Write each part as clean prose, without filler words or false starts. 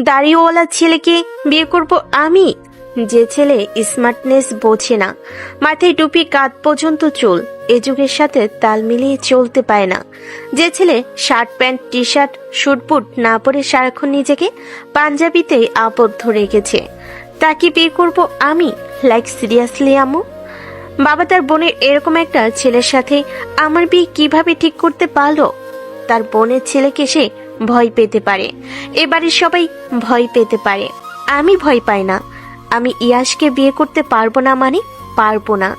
দাড়িওয়ালা ছেলেকে বিয়ে করব আমি? যে ছেলে স্মার্টনেস বোঝে না, মাথায় টুপি কাঁধ পর্যন্ত চুল, এ যুগের সাথে তাল মিলিয়ে চলতে পায় না, যে ছেলে shirt pant T shirt suit boot না পরে সারাক্ষণ নিজেকে পাঞ্জাবিতেই আবদ্ধ রেখেছে, তাকে বিয়ে করব আমি? লাইক সিরিয়াসলি আম্মু? বাবা তার বোনের এরকম একটা ছেলের সাথে আমার বিয়ে কিভাবে ঠিক করতে পারলো? তার বোনের ছেলেকে সে ভয় পেতে পারে, এ বাড়ির সবাই ভয় পেতে পারে, আমি ভয় পাই না। আমি ইয়াশকে বিয়ে করতে পারবো না মানে পারবো না।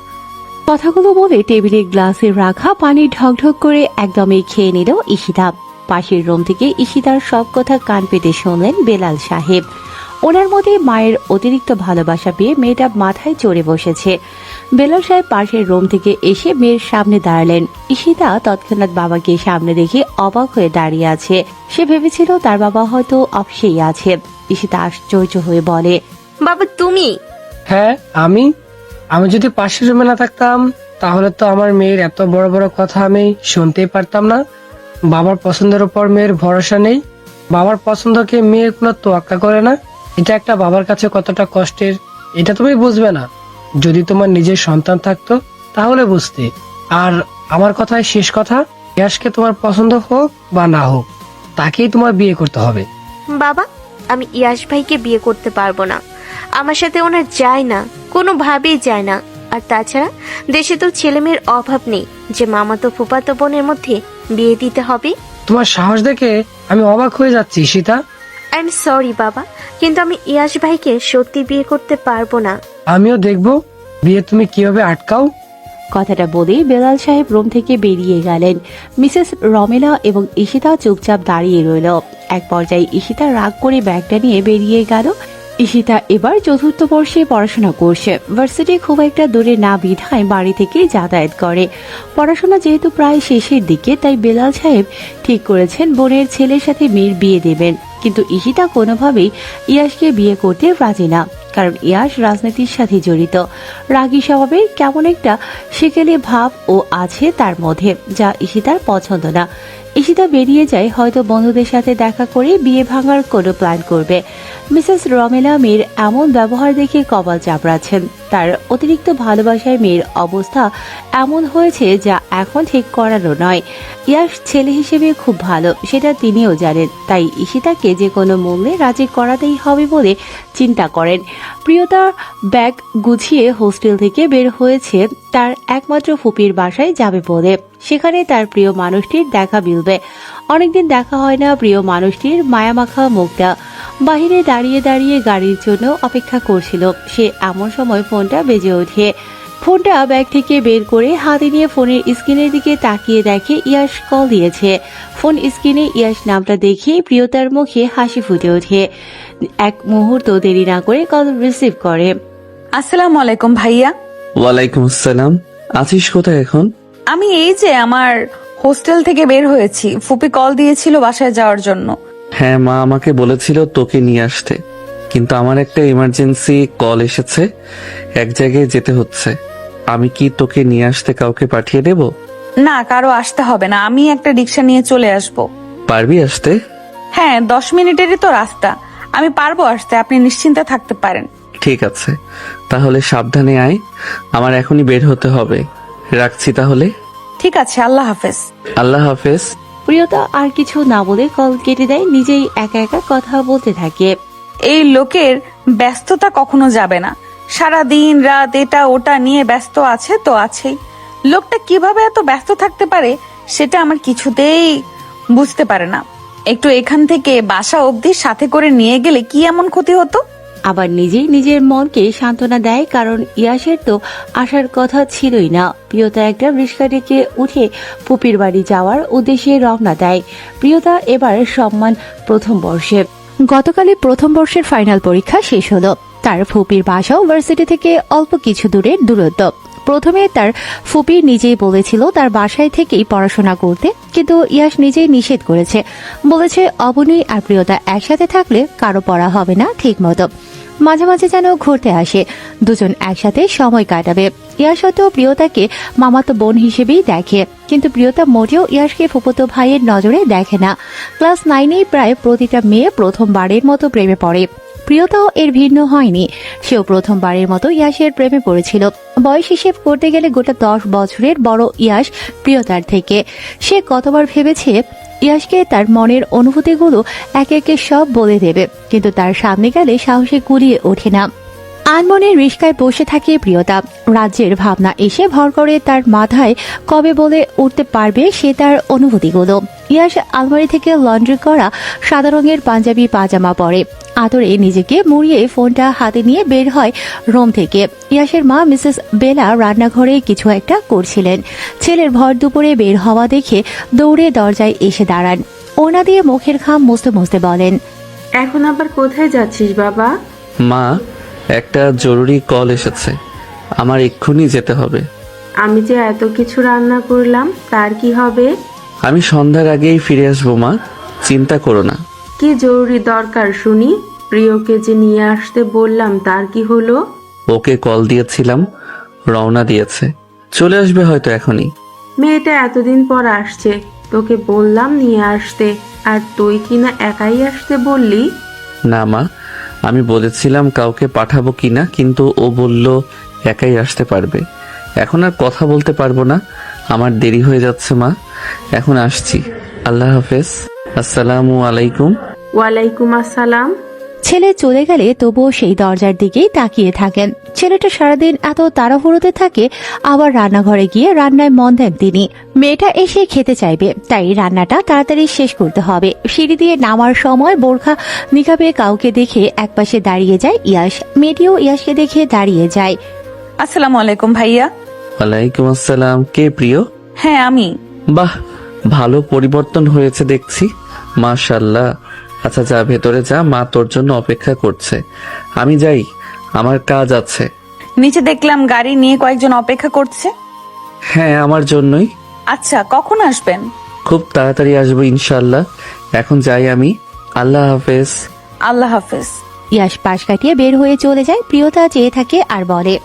কথাগুলো বলে টেবিলের গ্লাসে রাখা পানি ঢকঢক করে একদমই খেয়ে নিল ঈশিতা। পাশের রুম থেকে ঈশিতার সব কথা কান পেতে শুনলেন বেলাল সাহেব। ওনার মধ্যে মায়ের অতিরিক্ত ভালোবাসা পেয়ে মেয়েটা মাথায় চড়ে বসেছে। বেলাল সাহেব পাশের রুম থেকে এসে মেয়ের সামনে দাঁড়ালেন। ঈশিতা তৎক্ষণাৎ বাবাকে সামনে দেখে অবাক হয়ে দাঁড়িয়ে আছে। সে ভেবেছিল তার বাবা হয়তো অফিসেই আছে। ঈশিতা আশ্চর্য হয়ে বলে, বাবা তুমি? হ্যাঁ আমি যদি পাশের রুমে না থাকতাম তাহলে তো আমার মেয়ের এত বড় বড় কথা আমি শুনতেই পারতাম না। বাবার পছন্দের উপর মেয়ের ভরসা নেই, বাবার পছন্দকে মেয়ের কোনো তোয়াক্কা করে না। এটা একটা বাবার কাছে কতটা কষ্টের এটা তুমি বুঝবে না। যদি তোমার নিজের সন্তান থাকতো তাহলে বুঝতে। আর আমার কথায় শেষ কথা, ইয়াশকে তোমার পছন্দ হোক বা না হোক তাকেই তোমার বিয়ে করতে হবে। বাবা আমি ইয়াশ ভাইকে বিয়ে করতে পারবো না, আমার সাথে ওনার যায় না, কোনোভাবেই যায় না। আর তাছাড়া দেশে তো ছেলে মেয়ের অভাব নেই যে মামাতো ফুফাতো বোনের মধ্যে বিয়ে দিতে হবে। তোমার সাহস দেখে আমি অবাক হয়ে যাচ্ছি সীতা। আই এম সরি বাবা, কিন্তু আমি ইয়াশ ভাইকে সত্যি বিয়ে করতে পারবো না। আমিও দেখবো বিয়ে তুমি কিভাবে আটকাও। কথাটা বলেই বেলাল সাহেব রুম থেকে বেরিয়ে গেলেন। মিসেস রমেলা এবং ঈশিতা চুপচাপ দাঁড়িয়ে রইল। এক পর্যায়ে ঈশিতা রাগ করে ব্যাগটা নিয়ে বেরিয়ে গেল। ঈশিতা এবার চতুর্থ বর্ষে পড়াশোনা করছে। ভার্সিটি খুব একটা দূরে না বিধায় বাড়ি থেকে যাতায়াত করে। পড়াশোনা যেহেতু প্রায় শেষের দিকে, তাই বেলাল সাহেব ঠিক করেছেন বোনের ছেলের সাথে মেয়ের বিয়ে দেবেন। কিন্তু ঈশিতা কোনোভাবেই ইয়াশকে বিয়ে করতে রাজি না, কারণ ইয়াশ রাজনীতির সাথে জড়িত। রাগী স্বভাবের কেমন একটা সেকেলে ভাব ও আছে তার মধ্যে, যা ঈশিতার পছন্দ না। ঈশিতা বেরিয়ে যায় হয়তো বন্ধুদের সাথে দেখা করে বিয়ে ভাঙার কোনো প্ল্যান করবে। মিসেস রমেলা মেয়ের এমন ব্যবহার দেখে কপাল চাপড়াচ্ছেন। তার অতিরিক্ত ভালোবাসায় মেয়ের অবস্থা এমন হয়েছে যা এখন ঠিক করানো নয়। ইয়াশ ছেলে হিসেবে খুব ভালো, সেটা তিনিও জানেন। তাই ঈশিতাকে যে কোনো মূল্যে রাজি করাতেই হবে বলে চিন্তা করেন। প্রিয়তা ব্যাগ গুছিয়ে হোস্টেল থেকে বের হয়েছে তার একমাত্র ফুপির বাসায় যাবে বলে। সেখানে তার প্রিয় মানুষটির দেখা মিলবে। অনেকদিন দেখা হয় না প্রিয় মানুষটির মায়ামাখা মুখটা। বাহিরে দাঁড়িয়ে দাঁড়িয়ে গাড়ির জন্য অপেক্ষা করছিল। সে এমন সময় ফোনটা বেজে ওঠে। ফোনটা ব্যাগ থেকে বের করে হাতে নিয়ে ফোনের স্ক্রিনের দিকে তাকিয়ে দেখে ইয়াশ কল দিয়েছে। ফোন স্ক্রিনে ইয়াশ নামটা দেখে প্রিয়তার মুখে হাসি ফুটে ওঠে। এক মুহূর্ত দেরি না করে কল রিসিভ করে। আসসালামু আলাইকুম ভাইয়া। ওয়ালাইকুম আসসালাম। আছিস কোথায় এখন? আমি এই যে আমার হোস্টেল থেকে বের হয়েছি, ফুপি কল দিয়েছিল বাসায় যাওয়ার জন্য। হ্যাঁ, মা আমাকে বলেছিল তোকে নিয়ে আসতে, কিন্তু আমার একটা ইমার্জেন্সি কল এসেছে, এক জায়গায় যেতে হচ্ছে। আমি কি তোকে নিয়ে আসতে কাউকে পাঠিয়ে দেব? না, কারো আসতে হবে না, আমি একটা রিক্সা নিয়ে চলে আসব। পারবি আসতে? হ্যাঁ, 10 মিনিটেরই তো রাস্তা, আমি পারবো আসতে, আপনি নিশ্চিন্তে থাকতে পারেন। ঠিক আছে, তাহলে সাবধানে আয়, আমার এখনই বের হতে হবে। রাখছি তাহলে। ঠিক আছে, আল্লাহ হাফেজ। আল্লাহ হাফেজ। প্রিয়তা আর কিছু না বলে কল কেটে দেয়। নিজেই একা একা কথা বলতে থাকে। এই লোকের ব্যস্ততা কখনো যাবে না, সারা দিন রাত এটা ওটা নিয়ে ব্যস্ত আছে তো আছেই। লোকটা কিভাবে এত ব্যস্ত থাকতে পারে সেটা আমার কিছুতেই বুঝতে পারে না। একটু এখান থেকে বাসা অবধি সাথে করে নিয়ে গেলে কি এমন ক্ষতি হতো? আবার নিজেই নিজের মনকে সান্ত্বনা দেয়, কারণ ইয়াসের তো আসার কথা ছিলই না। প্রিয়তা একটা রিক্সা ডেকে উঠে পুপির বাড়ি যাওয়ার উদ্দেশ্যে রওনা দেয়। প্রিয়তা এবার সম্মান প্রথম বর্ষে। গতকালই প্রথম বর্ষের ফাইনাল পরীক্ষা শেষ হলো। তার ফুপির বাসাও ভার্সিটি থেকে অল্প কিছু দূরের দূরত্ব। প্রথমে তার ফুপি নিজেই বলেছিল তার বাসায় থেকেই পড়াশোনা করতে, কিন্তু ইয়াশ নিজেই নিষেধ করেছে। বলেছে অবনী আর প্রিয়তা একসাথে থাকলে কারো পড়া হবে না ঠিক মতো। মাঝে মাঝে যেন ঘুরতে আসে, দুজন একসাথে সময় কাটাবে। ইয়াশ হয়তো প্রিয়তাকে মামাতো বোন হিসেবেই দেখে, কিন্তু প্রিয়তা মোটেও ইয়াশকে ফুফুতো ভাইয়ের নজরে দেখে না। ক্লাস 9-এ প্রায় প্রতিটা মেয়ে প্রথমবারের মতো প্রেমে পড়ে। প্রিয়তাও এর ভিন্ন হয়নি, সেও প্রথমবারের মতো ইয়াশের প্রেমে পড়েছিল। বয়স হিসেব করতে গেলে গোটা 10 বছরের বড় ইয়াশ প্রিয়তার থেকে। সে কতবার ভেবেছে ইয়াশকে তার মনের অনুভূতিগুলো একে একে সব বলে দেবে, কিন্তু তার সামনে গেলে সাহসে কুলিয়ে ওঠে না। আনমনের রিস্কায় বসে থাকে প্রিয়তা। রাজ্যের ভাবনা এসে ভর করে তার মাথায়, কবে বলে উঠতে পারবে সে তার অনুভূতিগুলো। ইয়াশ আলমারি থেকে লন্ড্রি করা সাদা রঙের পাঞ্জাবি পাজামা পরে, আদরে নিজেকে মুড়িয়ে ফোনটা হাতে নিয়ে বের হয় রুম থেকে। ইয়াশের মা মিসেস বেলা রান্নাঘরে কিছু একটা করছিলেন। ছেলের ভর দুপুরে বের হওয়া দেখে দৌড়ে দরজায় এসে দাঁড়ান। ওনা দিয়ে মুখের ঘাম মুছতে মুছতে বলেন, এখন আবার কোথায় যাচ্ছিস বাবা? মা, একটা জরুরি কল এসেছে, আমার এক্ষুনি যেতে হবে। আমি যে এত কিছু রান্না করলাম, তার কি হবে? আমি সন্ধ্যার আগেই ফিরে আসবো মা, চিন্তা করো না। কি জরুরি দরকার শুনি? প্রিয়কে যে নিয়ে আসতে বললাম, তার কি হলো? ওকে কল দিয়েছিলাম, রওনা দিয়েছে, চলে আসবে হয়তো এখনই। মেয়েটা এতদিন পর আসছে, তোকে বললাম নিয়ে আসতে, আর তুই কিনা একাই আসতে বললি। না মা, আমি বলেছিলাম কাউকে পাঠাবো কিনা, কিন্তু ও বলল একাই আসতে পারবে। এখন আর কথা বলতে পারবো না, আমার দেরি হয়ে যাচ্ছে মা, এখন আসছি। আল্লাহ হাফেজ, আসসালামু আলাইকুম। ওয়ালাইকুম আসসালাম। ছেলে চলে গেলে তবুও সেই দরজার দিকেই তাকিয়ে থাকেন। ছেলেটা সারাদিন এত তাড়াহুড়োতে থাকে, আবার রান্নাঘরে গিয়ে রান্নায় মন দেন তিনি। মেয়েটা এসে খেতে চাইবে, তাই রান্নাটা তাড়াতাড়ি শেষ করতে হবে। সিঁড়ি দিয়ে নামার সময় বোরখা নিকাবে কাউকে দেখে একপাশে দাঁড়িয়ে যায় ইয়াশ। মেয়েটিও ইয়াশকে দেখে দাঁড়িয়ে যায়। আসসালামু আলাইকুম ভাইয়া। ওয়ালাইকুম আসসালাম। কে প্রিয়? হ্যাঁ আমি। বাহ, ভালো পরিবর্তন হয়েছে দেখছি, মাশাআল্লাহ। আচ্ছা যা, ভেতরে যা, মা তোর জন্য অপেক্ষা করছে। আমি যাই, আমার কাজ আছে। নিচে দেখলাম গাড়ি নিয়ে কয়েকজন অপেক্ষা করছে। হ্যাঁ, আমার জন্যই। আচ্ছা, কখন আসবেন? খুব তাড়াতাড়ি আসবো ইনশাআল্লাহ। এখন যাই আমি, আল্লাহ হাফেজ। আল্লাহ হাফেজ। ইয়াশ পাশ কাটিয়ে বের হয়ে চলে যায়। প্রিয়তা চেয়ে থাকে আর বলে,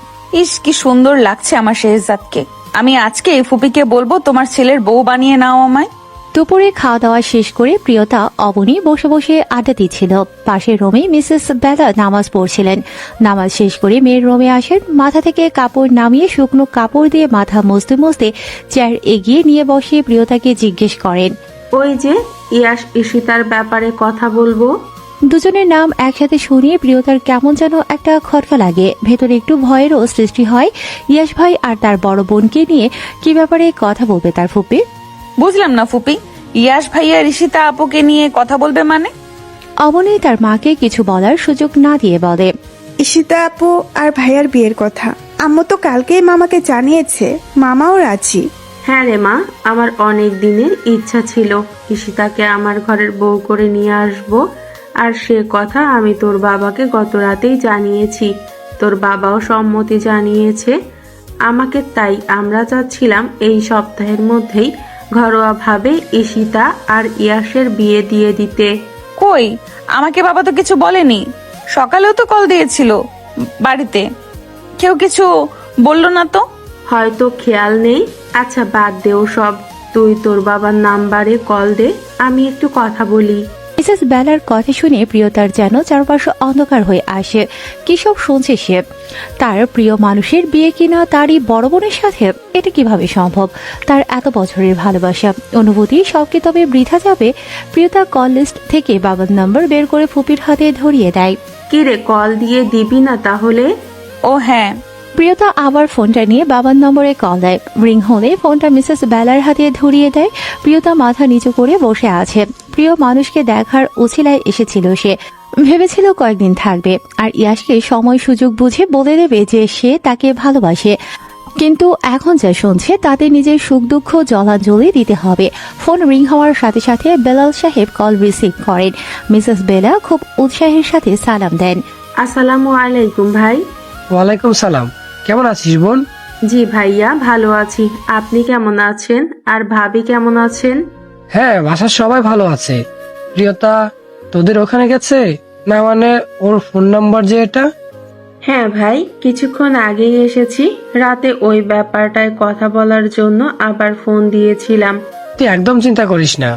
ইস, কি সুন্দর লাগছে আমার শেহজাদকে। আমি আজকে ফুপিকে বলবো তোমার ছেলের বউ বানিয়ে নাও আমায়। দুপুরে খাওয়া দাওয়া শেষ করে প্রিয়তা অবনী বসে বসে আড্ডা দিচ্ছিল। পাশের রুমে মিসেস বেলা নামাজ পড়ছিলেন। নামাজ শেষ করে মেয়ের রুমে আসেন। মাথা থেকে কাপড় নামিয়ে শুকনো কাপড় দিয়ে মাথা মুছতে মুছতে চেয়ার এগিয়ে নিয়ে বসে প্রিয়তাকে জিজ্ঞেস করেন, ওই যে ইয়াশ ঈশিতার ব্যাপারে কথা বলবো। দুজনের নাম একসাথে শুনিয়ে প্রিয়তার কেমন যেন একটা খটকা লাগে। ভেতরে একটু ভয়েরও সৃষ্টি হয়। ইয়াশ ভাই আর তার বড় বোনকে নিয়ে কি ব্যাপারে কথা বলবে তার ফুপি? বুঝলাম না ফুপি, ইয়াশ ভাইয়া ঋষিতা আপুকে নিয়ে কথা বলবে মানে? অবনী তার মাকে কিছু বলার সুযোগ না দিয়ে বলে, ঈশিতা আপু আর ভাইয়ার বিয়ের কথা আম্মু তো কালকেই মামাকে জানিয়েছে, মামাও রাজি। হ্যাঁ রে মা, আমার অনেক দিনের ইচ্ছা ছিল ঈশিতাকে আমার ঘরের বউ করে নিয়ে আসব, আর সে কথা আমি তোর বাবাকে গত রাতেই জানিয়েছি। তোর বাবাও সম্মতি জানিয়েছে আমাকে, তাই আমরা চাচ্ছিলাম এই সপ্তাহের মধ্যেই ঘরোয়াভাবে ঈশিতা আর ইয়াশের বিয়ে দিয়ে দিতে। কই, আমাকে বাবা তো কিছু বলেনি। সকালেও তো কল দিয়েছিল বাড়িতে, কেউ কিছু বললো না তো। হয়তো খেয়াল নেই। আচ্ছা বাদ দেও সব, তুই তোর বাবার নাম্বারে কল দে, আমি একটু কথা বলি। মিসেস বেলার কথা শুনে প্রিয়তার যেন চারপাশে অন্ধকার হয়ে আসে। কি সব শুনছে সে? তার প্রিয় মানুষের বিয়ে কিনা তারই বড় বোনের সাথে? এটা কিভাবে সম্ভব? তার এত বছরের ভালোবাসা, অনুভূতি সব কি তবে বৃথা যাবে? প্রিয়তা কল লিস্ট থেকে বাবার নাম্বার বের করে ফুপির হাতে ধরিয়ে দেয়। কি রে, কল দিয়ে দিবি না তাহলে? ও হ্যাঁ। প্রিয়তা আবার ফোনটা নিয়ে বাবার নম্বরে কল দেয়। রিং হলে ফোনটা মিসেস বেলার হাতে ধরিয়ে দেয়। প্রিয়তা মাথা নিচু করে বসে আছে। প্রিয় মানুষকে দেখার উছিলায় এসেছিল সে। ভেবেছিল কয়েকদিন থাকবে আর ইয়াশকে সময় সুযোগ বুঝে বলে দেবে যে সে তাকে ভালোবাসে, কিন্তু এখন যা শুনছে তাতে নিজের সুখ দুঃখ জলাঞ্জলি দিতে হবে। ফোন রিং হওয়ার সাথে সাথে বেলাল সাহেব কল রিসিভ করেন। মিসেস বেলা খুব উৎসাহের সাথে সালাম দেন। আসসালামু আলাইকুম ভাই। ওয়ালাইকুম সালাম। কেমন আছিস বোন? জি ভাইয়া, ভালো আছি। আপনি কেমন আছেন? আর ভাবি কেমন আছেন? হ্যাঁ, বাসার সবাই ভালো আছে। প্রিয়তা তোদের ওখানে গেছে? না মানে ওর ফোন নাম্বার যে এটা? হ্যাঁ ভাই, কিছুক্ষণ আগেই এসেছি। রাতে ওই ব্যাপারটায় কথা বলার জন্য আবার ফোন দিয়েছিলাম। তুই একদম চিন্তা করিস না,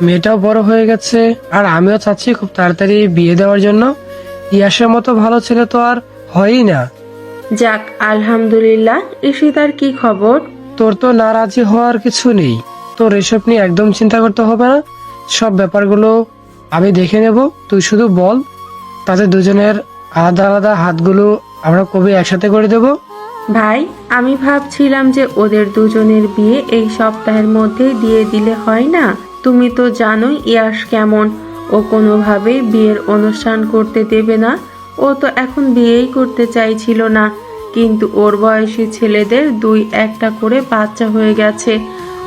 মেয়েটাও বড় হয়ে গেছে আর আমিও চাচ্ছি খুব তাড়াতাড়ি বিয়ে দেওয়ার জন্য। ইয়াসের মতো ভালো ছেলে তো আর হয়ই না। যাক, আলহামদুলিল্লাহ। ঈশিতার কি খবর? তোর তো নারাজি হওয়ার কিছু নেই। তোর এসব নিয়ে একদম চিন্তা করতে হবে না। সব ব্যাপারগুলো আমি দেখে নেব, তুই শুধু বল। তাদের দুজনের আলাদা আলাদা হাতগুলো আমরা কবে একসাথে করে দেব? ভাই, আমি ভাবছিলাম যে ওদের দুজনের বিয়ে এই সপ্তাহের মধ্যেই দিয়ে দিলে হয় না? তুমি তো জানোই ইয়াশ কেমন। ও কোনোভাবেই বিয়ের অনুষ্ঠান করতে দেবে না। ও তো এখন বিয়েই করতে চাইছিল না, কিন্তু ওর বয়সী ছেলেদের 2-1টা করে বাচ্চা হয়ে গেছে,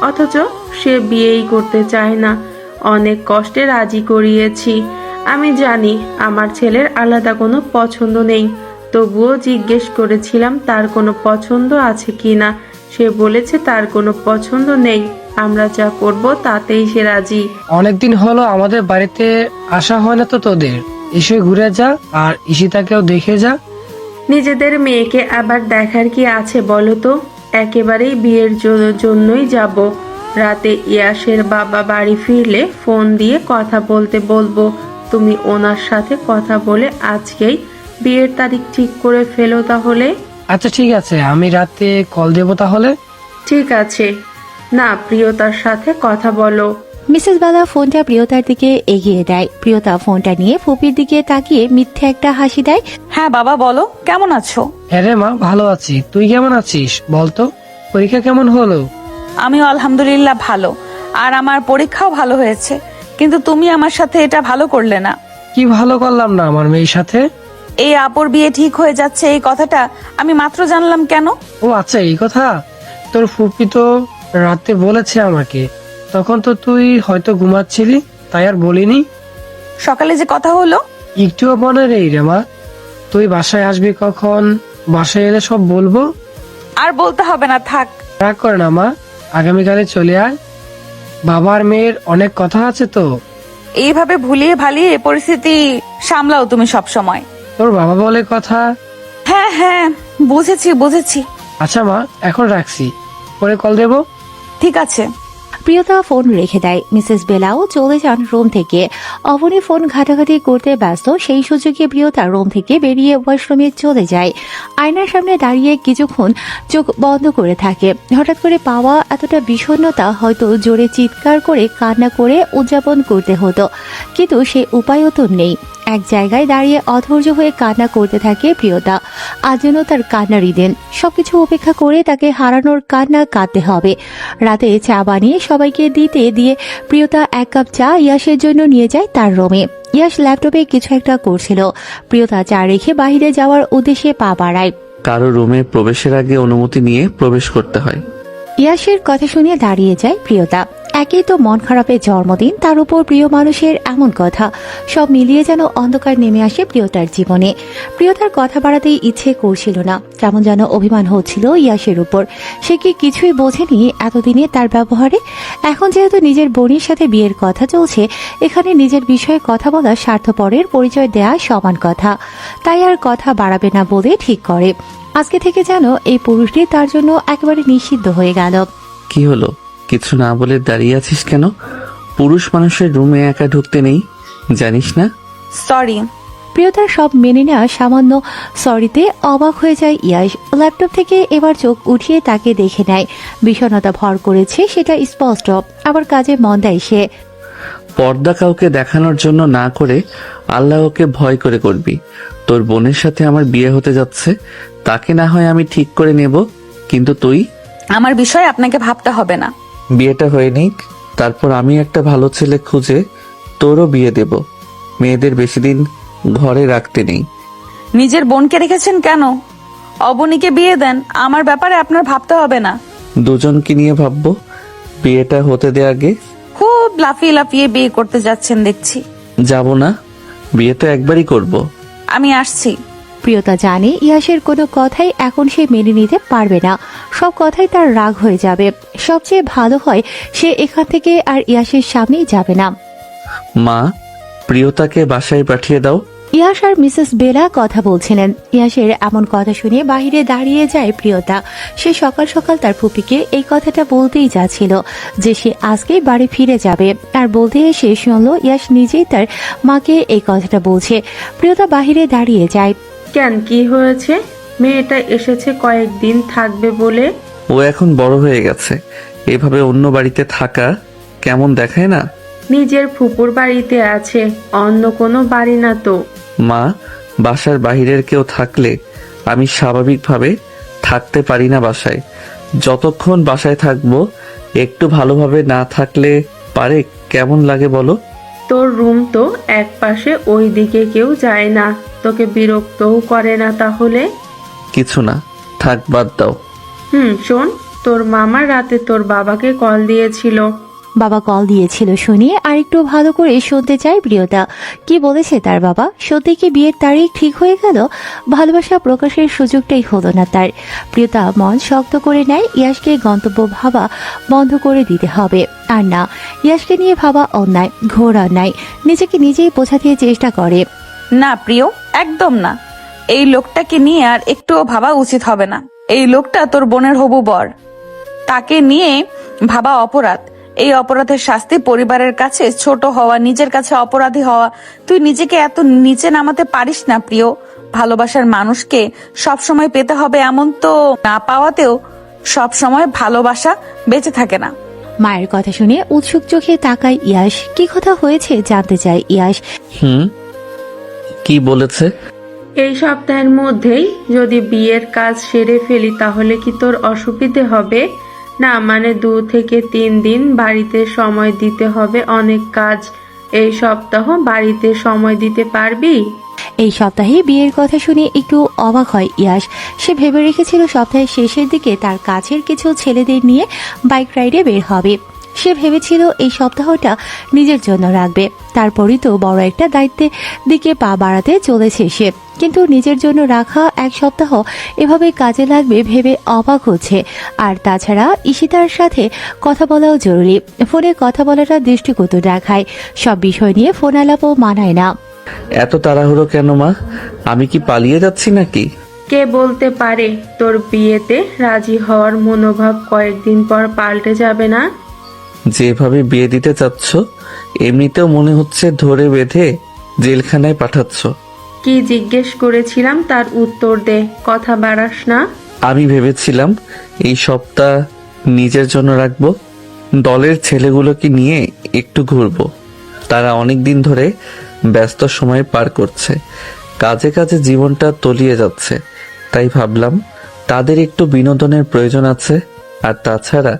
অথচ সে বিয়েই করতে চায় না। অনেক কষ্টে রাজি করিয়েছি। আমি জানি আমার ছেলের আলাদা কোনো পছন্দ নেই, তবুও জিজ্ঞেস করেছিলাম তার কোনো পছন্দ আছে কিনা। সে বলেছে তার কোনো পছন্দ নেই, আমরা যা করব তাতেই সে রাজি। অনেকদিন হলো আমাদের বাড়িতে আসা হয় না তো তোদের। এসে ঘুরে যা আর ঈশিতাকেও দেখে যা। নিজেদের মেয়েকে আবার দেখার কি আছে বলো তো? একেবারেই বিয়ের জন্যই যাব। রাতে ইয়াসের বাবা বাড়ি ফিরলে ফোন দিয়ে কথা বলতে বলবো। তুমি ওনার সাথে কথা বলে আজকেই বিয়ের তারিখ ঠিক করে ফেলো তাহলে। আচ্ছা ঠিক আছে, আমি রাতে কল দেবো তাহলে। ঠিক আছে। না, প্রিয়তার সাথে কথা বলো। মিসেস বালা ফোনটা প্রিয়তার দিকে এগিয়ে দেয়। প্রিয়তা ফোনটা নিয়ে ফুপির দিকে তাকিয়ে মিথ্যে একটা হাসি দেয়। হ্যাঁ বাবা, বলো কেমন আছো? হ্যাঁ রে মা, ভালো আছি। তুই কেমন আছিস বলতো? পরীক্ষা কেমন হলো? আমিও আলহামদুলিল্লাহ ভালো। আর আমার পরীক্ষাও ভালো হয়েছে, কিন্তু তুমি আমার সাথে এটা ভালো করলে না। কি ভালো করলাম না আমার মেয়ের সাথে? এই আপুর বিয়ে ঠিক হয়ে যাচ্ছে এই কথাটা আমি মাত্র জানলাম কেন? ও আচ্ছা, এই কথা। তোর ফুপি তো রাতে বলেছে আমাকে। তখন তো তুই হয়তো ঘুমাচ্ছিলি, তাই আর বলিনি। সকালে যে কথা হলো। একটুও মনে নেই রে মা। তুই বাসায় আসবি কখন? বাসায় এলে সব বলবো। আর বলতে হবে না, থাক। রাগ করে না মা, আগামীকালে চলে আয়। বাবার মেয়ের অনেক কথা আছে তো। এইভাবে ভুলিয়ে ভালিয়ে পরিস্থিতি সামলাও তুমি সব সময়। তোর বাবা বলে কথা। হ্যাঁ হ্যাঁ, বুঝেছি বুঝেছি। আচ্ছা মা, এখন রাখছি, পরে কল দেবো। ঠিক আছে। প্রিয়তা ফোন রেখে দেয়। মিসেস বেলাও চলে যান রুম থেকে। অবনী ফোন ঘাটাঘাটি করতে ব্যস্ত, সেই সুযোগে প্রিয়তা রুম থেকে বেরিয়ে ওয়াশরুমে চলে যায়। আয়নার সামনে দাঁড়িয়ে কিছুক্ষণ চোখ বন্ধ করে থাকে। হঠাৎ করে পাওয়া এতটা বিষণ্ণতা হয়তো জোরে চিৎকার করে কান্না করে উদযাপন করতে হতো, কিন্তু সে উপায়ও তো নেই। এক জায়গায় দাঁড়িয়ে অধৈর্য হয়ে কান্না করতে থাকে প্রিয়তা। আজ যেন তার কান্নারই দিন। সবকিছু উপেক্ষা করে তাকে হারানোর কান্না কাঁদতে হবে। রাতে চা বানিয়ে সবাইকে দিতে দিয়ে প্রিয়তা 1 কাপ চা ইয়াসের জন্য নিয়ে যায় তার রুমে। ইয়াস ল্যাপটপে কিছু একটা করছিল। প্রিয়তা চা রেখে বাইরে যাওয়ার উদ্দেশ্যে পা বাড়ায়। কারো রুমে প্রবেশের আগে অনুমতি নিয়ে প্রবেশ করতে হয়। ইয়াসের কথা শুনে দাঁড়িয়ে যায় প্রিয়তা। একেই তো মন খারাপের জন্মদিন, তার উপর প্রিয় মানুষের এমন কথা। সব মিলিয়ে যেন অন্ধকার নেমে আসে প্রিয়তার জীবনে। প্রিয়তার কথা বাড়াতেই ইচ্ছে করছিল না, কেমন যেন অভিমান হচ্ছিল ইয়াসের উপর। সে কি কিছুই বোঝেনি এতদিনে তার ব্যবহারে? এখন যেহেতু নিজের বোনের সাথে বিয়ের কথা চলছে, এখানে নিজের বিষয়ে কথা বলা স্বার্থপরের পরিচয় দেয়া সমান কথা। তাই আর কথা বাড়াবে না বলে ঠিক করে। আজকে থেকে যেন এই পুরুষটি তার জন্য একেবারে নিষিদ্ধ হয়ে গেল। কি হলো, কিছু না বলে দাঁড়িয়ে আছিস কেন? পুরুষ মানুষের রুমে একা ঢুকতে নেই, জানিস না? সরি। প্রিয়তার সব মেনে নেওয়া সামান্য সরিতে অবাক হয়ে যায় ইয়াস। ল্যাপটপ থেকে এবার চোখ উঠিয়ে তাকে দেখে নেয়। বিষণ্ণতা ভর করেছে সেটা স্পষ্ট, আবার কাজে মন দেয় সে। পর্দা কাউকে দেখানোর জন্য না করে আল্লাহ ওকে ভয় করে করবি। তোর বোনের সাথে আমার বিয়ে হতে যাচ্ছে, তাকে না হয় আমি ঠিক করে নেব, কিন্তু তুই? আমার বিষয়ে আপনাকে ভাবতে হবে না। বিয়েটা হয়ে নিক, তারপর আমি একটা ভালো ছেলে খুঁজে তোরও বিয়ে দেব। মেয়েদের বেশি দিন ঘরে রাখতে নেই। নিজের বোনকে রেখেছেন কেন? অবনীকে বিয়ে দেন, আমার ব্যাপারে আপনার ভাবতে হবে না। দুজনকে নিয়ে ভাববো, বিয়েটা হতে দে আগে। খুব লাফিয়ে লাফিয়ে বিয়ে করতে যাচ্ছেন দেখছি। যাব না, বিয়ে তো একবারই করব। আমি আসছি। প্রিয়তা জানে ইয়াসের কোনো কথাই এখন সে মেনে নিতে পারবে না। সব কথাই তার রাগ হয়ে যাবে। সবচেয়ে ভালো হয় সে এখান থেকে আর ইয়াসের সামনেই যাবে না। মা, প্রিয়তাকে বাসায় পাঠিয়ে দাও। ইয়াশ আর মিসেস বেলা কথা বলছিলেন। ইয়াশের এমন কথা শুনে বাহিরে দাঁড়িয়ে যায় প্রিয়তা। সে সকাল সকাল তার ফুপিকে এই কথাটা বলতেই যাচ্ছিল যে সে আজকেই বাড়ি ফিরে যাবে, আর বলতে এসে শুনল ইয়াশ নিজেই তার মাকে এই কথাটা বলছে। প্রিয়তা বাহিরে দাঁড়িয়ে যায়। কেন, কি হয়েছে? মেয়েটা এসেছে কয়েকদিন থাকবে বলে। ও এখন বড় হয়ে গেছে, এভাবে অন্য বাড়িতে থাকা কেমন দেখায় না? নিজের ফুপুর বাড়িতে আছে, অন্য কোনো বাড়ি না তো। মা, বাসার বাহিরের কেউ থাকলে আমি স্বাভাবিকভাবে থাকতে পারি না বাসায়। যতক্ষণ বাসায় থাকবো একটু ভালোভাবে না থাকলে পারে কেমন লাগে বলো? তোর রুম তো এক পাশে, ওই দিকে কেউ যায় না, তোকে বিরক্তও করে না তাহলে? কিছু না, থাক, বাদ দাও। শোন, তোর মামা রাতে তোর বাবাকে কল দিয়েছিল। বাবা কল দিয়েছিল শুনিয়ে আর একটু ভালো করে শুনতে চায় প্রিয়তা। কি বলেছে তার বাবা? সত্যি কি বিয়ের তারিখ ঠিক হয়ে গেল? ভালোবাসা প্রকাশের সুযোগটাই হলো না তার। প্রিয়তা মন শক্ত করে নেয়, ইয়াশকে গন্তব্য ভাবা বন্ধ করে দিতে হবে। আর না, ইয়াশকে নিয়ে ভাবা অন্যায়, ঘোর অন্যায়। নিজেকে নিজেই বোঝাতে চেষ্টা করে। না প্রিয়, একদম না। এই লোকটাকে নিয়ে আর একটুও ভাবা উচিত হবে না। এই লোকটা তোর বোনের হবু বর, তাকে নিয়ে ভাবা অপরাধ। এই অপরাধের শাস্তি পরিবারের কাছে ছোট হওয়া, নিজের কাছে অপরাধী হওয়া। তুই নিজেকে এত নিচে নামাতে পারিস না প্রিয়। ভালোবাসার মানুষকে সব সময় পেতে হবে এমন তো না, পাওয়াতেও সব সময় ভালোবাসা বেঁচে থাকে না। মায়ের কথা শুনে উৎসুক চোখে তাকায় ইয়াশ। কি কথা হয়েছে জানতে চায় ইয়াশ। কি বলেছে? এই সপ্তাহের মধ্যেই যদি বিয়ের কাজ সেরে ফেলি তাহলে কি তোর অসুবিধে হবে? না মানে 2 থেকে 3 দিন বাড়িতে সময় দিতে হবে, অনেক কাজ। এই সপ্তাহ বাড়িতে সময় দিতে পারবি? এই সপ্তাহে বিয়ের কথা শুনে একটু অবাক হয় ইয়াশ। সে ভেবে রেখেছিল সপ্তাহের শেষের দিকে তার কাছের কিছু ছেলেদের নিয়ে বাইক রাইডে বের হবে। সে ভেবেছিল এই সপ্তাহটা নিজের জন্য রাখবে, তারপরই তো বড় একটা দায়িত্বের দিকে পা বাড়াতে চলেছে সে। কিন্তু নিজের জন্য রাখা এক সপ্তাহ এভাবে কাজে লাগবে ভেবে অবাক হচ্ছে। আর তাছাড়া ঈশিতার সাথে কথা বলাও জরুরি। ফোনে কথা বলাটা দৃষ্টিগত দেখায়, সব বিষয় নিয়ে ফোন আলাপও মানায় না। এত তাড়াহুড়ো কেন মা? আমি কি পালিয়ে যাচ্ছি নাকি? কে বলতে পারে তোর বিয়েতে রাজি হওয়ার মনোভাব কয়েকদিন পর পাল্টে যাবে না? যেভাবে বিয়ে দিতে চাচ্ছ এমনিতেও মনে হচ্ছে ধরে বেঁধে জেলখানায় পাঠাচ্ছ। কি জিজ্ঞেস করেছিলাম তার উত্তর দে, কথা বাড়াস না। আমি ভেবেছিলাম এই সপ্তাহ নিজের জন্য রাখবো, দলের ছেলেগুলোকে নিয়ে একটু ঘুরবো। তারা অনেক দিন ধরে ব্যস্ত সময় পার করছে, কাজে কাজে জীবনটা তলিয়ে যাচ্ছে। তাই ভাবলাম তাদের একটু বিনোদনের প্রয়োজন আছে। আর তাছাড়া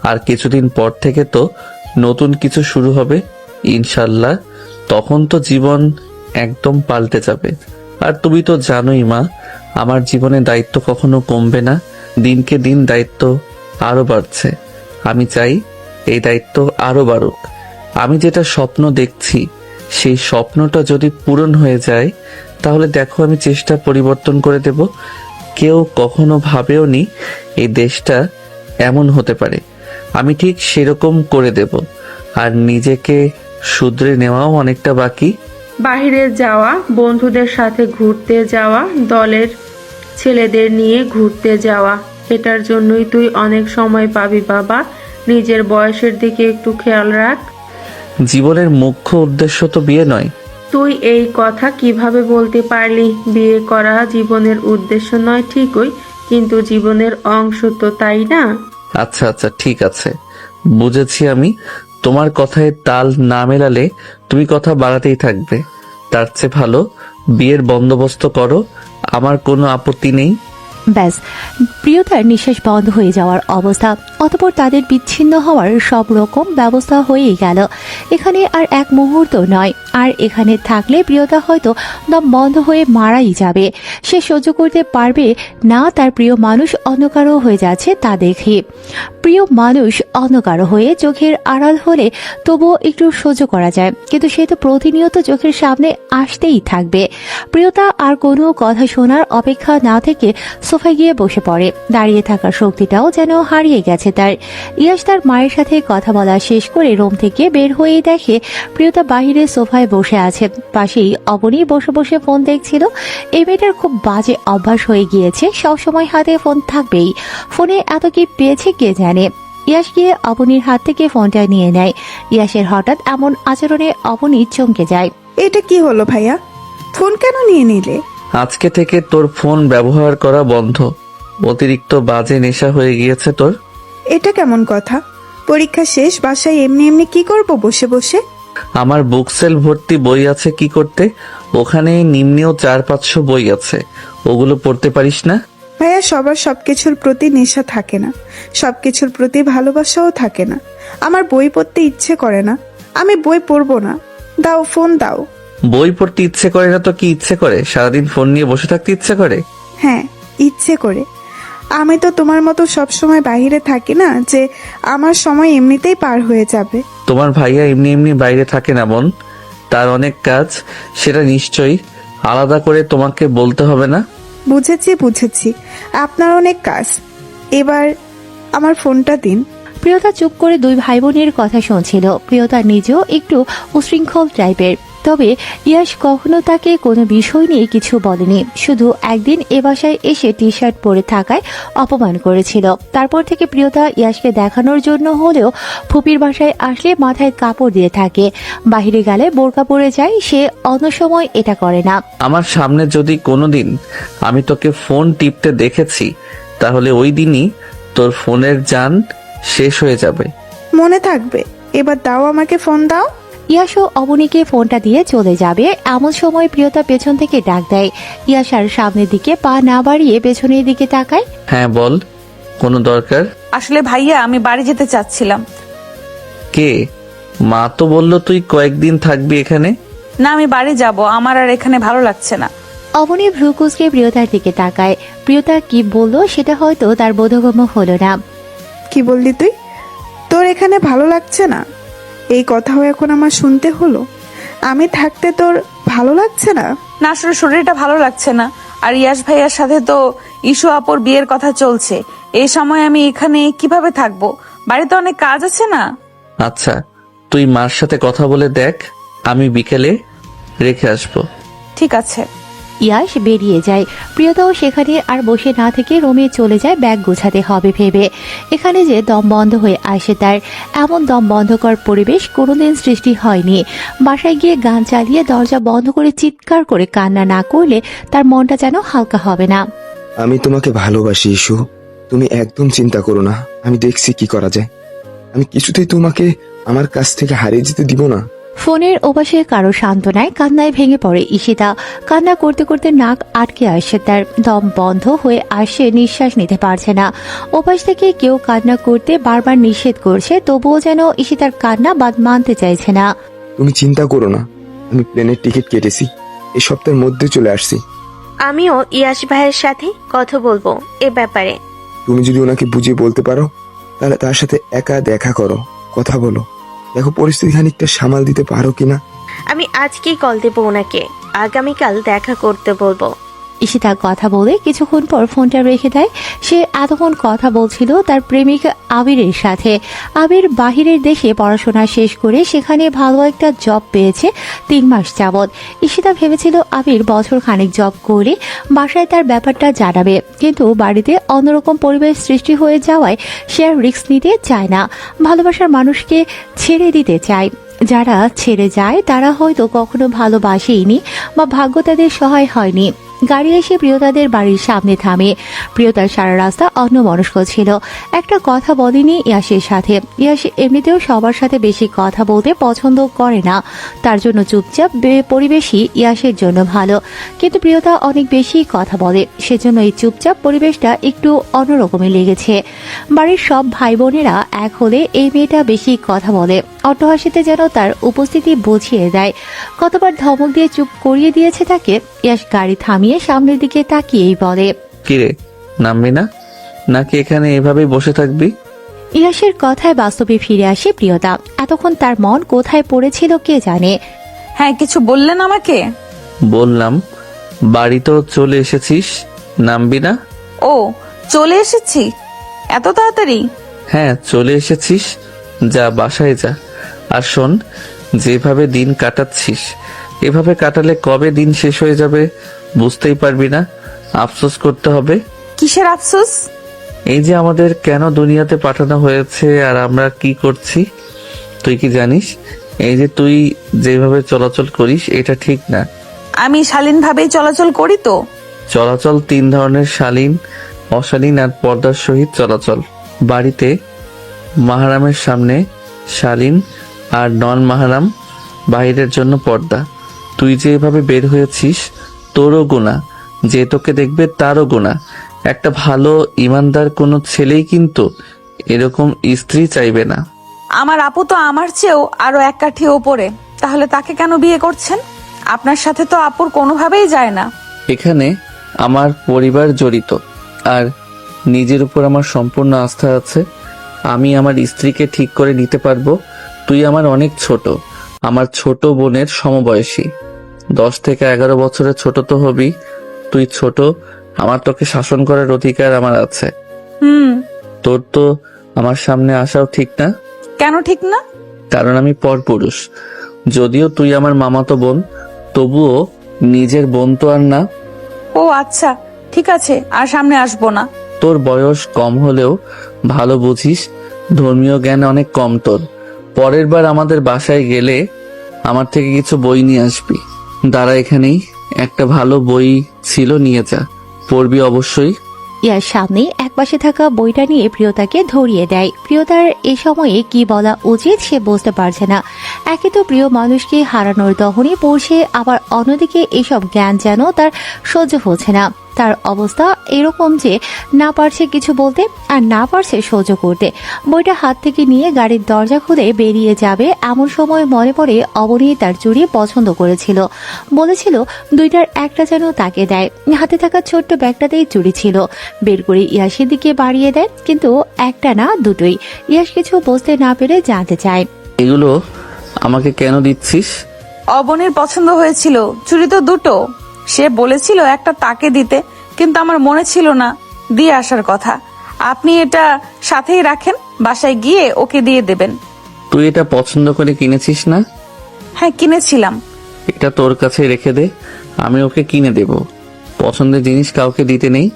আর কিছুদিন পর থেকে তো নতুন কিছু শুরু হবে ইনশাল্লাহ, তখন তো জীবন একদম পাল্টে যাবে। আর তুমি তো জানোই মা, আমার জীবনে দায়িত্ব কখনো কমবে না, দিনকে দিন দায়িত্ব আরো বাড়ছে। আমি চাই এই দায়িত্ব আরো বাড়ুক। আমি যেটা স্বপ্ন দেখছি সেই স্বপ্নটা যদি পূরণ হয়ে যায় তাহলে দেখো আমি চেষ্টা পরিবর্তন করে দেব। কেউ কখনো ভাবেও নি এই দেশটা এমন হতে পারে, আমি ঠিক সেরকম করে দেব। আর নিজেকে শুধরে নেওয়াও অনেকটা বাকি। বাইরে যাওয়া, বন্ধুদের সাথে ঘুরতে যাওয়া, দলের ছেলেদের নিয়ে ঘুরতে যাওয়া, এটার জন্যই তুই অনেক সময় পাবি বাবা। নিজের বয়সের দিকে একটু খেয়াল রাখ। জীবনের মুখ্য উদ্দেশ্য তো বিয়ে নয়। তুই এই কথা কিভাবে বলতে পারলি? বিয়ে করা জীবনের উদ্দেশ্য নয় ঠিকই, কিন্তু জীবনের অংশ তো, তাই না? আচ্ছা আচ্ছা ঠিক আছে, বুঝেছি আমি। তোমার কথায় তাল না মেলালে তুমি কথা বাড়াতেই থাকবে। তার চেয়ে ভালো বিয়ের বন্দোবস্ত করো, আমার কোনো আপত্তি নেই। ব্যাস, প্রিয়তার নিঃশ্বাস বন্ধ হয়ে যাওয়ার অবস্থা। অতঃপর তাদের বিচ্ছিন্ন হওয়ার সব রকম ব্যবস্থা হয়েই গেল। এখানে আর এক মুহূর্ত নয়, আর এখানে থাকলে প্রিয়তা হয়তো দম বন্ধ হয়ে মারাই যাবে। সে সহ্য করতে পারবে না তার প্রিয় মানুষ অন্য কারো হয়ে যাচ্ছে তা দেখে। প্রিয় মানুষ অন্য কারো হয়ে চোখের আড়াল হলে তবুও একটু সহ্য করা যায়, কিন্তু সে তো প্রতিনিয়ত চোখের সামনে আসতেই থাকবে। প্রিয়তা আর কোনো কথা শোনার অপেক্ষা না থেকে সোফায় গিয়ে বসে পড়ে। দাঁড়িয়ে থাকার শক্তিটাও যেন হারিয়ে গেছে তার। ইয়াশ তার মায়ের সাথে কথা বলা শেষ করে রুম থেকে বের হয়ে দেখে প্রিয়তা বাহিরে সোফায় বসে আছে। পাশেই অবনী বসে বসে ফোন দেখছিল। এই মেয়েটার খুব বাজে অভ্যাস হয়ে গিয়েছে, সবসময় হাতে ফোন থাকবেই। ফোনে এত কি পেয়েছে কে জানে। ইয়াশ গিয়ে অবনীর হাত থেকে ফোনটা নিয়ে নেয়। ইয়াশের হঠাৎ এমন আচরণে অবনী চমকে যায়। এটা কি হলো ভাইয়া? ফোন কেন নিয়ে নিলে? আজকে থেকে তোর ফোন ব্যবহার করা বন্ধ। অতিরিক্ত বাজে নেশা হয়ে গিয়েছে তোর। এটা কেমন কথা? পরীক্ষা শেষ, বাসায় এমনি এমনি কি করব বসে বসে? আমার বুকসেল ভর্তি বই আছে কি করতে? ওখানে নিম্নেও 400-500 বই আছে, ওগুলো পড়তে পারিস না? ভাইয়া, সবার সবকিছুর প্রতি নেশা থাকে না, সবকিছুর প্রতি ভালোবাসাও থাকে না। আমার বই পড়তে ইচ্ছে করে না, আমি বই পড়বো না। দাও, ফোন দাও। বই পড়তে ইচ্ছে করে না তো কি ইচ্ছে করে? সারাদিন ফোন নিয়ে বসে থাকতে ইচ্ছে করে? হ্যাঁ, ইচ্ছে করে। আমি তো তোমার মতো সবসময় বাইরে থাকি না যে আমার সময় এমনিতেই পার হয়ে যাবে। তোমার ভাইয়া এমনি এমনি বাইরে থাকে না বোন, তার অনেক কাজ, সেটা নিশ্চয়ই আলাদা করে তোমাকে বলতে হবে না। বুঝেছি বুঝেছি, আপনার অনেক কাজ। এবার আমার ফোনটা দিন। প্রিয়তা চুপ করে দুই ভাই বোনের কথা শুনছিল। প্রিয়তা নিজেও একটু উশৃঙ্খল টাইপের, তবে ইয়াশ কখনো তাকে কোনো বিষয় নিয়ে কিছু বলেনি। শুধু একদিন এ বাসায় এসে টি শার্ট পরে থাকায় অপমান করেছিল। তারপর থেকে প্রিয়তা ইয়াশকে দেখানোর জন্য হলেও ফুপির বাসায় আসলে মাথায় কাপড় দিয়ে থাকে, বাহিরে গেলে বোরকা পরে যায়। সে অন্য সময় এটা করে না। আমার সামনে যদি কোনোদিন আমি তোকে ফোন টিপতে দেখেছি, তাহলে ওই দিনই তোর ফোনের জান শেষ হয়ে যাবে। মনে থাকবে। এবার দাও, আমাকে ফোন দাও। ইয়াশ ও অবনীকে ফোনটা দিয়ে চলে যাবে এমন সময় প্রিয়তা পেছন থেকে ডাক দেয়। ইয়াশ আর সামনের দিকে পা না বাড়িয়ে পেছনের দিকে তাকায়। হ্যাঁ বল, কোনো দরকার? আসলে ভাইয়া, আমি বাড়ি যেতে চাচ্ছিলাম। কে? মা তো বললো তুই কয়েকদিন থাকবি এখানে। না, আমি বাড়ি যাব, আমার আর এখানে ভালো লাগছে না। অবনী ভ্রুকুচকে প্রিয়তার দিকে তাকায়। প্রিয়তা কি বললো সেটা হয়তো তার বোধগম্য হলো না। কি বললি তুই? তোর এখানে ভালো লাগছে না? এই কথাও এখন আমার শুনতে হলো? আমি থাকতে তোর ভালো লাগছে না? না, আসলে শরীরটা ভালো লাগছে না। আর ইয়াশ ভাইয়ার সাথে তো ইস্যু আপুর বিয়ের কথা চলছে। এই সময় আমি এখানে কিভাবে থাকবো? বাড়িতে অনেক কাজ আছে না। আচ্ছা, তুই মার সাথে কথা বলে দেখ, আমি বিকেলে রেখে আসবো। ঠিক আছে। ইয়াশ বেরিয়ে যায়। প্রিয়তাও সেখানে আর বসে না থেকে রুমে চলে যায় ব্যাগ গোছাতে হবে ভেবে। এখানে যে দম বন্ধ হয়ে আসে তার। এমন দম বন্ধকর পরিবেশ কোনোদিন সৃষ্টি হয়নি। বাসায় গিয়ে গান চালিয়ে দরজা বন্ধ করে চিৎকার করে কান্না না করলে তার মনটা যেন হালকা হবে না। আমি তোমাকে ভালোবাসি ইস্যু, তুমি একদম চিন্তা করো না, আমি দেখছি কি করা যায়। আমি কিছুতেই তোমাকে আমার কাছ থেকে হারিয়ে যেতে দিব না। ফোনের ওপাশে কারো সান্ত্বনায় কান্নায় ভেঙে পড়ে ঈশিতা। কান্না করতে করতে নাক আটকে আসে তার, দম বন্ধ হয়ে আসে, নিঃশ্বাস নিতে পারছে না। ওপাশ থেকে কেউ কান্না করতে বারবার নিষেধ করছে, তবুও যেন ঈশিতার কান্না বাদ মানতে চাইছে না। তুমি চিন্তা করো না, আমি প্লেনের টিকিট কেটেছি, এই সপ্তাহের মধ্যে চলে আসছি। আমিও ইয়াশ ভাইয়ের সাথে কথা বলবো এ ব্যাপারে। তুমি যদি ওনাকে বুঝিয়ে বলতে পারো, তাহলে তার সাথে একা দেখা করো, কথা বলো, দেখো পরিস্থিতি খানিকটা সামাল দিতে পারো কিনা। আমি আজকেই কল দেবো ওনাকে, আগামীকাল দেখা করতে বলবো। ঈশিতা কথা বলে কিছুক্ষণ পর ফোনটা রেখে দেয়। সে এতক্ষণ কথা বলছিল তার প্রেমিক আবিরের সাথে। আবির বাহিরের দেশে পড়াশোনা শেষ করে সেখানে ভালো একটা জব পেয়েছে 3 মাস যাবৎ। ঈশিতা ভেবেছিল আবির বছর খানেক জব করে বাসায় তার ব্যাপারটা জানাবে, কিন্তু বাড়িতে অন্যরকম পরিবেশ সৃষ্টি হয়ে যাওয়ায় সে আর রিস্ক নিতে চায় না। ভালোবাসার মানুষকে ছেড়ে দিতে চায়। যারা ছেড়ে যায় তারা হয়তো কখনো ভালোবাসেইনি বা ভাগ্য তাদের সহায় হয়নি। গাড়ি এসে প্রিয়তাদের বাড়ির সামনে থামে। প্রিয়তার সারা রাস্তা অন্যমনস্ক ছিল, একটা কথা বলেনি ইয়াশের সাথে। ইয়াশ এমনিতেও সবার সাথে বেশি কথা বলতে পছন্দ করে না, তার জন্য চুপচাপ পরিবেশই ইয়াশের জন্য ভালো। কিন্তু প্রিয়তা অনেক বেশি কথা বলে, সেজন্য এই চুপচাপ পরিবেশটা একটু অন্যরকমই লেগেছে। বাড়ির সব ভাই বোনেরা এক হলে এই মেয়েটা বেশি কথা বলে, অট্টহাসিতে যেন তার উপস্থিতি বুঝিয়ে দেয়। কতবার ধমক দিয়ে চুপ করিয়ে দিয়েছে তাকে। ইয়াশ গাড়ি থামিয়ে সামনের দিকে তাকিয়েই বলে, কিরে, নামবি না নাকি এখানে এভাবেই বসে থাকবি? ইয়াসের কথায় বাস্তবে ফিরে আসে প্রিয়তা। এতক্ষণ তার মন কোথায় পড়েছিল কে জানে। হ্যাঁ, কিছু বললেন আমাকে? বললাম, বাড়ি তো চলে এসেছিস, নামবি না? ও, চলে এসেছি এত তাড়াতাড়ি? হ্যাঁ, চলে এসেছিস, যা বাসায় যা। আর শোন, যেভাবে দিন কাটাচ্ছিস এভাবে কাটালে কবে দিন শেষ হয়ে যাবে বুঝতেই পারবি না। আফসোস করতে হবে। কিসের আফসোস? এই যে আমাদের কেন দুনিয়াতে পাঠানো হয়েছে আর আমরা কি করছি, তুই কি জানিস? এই যে তুই যেভাবে চলাচল করিস এটা ঠিক না। আমি শালীন ভাবেই চলাচল করি তো। চলাচল 3 ধরনের, শালীন, অশালীন আর পর্দার সহিত চলাচল। বাড়িতে মাহারামের সামনে শালীন আর নন মাহারাম বাইরের জন্য পর্দা। তুই যে এভাবে বের হয়েছিস তোরও গুনাহ, যে তোকে দেখবে তারও গুনাহ। একটা ভালো ইমানদার কোনো ছেলেই কিন্তু এরকম স্ত্রী চাইবে না। আমার আপু তো আমার চেয়েও আরো এক কাঠি ওপরে, তাহলে তাকে কেন বিয়ে করছেন? আপনার সাথে তো আপুর কোনোভাবেই যায় না। এখানে আমার পরিবার জড়িত আর নিজের উপর আমার সম্পূর্ণ আস্থা আছে। আমি আমার স্ত্রীকে ঠিক করে নিতে পারবো। তুই আমার অনেক ছোট, আমার ছোট বোনের সমবয়সী। 10 থেকে 11 বছরের ছোট তো হবি। তুই ছোট, আমার তোকে শাসন করার অধিকার আমার আছে। তোর তো আমার সামনে আসাও ঠিক না। কেন ঠিক না? কারণ আমি পরপুরুষ। যদিও তুই আমার মামাতো বোন, তবুও নিজের বোন তো আর না। ও আচ্ছা, ঠিক আছে, আর সামনে আসবো না। তোর বয়স কম হলেও ভালো বুঝিস, ধর্মীয় জ্ঞান অনেক কম তোর। পরের বার আমাদের বাসায় গেলে আমার থেকে কিছু বই নিয়ে আসবি। দাঁড়া, এখানেই একটা ভালো বই ছিল, নিয়ে যা, পড়বি অবশ্যই। ইয়ার সামনে একপাশে থাকা বইটা নিয়ে প্রিয়তাকে ধরিয়ে দেয়। প্রিয়তার এ সময়ে কি বলা উচিত সে বুঝতে পারছে না। একে তো প্রিয় মানুষকে হারানোর দহনে পড়ছে, আবার অন্যদিকে এসব জ্ঞান যেন তার সহ্য হচ্ছে না। তার অবস্থা এরকম যে না পারছে কিছু বলতে আর না পারছে সহ্য করতে। বইটা হাত থেকে নিয়ে গাড়ির দরজা খুলে বেরিয়ে যাবে এমন সময় মনে পড়ে অবনী তার চুড়ি পছন্দ করেছিল, বলেছিল দুইটার একটা যেন তাকে দেয়। হাতে থাকা ছোট্ট ব্যাগটাতেই চুড়ি ছিল। বের করে ইয়াসের দিকে বাড়িয়ে দেয়, কিন্তু একটা না দুটোই। ইয়াস কিছু বুঝতে না পেরে জানতে চায়, এগুলো আমাকে কেন দিচ্ছিস? অবনীর পছন্দ হয়েছিল, চুরি তো দুটো। সে বলেছিল একটা তাকে দিতে, কিন্তু আমার মনে ছিল না দিয়ে আসার কথা। আপনি এটা সাথেই রাখেন, বাসায় গিয়ে ওকে দিয়ে দেবেন। তুই এটা পছন্দ করে কিনেছিস না? হ্যাঁ, কিনেছিলাম। এটা তোর কাছে রেখে দে, আমি ওকে কিনে দেব। পছন্দের জিনিস কাউকে দিতে নেই।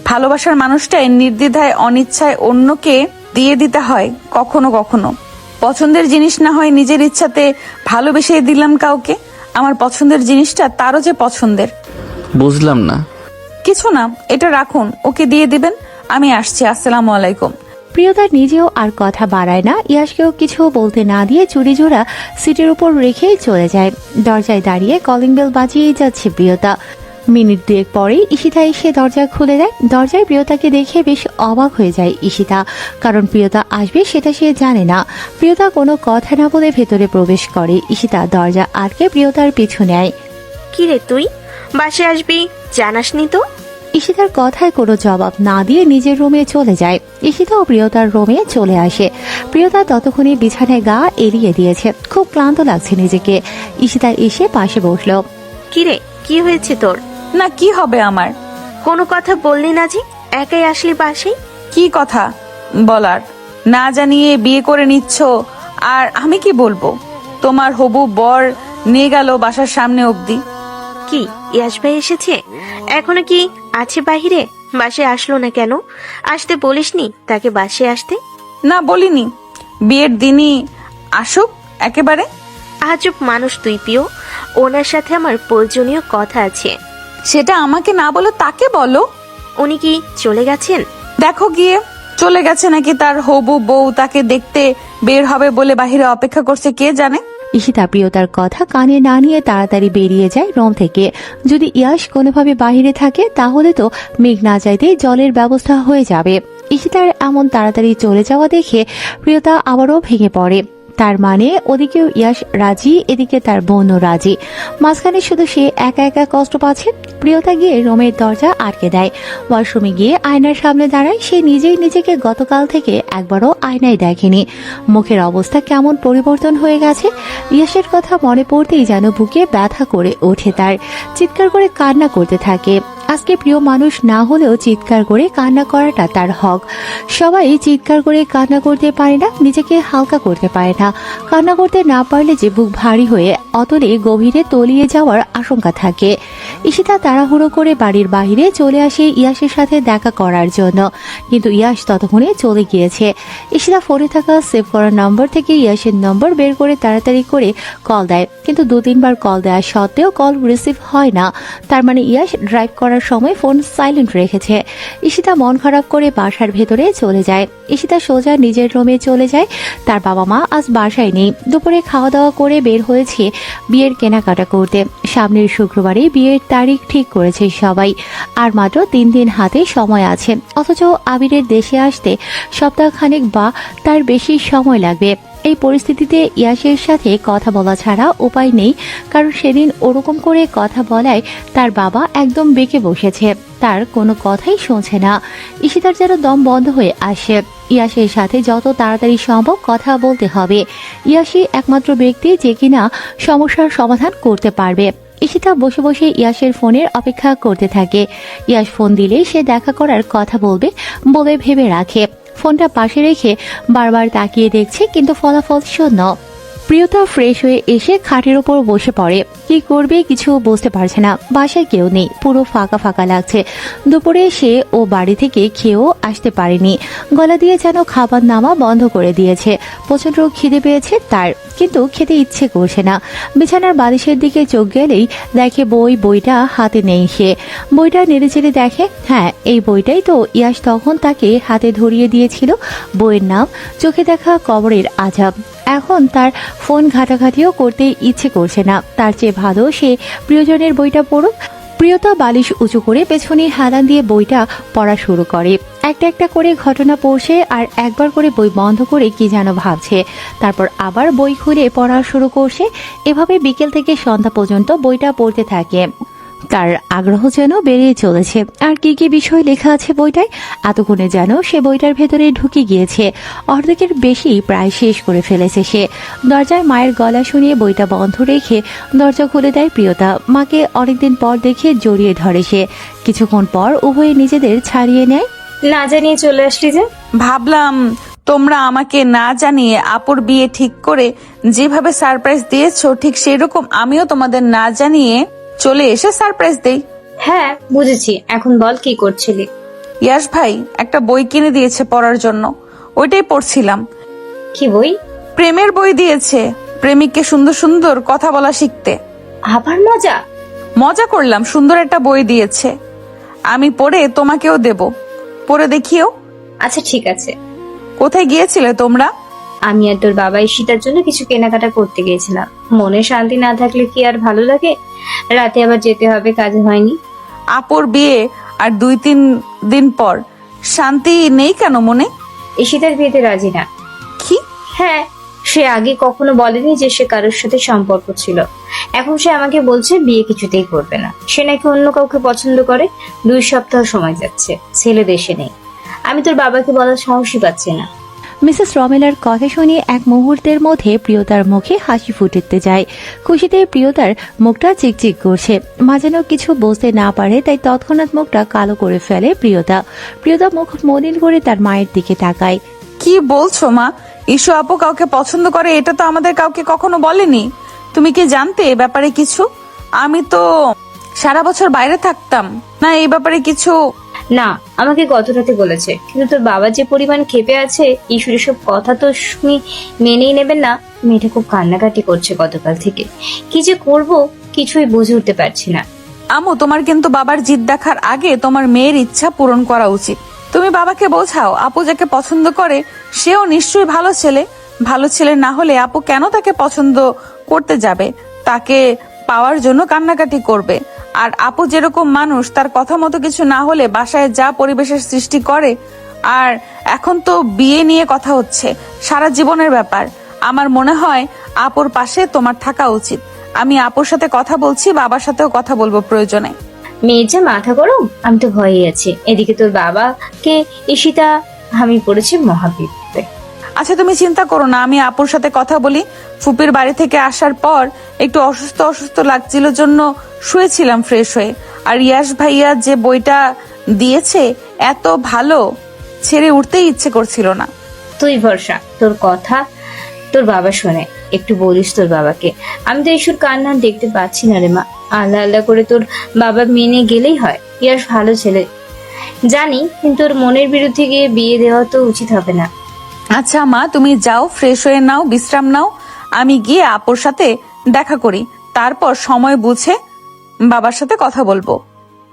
ভালোবাসার মানুষটাই নির্দ্বিধায় অনিচ্ছায় অন্যকে দিয়ে দিতে হয় কখনো কখনো। পছন্দের জিনিস না হয় নিজের ইচ্ছাতে ভালোবেসে দিলাম কাউকে। আমার পছন্দের জিনিসটা তারও যে পছন্দের। বুঝলাম না। কিছু না, এটা রাখুন, ওকে দিয়ে দিবেন। আমি আসছি, আসসালামু আলাইকুম। প্রিয়তা নিজেও আর কথা বাড়ায় না। ইয়াসকেও কিছু বলতে না দিয়ে চুড়ি জোড়া সিটের উপর রেখেই চলে যায়। দরজায় দাঁড়িয়ে কলিং বেল বাজিয়েই যাচ্ছে প্রিয়তা। মিনিট 2 পরেই ঈশিতা এসে দরজা খুলে দেয়। দরজায় প্রিয়তাকে দেখে বেশ অবাক হয়ে যায় ঈশিতা, কারণ প্রিয়তা আসবে সেটা সে জানে না। প্রিয়তা কোনো কথা না বলে ভেতরে প্রবেশ করে। ঈশিতা দরজা আটকে প্রিয়তার পিছু নেয়। কি রে তুই বাসে আসবি জানাসনি তো? ঈশিতার কথায় কোনো জবাব না দিয়ে নিজের রুমে চলে যায়। ঈশিতা ও প্রিয়তার রুমে চলে আসে। প্রিয়তা ততক্ষণে বিছানায় গা এড়িয়ে দিয়েছে, খুব ক্লান্ত লাগছে নিজেকে। ঈশিতা এসে পাশে বসল। কি রে, কি হয়েছে তোর? না, কি হবে আমার? কোনো কথা বললি না যে, একাই আসলি বাসে? কি কথা বলার? না জানিয়ে বিয়ে করে নিচ্ছ, আর আমি কি বলবো? তোমার হবু বর নিয়ে গেল বাসার সামনে অবধি। কি ইয়াস ভাই এসেছে? এখনো কি আছে বাহিরে? বাসে আসলো না কেন? আসতে বলিসনি তাকে বাসে আসতে? না, বলিনি। বিয়ের দিনই আসুক একেবারে। আজব মানুষ তুই প্রিয়। ওনার সাথে আমার প্রয়োজনীয় কথা আছে। সেটা আমাকে না বলে তাকে বলো। উনি কি চলে গেছেন? দেখো গিয়ে, চলে গেছে নাকি তার হবু বউ তাকে দেখতে বের হবে বলে বাহিরে অপেক্ষা করছে কে জানে। ঈশিতা প্রিয়তার কথা কানে না নিয়ে তাড়াতাড়ি বেরিয়ে যায় রুম থেকে। যদি ইয়াস কোনোভাবে বাহিরে থাকে তাহলে তো মেঘ না চাইতেই জলের ব্যবস্থা হয়ে যাবে। ঈশিতার এমন তাড়াতাড়ি চলে যাওয়া দেখে প্রিয়তা আবারও ভেঙে পড়ে। তার মানে ওদিকেও ইয়াশ রাজি, এদিকে তার বোনও রাজি, মাঝখানে শুধু সে একা একা কষ্ট পাচ্ছে। প্রিয়তা গিয়ে রুমের দরজা আটকে দেয়, ওয়াশরুমে গিয়ে আয়নার সামনে দাঁড়ায়। সে নিজেই নিজেকে গতকাল থেকে একবারও আয়নায় দেখেনি। মুখের অবস্থা কেমন পরিবর্তন হয়ে গেছে। ইয়াশের কথা মনে পড়তেই যেন বুকে ব্যথা করে ওঠে তার, চিৎকার করে কান্না করতে থাকে। আজকে প্রিয় মানুষ না হলেও চিৎকার করে কান্না করাটা তার হক। সবাই চিৎকার করে কান্না করতে পারে না, নিজেকে হালকা করতে পারে না। কান্না করতে না পারলে যে বুক ভারী হয়ে অতলে গভীরে তলিয়ে যাওয়ার আশঙ্কা থাকে। ঈশিতা তাড়াহুড়ো করে বাড়ির বাইরে চলে আসে ইয়াশের সাথে দেখা করার জন্য, কিন্তু ইয়াশ ততক্ষণে চলে গিয়েছে। ঈশিতা ফোনে থাকা সেভ করা নম্বর থেকে ইয়াশের নম্বর বের করে তাড়াতাড়ি করে কল দেয়, কিন্তু 2-3 বার কল দেওয়া সত্ত্বেও কল রিসিভ হয় না। তার মানে ইয়াশ ড্রাইভ করার সময় ফোন সাইলেন্ট রেখেছে। ঈশিতা মন খারাপ করে বাসার ভেতরে চলে যায়। ঈশিতা সোজা নিজের রুমে চলে যায়। তার বাবা মা আজ বাসায় নেই। দুপুরে খাওয়া দাওয়া করে বের হয়েছে বিয়ের কেনাকাটা করতে। সামনের শুক্রবারে বিয়ের তারিখ ঠিক করেছে সবাই, আর মাত্র 3 দিন হাতে সময় আছে। অথচ আবিরের দেশে আসতে সপ্তাহখানেক বা তার বেশি সময় লাগবে। এই পরিস্থিতিতে ইয়াশের সাথে কথা বলা ছাড়া উপায় নেই, কারণ সেদিন ওরকম করে কথা বলায় তার বাবা একদম বেঁকে বসেছে, তার কোনো কথাই শুনছে না। ঈশিতার যেন দম বন্ধ হয়ে আসে। ইয়াশের সাথে যত তাড়াতাড়ি সম্ভব কথা বলতে হবে। ইয়াশই একমাত্র ব্যক্তি যে কিনা সমস্যার সমাধান করতে পারবে। ঈশিতা বসে বসে ইয়াশের ফোনের অপেক্ষা করতে থাকে। ইয়াশ ফোন দিলেই সে দেখা করার কথা বলবে বলে ভেবে রাখে। ফোনটা পাশে রেখে বারবার তাকিয়ে দেখছে, কিন্তু ফলাফল শূন্য। প্রিয়তা ফ্রেশ হয়ে এসে খাটের উপর বসে পড়ে। কি করবে কিছু বুঝতে পারছে না। বাসায় কেউ নেই, পুরো ফাঁকা ফাঁকা লাগছে। দুপুরে সে ও বাড়ি থেকে খেয়েও আসতে পারেনি। গলা দিয়ে যেন খাবার নামা বন্ধ করে দিয়েছে। প্রচন্ড খিদে পেয়েছে তার, কিন্তু খেতে ইচ্ছে করছে না। বিছানার বালিশের দিকে চোখ গেলেই দেখে বইটা হাতে নেই সে। বইটা নেড়েচেড়ে দেখে, হ্যাঁ এই বইটাই তো ইয়াশ তখন তাকে হাতে ধরিয়ে দিয়েছিল। বইয়ের নাম চোখে দেখা কবরের আজাব। এখন তার ফোন ঘাটাঘাটিও করতে ইচ্ছে করছে না। তার চেয়ে ভালো সে প্রিয়জনের বইটা পড়ুক। প্রিয়তা বালিশ উঁচু করে পেছনে হেলান দিয়ে বইটা পড়া শুরু করে। একটা একটা করে ঘটনা পড়ছে, আর একবার করে বই বন্ধ করে কি যেন ভাবছে। তারপর আবার বই খুলে পড়া শুরু করছে। এভাবে বিকেল থেকে সন্ধ্যা পর্যন্ত বইটা পড়তে থাকে। তার আগ্রহ যেন বেড়ে চলেছে। আর কি কি বিষয় লেখা আছে বইটায়, এতক্ষণে যেন সে বইটার ভেতরে ঢুকে গিয়েছে। অর্ধেকের বেশি প্রায় শেষ করে ফেলেছে সে। দরজায় মায়ের গলা শুনিয়ে বইটা বন্ধ রেখে দরজা খুলে দেয় প্রিয়তা। মাকে অনেকদিন পর দেখে জড়িয়ে ধরে সে। কিছুক্ষণ পর উভয়ে নিজেদের ছাড়িয়ে নেয়। না জানিয়ে চলে আসলি যে? ভাবলাম তোমরা আমাকে না জানিয়ে আপুর বিয়ে ঠিক করে যেভাবে সারপ্রাইজ দিয়েছো, ঠিক সেরকম আমিও তোমাদের না জানিয়ে চলে এসে সারপ্রাইজ দেই। হ্যাঁ বুঝেছি, এখন বল কি করছিলি? ইয়াশ ভাই একটা বই কিনে দিয়েছে পড়ার জন্য, ওইটাই পড়ছিলাম। কি বই? প্রেমের বই দিয়েছে, প্রেমিককে সুন্দর সুন্দর কথা বলা শিখতে। আবার মজা? মজা করলাম, সুন্দর একটা বই দিয়েছে। আমি পড়ে তোমাকেও দেব, পড়ে দেখিও। আচ্ছা ঠিক আছে। কোথায় গিয়েছিলে তোমরা? আমি আর তোর বাবা ঈশিতার জন্য কিছু কেনাকাটা করতে গিয়েছিলাম। মনে শান্তি না থাকলে কি আর ভালো লাগে? রাতে আবার যেতে হবে, কাজ হয়নি। আপুর বিয়ে আর 2-3 দিন পর, শান্তি নেই কেন মনে? ঈশিতার বিয়েতে রাজি না। কি? হ্যাঁ, সে আগে কখনো বলেনি যে সে কারোর সাথে সম্পর্ক ছিল। এখন সে আমাকে বলছে বিয়ে কিছুতেই করবে না। সে নাকি অন্য কাউকে পছন্দ করে। 2 সপ্তাহ সময় যাচ্ছে, ছেলে দেশে নেই। আমি তোর বাবাকে বলার সাহসই পাচ্ছি না। মিসেস রমেলার কথা শুনে এক মুহূর্তের মধ্যে প্রিয়তার মুখে হাসি ফুটতে যায়। খুশিতে প্রিয়তার মুখটা চিকচিক করছে। মা যেন কিছু বুঝতে না পারে, তাই তৎক্ষণাৎ মুখটা কালো করে ফেলে প্রিয়তা মুখ মলিন করে তার মায়ের দিকে তাকায়। কি বলছো মা? ইস্যু আপু কাউকে পছন্দ করে, এটা তো আমাদের কাউকে কখনো বলেনি। তুমি কি জানতে এ ব্যাপারে কিছু? আমি তো সারা বছর বাইরে থাকতাম না, এই ব্যাপারে কিছু না, আমাকে গত রাতে বলেছে, কিন্তু তোর বাবা যে পরিমাণ ক্ষেপে আছে, ঈশ্বরের সব কথা তো শুনি মেনেই নেবেন না। মেয়েটা খুব কান্নাকাটি করছে গতকাল থেকে। কি যে করব কিছুই বুঝে উঠতে পারছি না। আমু, তোমার কিন্তু বাবার জিদ দেখার আগে তোমার মেয়ের ইচ্ছা পূরণ করা উচিত। তুমি বাবাকে বোঝাও, আপু যাকে পছন্দ করে সেও নিশ্চয়ই ভালো ছেলে। ভালো ছেলে না হলে আপু কেন তাকে পছন্দ করতে যাবে? তাকে পাওয়ার জন্য কান্নাকাটি করবে। আর আপু যেরকম মানুষ, তার কথা মতো কিছু না হলে বাসায় যা পরিবেশের সৃষ্টি করে। আর এখন তো বিয়ে নিয়ে কথা হচ্ছে, সারা জীবনের ব্যাপার। আমার মনে হয় আপুর পাশে তোমার থাকা উচিত। আমি আপুর সাথে কথা বলছি, বাবার সাথেও কথা বলবো প্রয়োজনে। মেয়ের যে মাথা গরম, আমি তো ভয়েই আছি। এদিকে তোর বাবাকে ঈশিতা আমি পড়েছি মহাবিপদে। আচ্ছা তুমি চিন্তা করো না, আমি আপুর সাথে কথা বলি। ফুপির বাড়ি থেকে আসার পর একটু অসুস্থ অসুস্থ লাগছিল জন্য শুয়েছিলাম ফ্রেশ হয়ে। আর ইয়াশ ভাইয়া যে বইটা দিয়েছে এত ভালো, ছেড়ে উঠতেই ইচ্ছে করছিল না। তুই ভরসা, তোর কথা তোর বাবা শোনে। একটু বলিস তোর বাবাকে। আমি তো ঈশ্বর কান্না দেখতে পাচ্ছি না রে মা। আল্লাহ আল্লাহ করে তোর বাবা মেনে গেলেই হয়। ইয়াশ ভালো ছেলে জানি, কিন্তু ওর মনের বিরুদ্ধে গিয়ে বিয়ে দেওয়া তো উচিত হবে না। আচ্ছা মা, তুমি যাও, ফ্রেশ হয়ে নাও, বিশ্রাম নাও। আমি গিয়ে আপুর সাথে দেখা করি, তারপর সময় বুঝে বাবার সাথে কথা বলবো।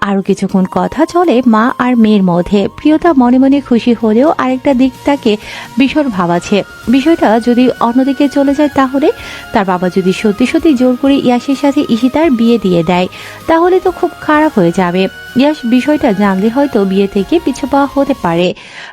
আরো কিছুক্ষণ কথা চলে মা আর মেয়ের মধ্যে। প্রিয়তা মনে মনে খুশি হলেও আরেকটা দিক তাকে ভীষণ ভাবাচ্ছে। বিষয়টা যদি অন্যদিকে চলে যায়, তাহলে তার বাবা যদি সত্যি সত্যি জোর করে ইয়াসের সাথে ঈশিতার বিয়ে দিয়ে দেয়, তাহলে তো খুব খারাপ হয়ে যাবে। ইয়াস বিষয়টা জানলে হয়তো বিয়ে থেকে পিছু পা হতে পারে।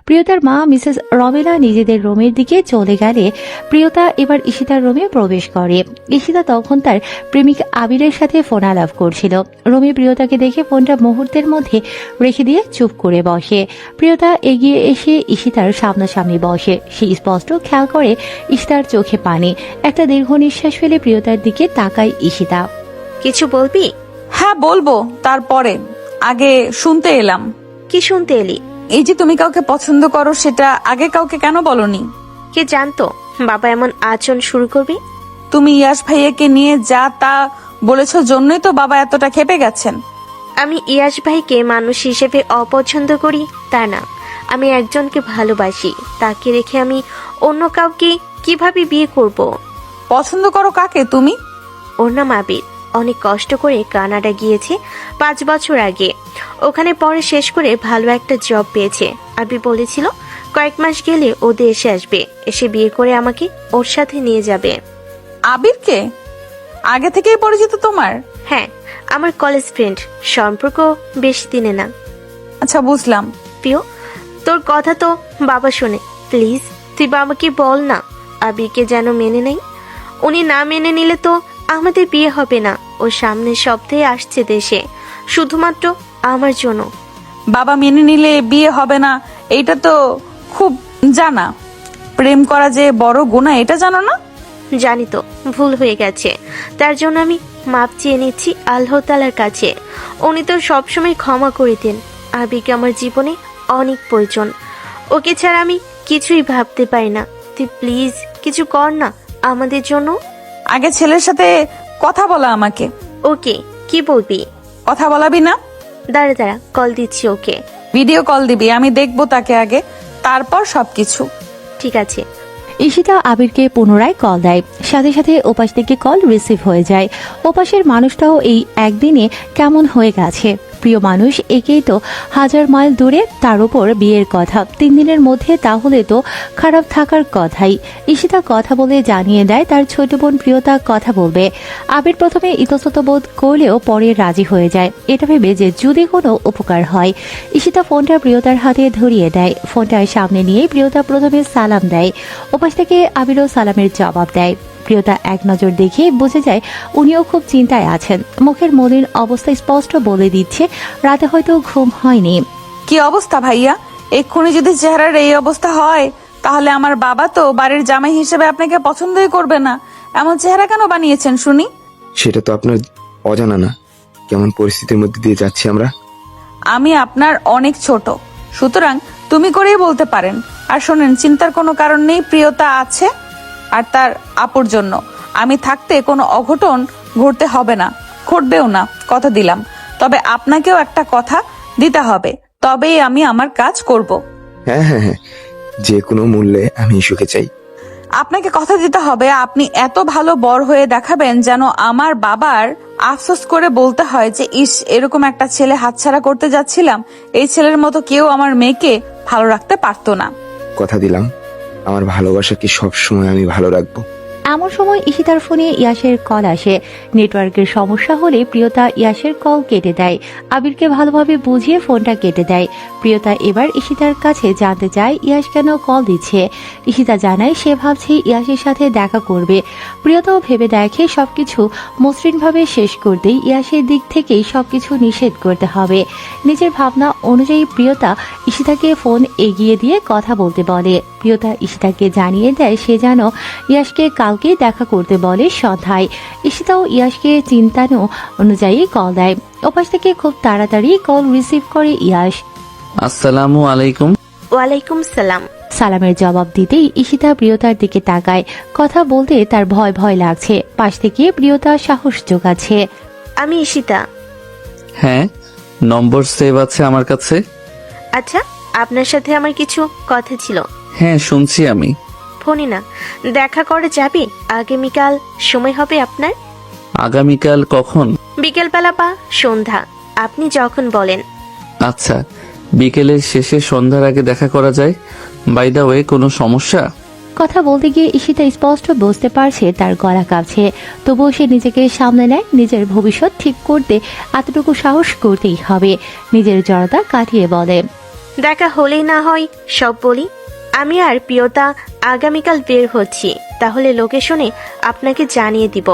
প্রিয়তার মা মিসেস রমেলা নিজেদের রুমের দিকে চলে গেলে প্রিয়তা এবার ঈশিতার রুমে প্রবেশ করে। ঈশিতা তখন তার প্রেমিক আবিরের সাথে ফোন আলাপ করছিল। রুমে প্রিয়তাকে দেখে ফোনটা মুহূর্তের মধ্যে রেখে দিয়ে চুপ করে বসে। প্রিয়তা এগিয়ে এসে ঈশিতার সামনাসামনি বসে। সে স্পষ্ট খেয়াল করে ঈশিতার চোখে পানি। একটা দীর্ঘ নিঃশ্বাস ফেলে প্রিয়তার দিকে তাকায় ঈশিতা। কিছু বলবি? হ্যাঁ বলবো, তারপরে আগে শুনতে এলাম। কি শুনতে এলি? এই যে তুমি কাউকে পছন্দ করো, সেটা আগে কাউকে কেন বলনি? কে জানতো বাবা এমন আচরণ শুরু করবে? তুমি ইয়াশ ভাইয়াকে নিয়ে যা তা বলেছ জন্যই তো বাবা এতটা ক্ষেপে গেছেন। আমি ইয়াশ ভাইকে মানুষ হিসেবে অপছন্দ করি তা না, আমি একজনকে ভালোবাসি। তাকে রেখে আমি অন্য কাউকে কিভাবে বিয়ে করব? পছন্দ করো কাকে তুমি? ওর নাম আবির। অনেক কষ্ট করে কানাডা গিয়েছে 5 বছর আগে। ওখানে পড়া শেষ করে ভালো একটা জব পেয়েছে। আবির বলেছিল কয়েক মাস গেলে ও দেশে আসবে, এসে বিয়ে করে আমাকে ওর সাথে নিয়ে যাবে। আবিরকে আগে থেকেই পরিচিত তোমার? হ্যাঁ, আমার কলেজ ফ্রেন্ড। সম্পর্ক বেশি দিনে না। আচ্ছা বুঝলাম। প্রিয়, তোর কথা তো বাবা শোনে। প্লিজ তুই বাবাকে বল না আবিরকে যেন মেনে নেই। উনি না মেনে নিলে তো আমাদের বিয়ে হবে না। ও সামনের সপ্তাহে আসছে দেশে, শুধুমাত্র আমার জন্য। বাবা মেনে নিলে বিয়ে হবে না, এইটা তো খুব জানা। প্রেম করা যে বড় গুনাহ, এটা জানো না? জানি তো, ভুল হয়ে গেছে। তার জন্য আমি মাপ চেয়ে নিচ্ছি আল্লাহ তাআলার কাছে। উনি তো সবসময় ক্ষমা করে দেন। আবিরকে আমার জীবনে অনেক প্রয়োজন। ওকে ছাড়া আমি কিছুই ভাবতে পারি না। তুই প্লিজ কিছু কর না আমাদের জন্য। আগে ছেলের সাথে কথা বলা আমাকে। ওকে, কি বলবি? কথা বলাবি না? দাঁড়া দাঁড়া, কল দিচ্ছি ওকে। ভিডিও কল দিবি, আমি দেখবো তাকে আগে, তারপর সবকিছু। ঠিক আছে। ঈশিতা আবিরকে পুনরায় কল দেয়। সাথে সাথে ওপাশ থেকে কল রিসিভ হয়ে যায়। ওপাশের মানুষটাও এই একদিনে কেমন হয়ে গেছে। প্রিয় মানুষ, একেই তো 1000 মাইল দূরে, তার উপর বিয়ের কথা। 3 দিনের মধ্যে, তাহলে তো খারাপ থাকার কথাই। ঈশিতা কথা বলে জানিয়ে দেয় তার ছোট বোন প্রিয়তা কথা বলবে। আবির প্রথমে ইতস্তত বোধ করলেও পরে রাজি হয়ে যায়, এটা ভেবে যে যদি কোনো উপকার হয়। ঈশিতা ফোনটা প্রিয়তার হাতে ধরিয়ে দেয়। ফোনটা সামনে নিয়ে প্রিয়তা প্রথমে সালাম দেয়। ওপাশ থেকে আবিরও সালামের জবাব দেয়। প্রিয়তা এক নজর দেখে বুঝে যায় উনিও খুব চিন্তায় আছেন। মুখের মলিন অবস্থা স্পষ্ট বলে দিচ্ছে রাতে হয়তো ঘুম হয়নি। কি অবস্থা ভাইয়া? এক্ষুনি যদি চেহারার এই অবস্থা হয়, তাহলে আমার বাবা তো বাড়ির জামাই হিসেবে আপনাকে পছন্দই করবে না। এমন চেহারা কেন বানিয়েছেন শুনি? সেটা তো আপনার অজানা না, কেমন পরিস্থিতির মধ্যে দিয়ে যাচ্ছি আমরা। আমি আপনার অনেক ছোট, সুতরাং তুমি করেই বলতে পারেন। আর শোনেন, চিন্তার কোনো কারণ নেই। প্রিয়তা আছে, আর তার আপুর জন্য আমি থাকতে কোনো অঘটন ঘটতে হবে না, ঘটবেও না, কথা দিলাম। তবে আপনাকেও একটা কথা দিতে হবে, তবেই আমি আমার কাজ করব। হ্যাঁ হ্যাঁ হ্যাঁ, যে কোনো মূল্যে আমি ইস্যুকে চাই। আপনাকে কথা দিতে হবে, আপনি এত ভালো বর হয়ে দেখাবেন যেন আমার বাবার আফসোস করে বলতে হয় যে ইস, এরকম একটা ছেলে হাতছাড়া করতে যাচ্ছিলাম। এই ছেলের মতো কেউ আমার মেয়েকে ভালো রাখতে পারতো না। কথা দিলাম, আমার ভালোবাসাকে সব সময় আমি ভালো রাখবো। এমন সময় ঈশিতার ফোনে ইয়াসের কল আসে। নেটওয়ার্কের সমস্যা হলে প্রিয়তা ইয়াসের কল কেটে দেয়। আবিরকে ভালোভাবে বুঝিয়ে ফোনটা কেটে দেয়। প্রিয়তা এবার ঈশিতার কাছে জানতে চায় ইয়াস কেন কল দিচ্ছে। ঈশিতা জানায় সে ভাবছে ইয়াসের সাথে দেখা করবে। প্রিয়তাও ভেবে দেখে সবকিছু মসৃণভাবে শেষ করতেই ইয়াসের দিক থেকেই সবকিছু নিষেধ করতে হবে। নিজের ভাবনা অনুযায়ী প্রিয়তা ঈশিতাকে ফোন এগিয়ে দিয়ে কথা বলতে বলে। প্রিয়তা ঈশিতাকে জানিয়ে দেয় সে যেন ইয়াসকে কালকে দেখা করতে বলে সন্ধ্যায়। ঈশিতাও ইয়াসকে চিন্তানো অনুযায়ী কল দেয়। ওপাশ থেকে খুব তাড়াতাড়ি কল রিসিভ করে ইয়াস। আসসালামু আলাইকুম। ওয়ালাইকুম সালাম। সালামের জবাব দিতেই ঈশিতা প্রিয়তার দিকে তাকায়। কথা বলতে তার ভয় ভয় লাগছে। পাশ থেকে প্রিয়তা সাহস জোগাচ্ছে। আমি ঈশিতা। হ্যাঁ, নম্বর সেভ আছে আমার কাছে। আচ্ছা, আপনার সাথে আমার কিছু কথা ছিল। হ্যাঁ, শুনছি আমি। ফোনে না, দেখা করে যাবি? আগামীকাল সময় হবে আপনার? আগামীকাল কখন? বিকেলবেলা বা সন্ধ্যা, আপনি যখন বলেন। আচ্ছা, বিকেলের শেষে সন্ধ্যার আগে দেখা করা যায়। বাই দা ওয়ে, কোনো সমস্যা? কথা বলতে গিয়ে ঈশিতা স্পষ্ট বুঝতে পারছে তার গলা কাঁপছে। তবুও সে নিজেকে সামলে নেয়। নিজের ভবিষ্যৎ ঠিক করতে এতটুকু সাহস করতেই হবে। নিজের জড়তা কাটিয়ে বলে, দেখা হলেই না হয় সব বলি। আমি আর প্রিয়তা আগামীকাল বের হচ্ছি, তাহলে লোকেশনে আপনাকে জানিয়ে দিব।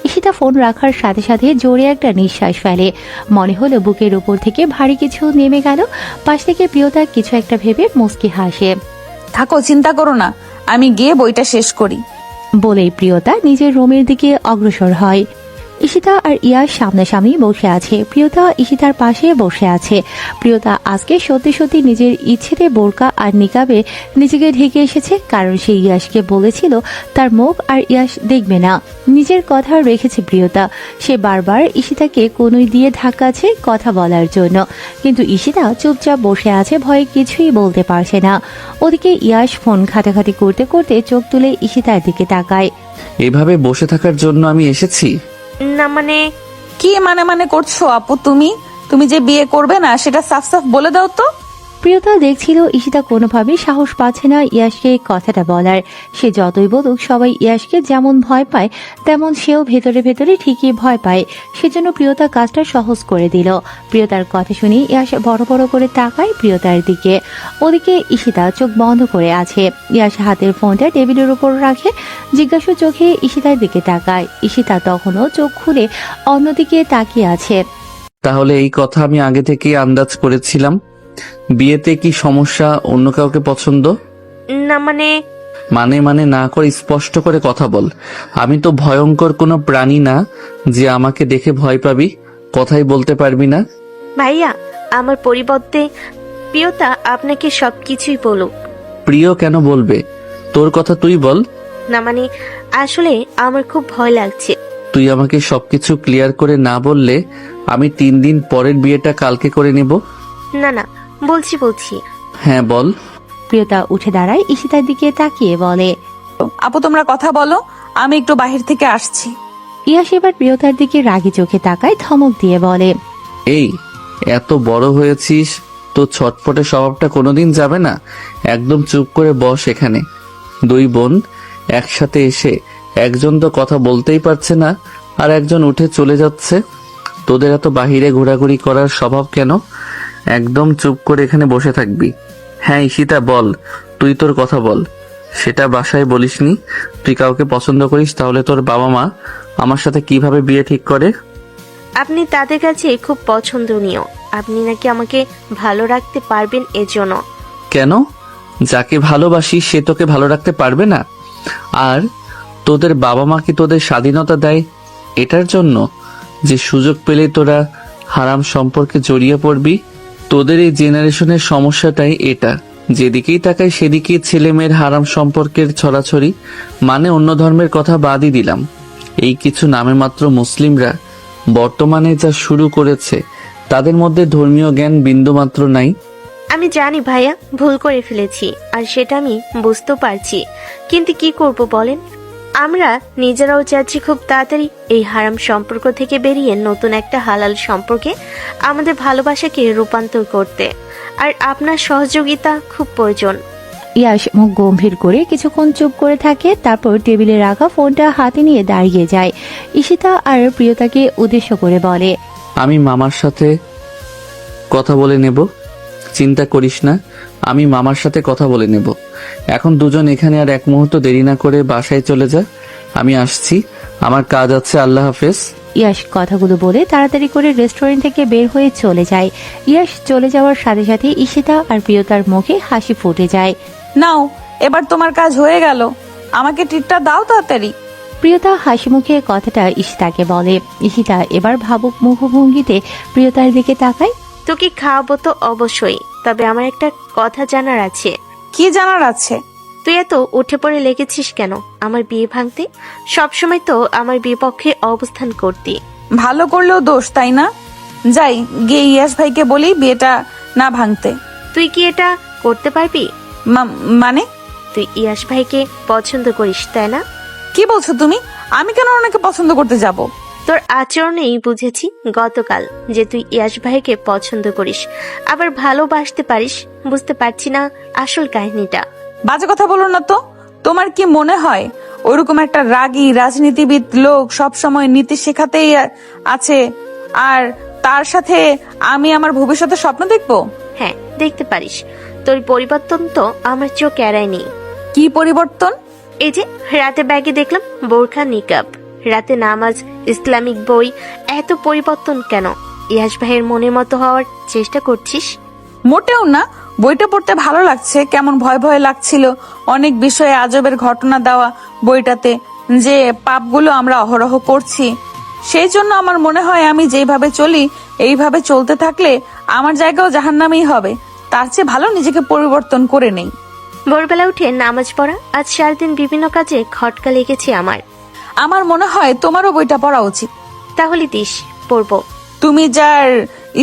ঈশিতা ফোন রাখার সাথে সাথে জোরে একটা নিঃশ্বাস ফেলে। মনে হলো বুকের উপর থেকে ভারী কিছু নেমে গেল। পাশ থেকে প্রিয়তা কিছু একটা ভেবে মুচকি হাসে। থাকো, চিন্তা করো না, আমি গিয়ে বইটা শেষ করি। বলেই প্রিয়তা নিজের রুমের দিকে অগ্রসর হয়। ঈশিতা আর ইয়াস সামনাসামনি বসে আছে। প্রিয়তা ঈশিতার পাশে বসে আছে। প্রিয়তা আজকে সত্যি সত্যি নিজের ইচ্ছেতে বোরকা আর নিকাবে নিজেকে ঢেকে এসেছে, কারণ সে ইয়াসকে বলেছিল তার মুখ আর ইয়াস দেখবে না। নিজের কথা রেখেছে প্রিয়তা। সে বারবার ঈশিতাকে কনুই দিয়ে ধাক্কাচ্ছে কথা বলার জন্য, কিন্তু ঈশিতা চুপচাপ বসে আছে, ভয়ে কিছুই বলতে পারছে না। ওদিকে ইয়াস ফোন ঘাটাঘাটি করতে করতে চোখ তুলে ঈশিতার দিকে তাকায়। এভাবে বসে থাকার জন্য আমি এসেছি? না মানে, কি মানে করছো আপু? তুমি যে বিয়ে করবে না সেটা সাফ সাফ বলে দাও তো। প্রিয়তা দেখছিল ঈশিতা কোনোভাবেই সাহস পাচ্ছে না ইয়াসকে কথাটা বলার। সে যতই বলুক সবাই ইয়াসকে যেমন ভয় পায় তেমন সেও ভেতরে ভেতরে ঠিকই ভয় পায়। সেজন্য প্রিয়তা কাজটা সহজ করে দিল। প্রিয়তার কথা শুনে ইয়াস বড় বড় করে তাকায় প্রিয়তার দিকে। ওদিকে ঈশিতা চোখ বন্ধ করে আছে। ইয়াস হাতের ফোনটা টেবিলের উপর রাখে, জিজ্ঞাসু চোখে ঈশিতার দিকে তাকায়। ঈশিতা তখনও চোখ খুলে অন্যদিকে তাকিয়ে আছে। তাহলে এই কথা আমি আগে থেকেই আন্দাজ করেছিলাম। বিয়েতে কি সমস্যা? অন্য কাউকে পছন্দ? না মানে, মানে না করে স্পষ্ট করে কথা বল। আমি তো ভয়ঙ্কর কোনো প্রাণী না যে আমাকে দেখে ভয় পাবি। কথাই বলতে পারবি না? ভাইয়া, আমার পরিবর্তে প্রিয়তা আপনাকে সবকিছুই বলুক। প্রিয় কেন বলবে? তোর কথা তুই বল। না মানে, আসলে আমার খুব ভয় লাগছে। তুই আমাকে সবকিছু ক্লিয়ার করে না বললে আমি 3 দিন পরের বিয়েটা কালকে করে নেব। না না, বলছি। হ্যাঁ বল। প্রিয়তা উঠে দাঁড়ায়, ঈশিতার দিকে তাকিয়ে বলে। আপু তোমরা কথা বলো, আমি একটু বাহির থেকে আসছি। ইয়াস এবার প্রিয়তার দিকে রাগী চোখে তাকায়, ধমক দিয়ে বলে, এই এত বড় হয়েছিস, তো ছটপটে স্বভাবটা কোনোদিন যাবে না। একদম চুপ করে বস এখানে। 2 বোন একসাথে এসে একজন তো কথা বলতেই পারছে না, আর একজন উঠে চলে যাচ্ছে। তোদের এত বাহিরে ঘোরাঘুরি করার স্বভাব কেন? একদম চুপ করে এখানে বসে থাকবি। হ্যাঁ ঈশিতা বল, তুই তোর কথা বল। সেটা বাসায় বলিসনি? তুই কাউকে পছন্দ করিস, তাহলে তোর বাবা মা আমার সাথে কিভাবে বিয়ে ঠিক করে? আপনি তাদের কাছে খুব পছন্দনীয়। আপনি নাকি আমাকে ভালো রাখতে পারবেন এজন্য। কেন? যাকে ভালোবাসিস সে তোকে ভালো রাখতে পারবে না? আর তোদের বাবা মা কি তোদের স্বাধীনতা দেয় এটার জন্য যে সুযোগ পেলে তোরা হারাম সম্পর্কে জড়িয়ে পড়বি? তোদের এই জেনারেশনের সমস্যাটাই এটা। যেদিকেই তাকাই সেদিকেই ছেলে মেয়ের হারাম সম্পর্কের ছড়াছড়ি। মানে অন্য ধর্মের কথা বাদই দিলাম, এই কিছু নামে মাত্র মুসলিমরা বর্তমানে যা শুরু করেছে, তাদের মধ্যে ধর্মীয় জ্ঞান বিন্দুমাত্র নাই। আমি জানি ভাইয়া, ভুল করে ফেলেছি, আর সেটা আমি বুঝতেও পারছি। কিন্তু কি করব বলেন? আমরা নিজেরাও চাচ্ছি খুব তাড়াতাড়ি এই হারাম সম্পর্ক থেকে বেরিয়ে নতুন একটা হালাল সম্পর্কে আমাদের ভালোবাসাকে রূপান্তর করতে। আর আপনার সহযোগিতা খুব প্রয়োজন। ইয়াশ মুখ গম্ভীর করে কিছুক্ষণ চুপ করে থাকে, তারপর টেবিলে রাখা ফোনটা হাতে নিয়ে দাঁড়িয়ে যায়। ঈশিতা আর প্রিয়তাকে উদ্দেশ্য করে বলে, আমি মামার সাথে কথা বলে নেব, চিন্তা করিস না, আমি মামার সাথে কথা বলে নেব। এখন দুজন এখানে আর এক মুহূর্ত দেরি না করে বাসায় চলে যা, আমি আসছি, আমার কাজ আছে, আল্লাহ হাফেজ। ইয়াশ কথাগুলো বলে তাড়াতাড়ি করে রেস্টুরেন্ট থেকে বের হয়ে চলে যায়। ইয়াশ চলে যাওয়ার সাথে সাথে ঈশিতা আর প্রিয়তার মুখে হাসি ফুটে যায়। নাও, এবার তোমার কাজ হয়ে গেল, আমাকে ট্রিটটা দাও তাড়াতাড়ি। প্রিয়তা হাসি মুখে কথাটা ঈশিতাকে বলে। ঈশিতা এবার ভাবুক মুখভঙ্গিতে প্রিয়তার দিকে তাকায়। তোকে খাওয়াবো তো অবশ্যই, তবে আমার একটা কথা জানার আছে। কি জানার আছে? তুই এত উঠে পড়ে লেগেছিস কেন আমার বিয়ে ভাঙতে? সবসময় তো আমার বিপক্ষে অবস্থান করতি। ভালো করলেও দোষ, তাই না? যাই গিয়ে ইয়াস ভাইকে বলি বিয়েটা না ভাঙতে। তুই কি এটা করতে পারবি? মানে? তুই ইয়াস ভাইকে পছন্দ করিস, তাই না? কি বলছো তুমি? আমি কেন ওনাকে পছন্দ করতে যাব? তোর আচরণেই বুঝেছি গতকাল যে তুই ইয়াস ভাইকে পছন্দ করিস, আবার ভালোবাসতে পারিস। বুঝতে পারছি না আসল কাহিনীটা। বাজে কথা বলো না তো। তোমার কি মনে হয় ওরকম একটা রাগী রাজনীতিবিদ লোক সব সময় নীতি শেখাতেই আছে, আর তার সাথে আমি আমার ভবিষ্যতে স্বপ্ন দেখবো? হ্যাঁ, দেখতে পারিস। তোর পরিবর্তন তো আমার চোখ এড়ায়নি। কি পরিবর্তন? এই যে রাতে ব্যাগে দেখলাম বোরখা নিকাব, রাতে নামাজ, ইসলামিক বই। এত পরিবর্তন কেন? ইয়াস ভাইয়ের মনের মতো হওয়ার চেষ্টা করছিস? মোটেও না, বইটা পড়তে ভালো লাগছে, কেমন ভয় ভয় লাগছিল। অনেক বিষয়ে আজবের ঘটনা দেওয়া বইটাতে, যে পাপগুলো আমরা অহরহ করছি। সেই জন্য আমার মনে হয় আমি যেভাবে চলি এইভাবে চলতে থাকলে আমার জায়গাও জাহান্নামেই হবে। তার চেয়ে ভালো নিজেকে পরিবর্তন করে নেই। ভোরবেলা উঠে নামাজ পড়া, আজ সারাদিন বিভিন্ন কাজে খটকা লেগেছে আমার। আমার মনে হয় তোমারও বইটা পড়া উচিত। তাহলে দিস, পড়বো। তুমি যার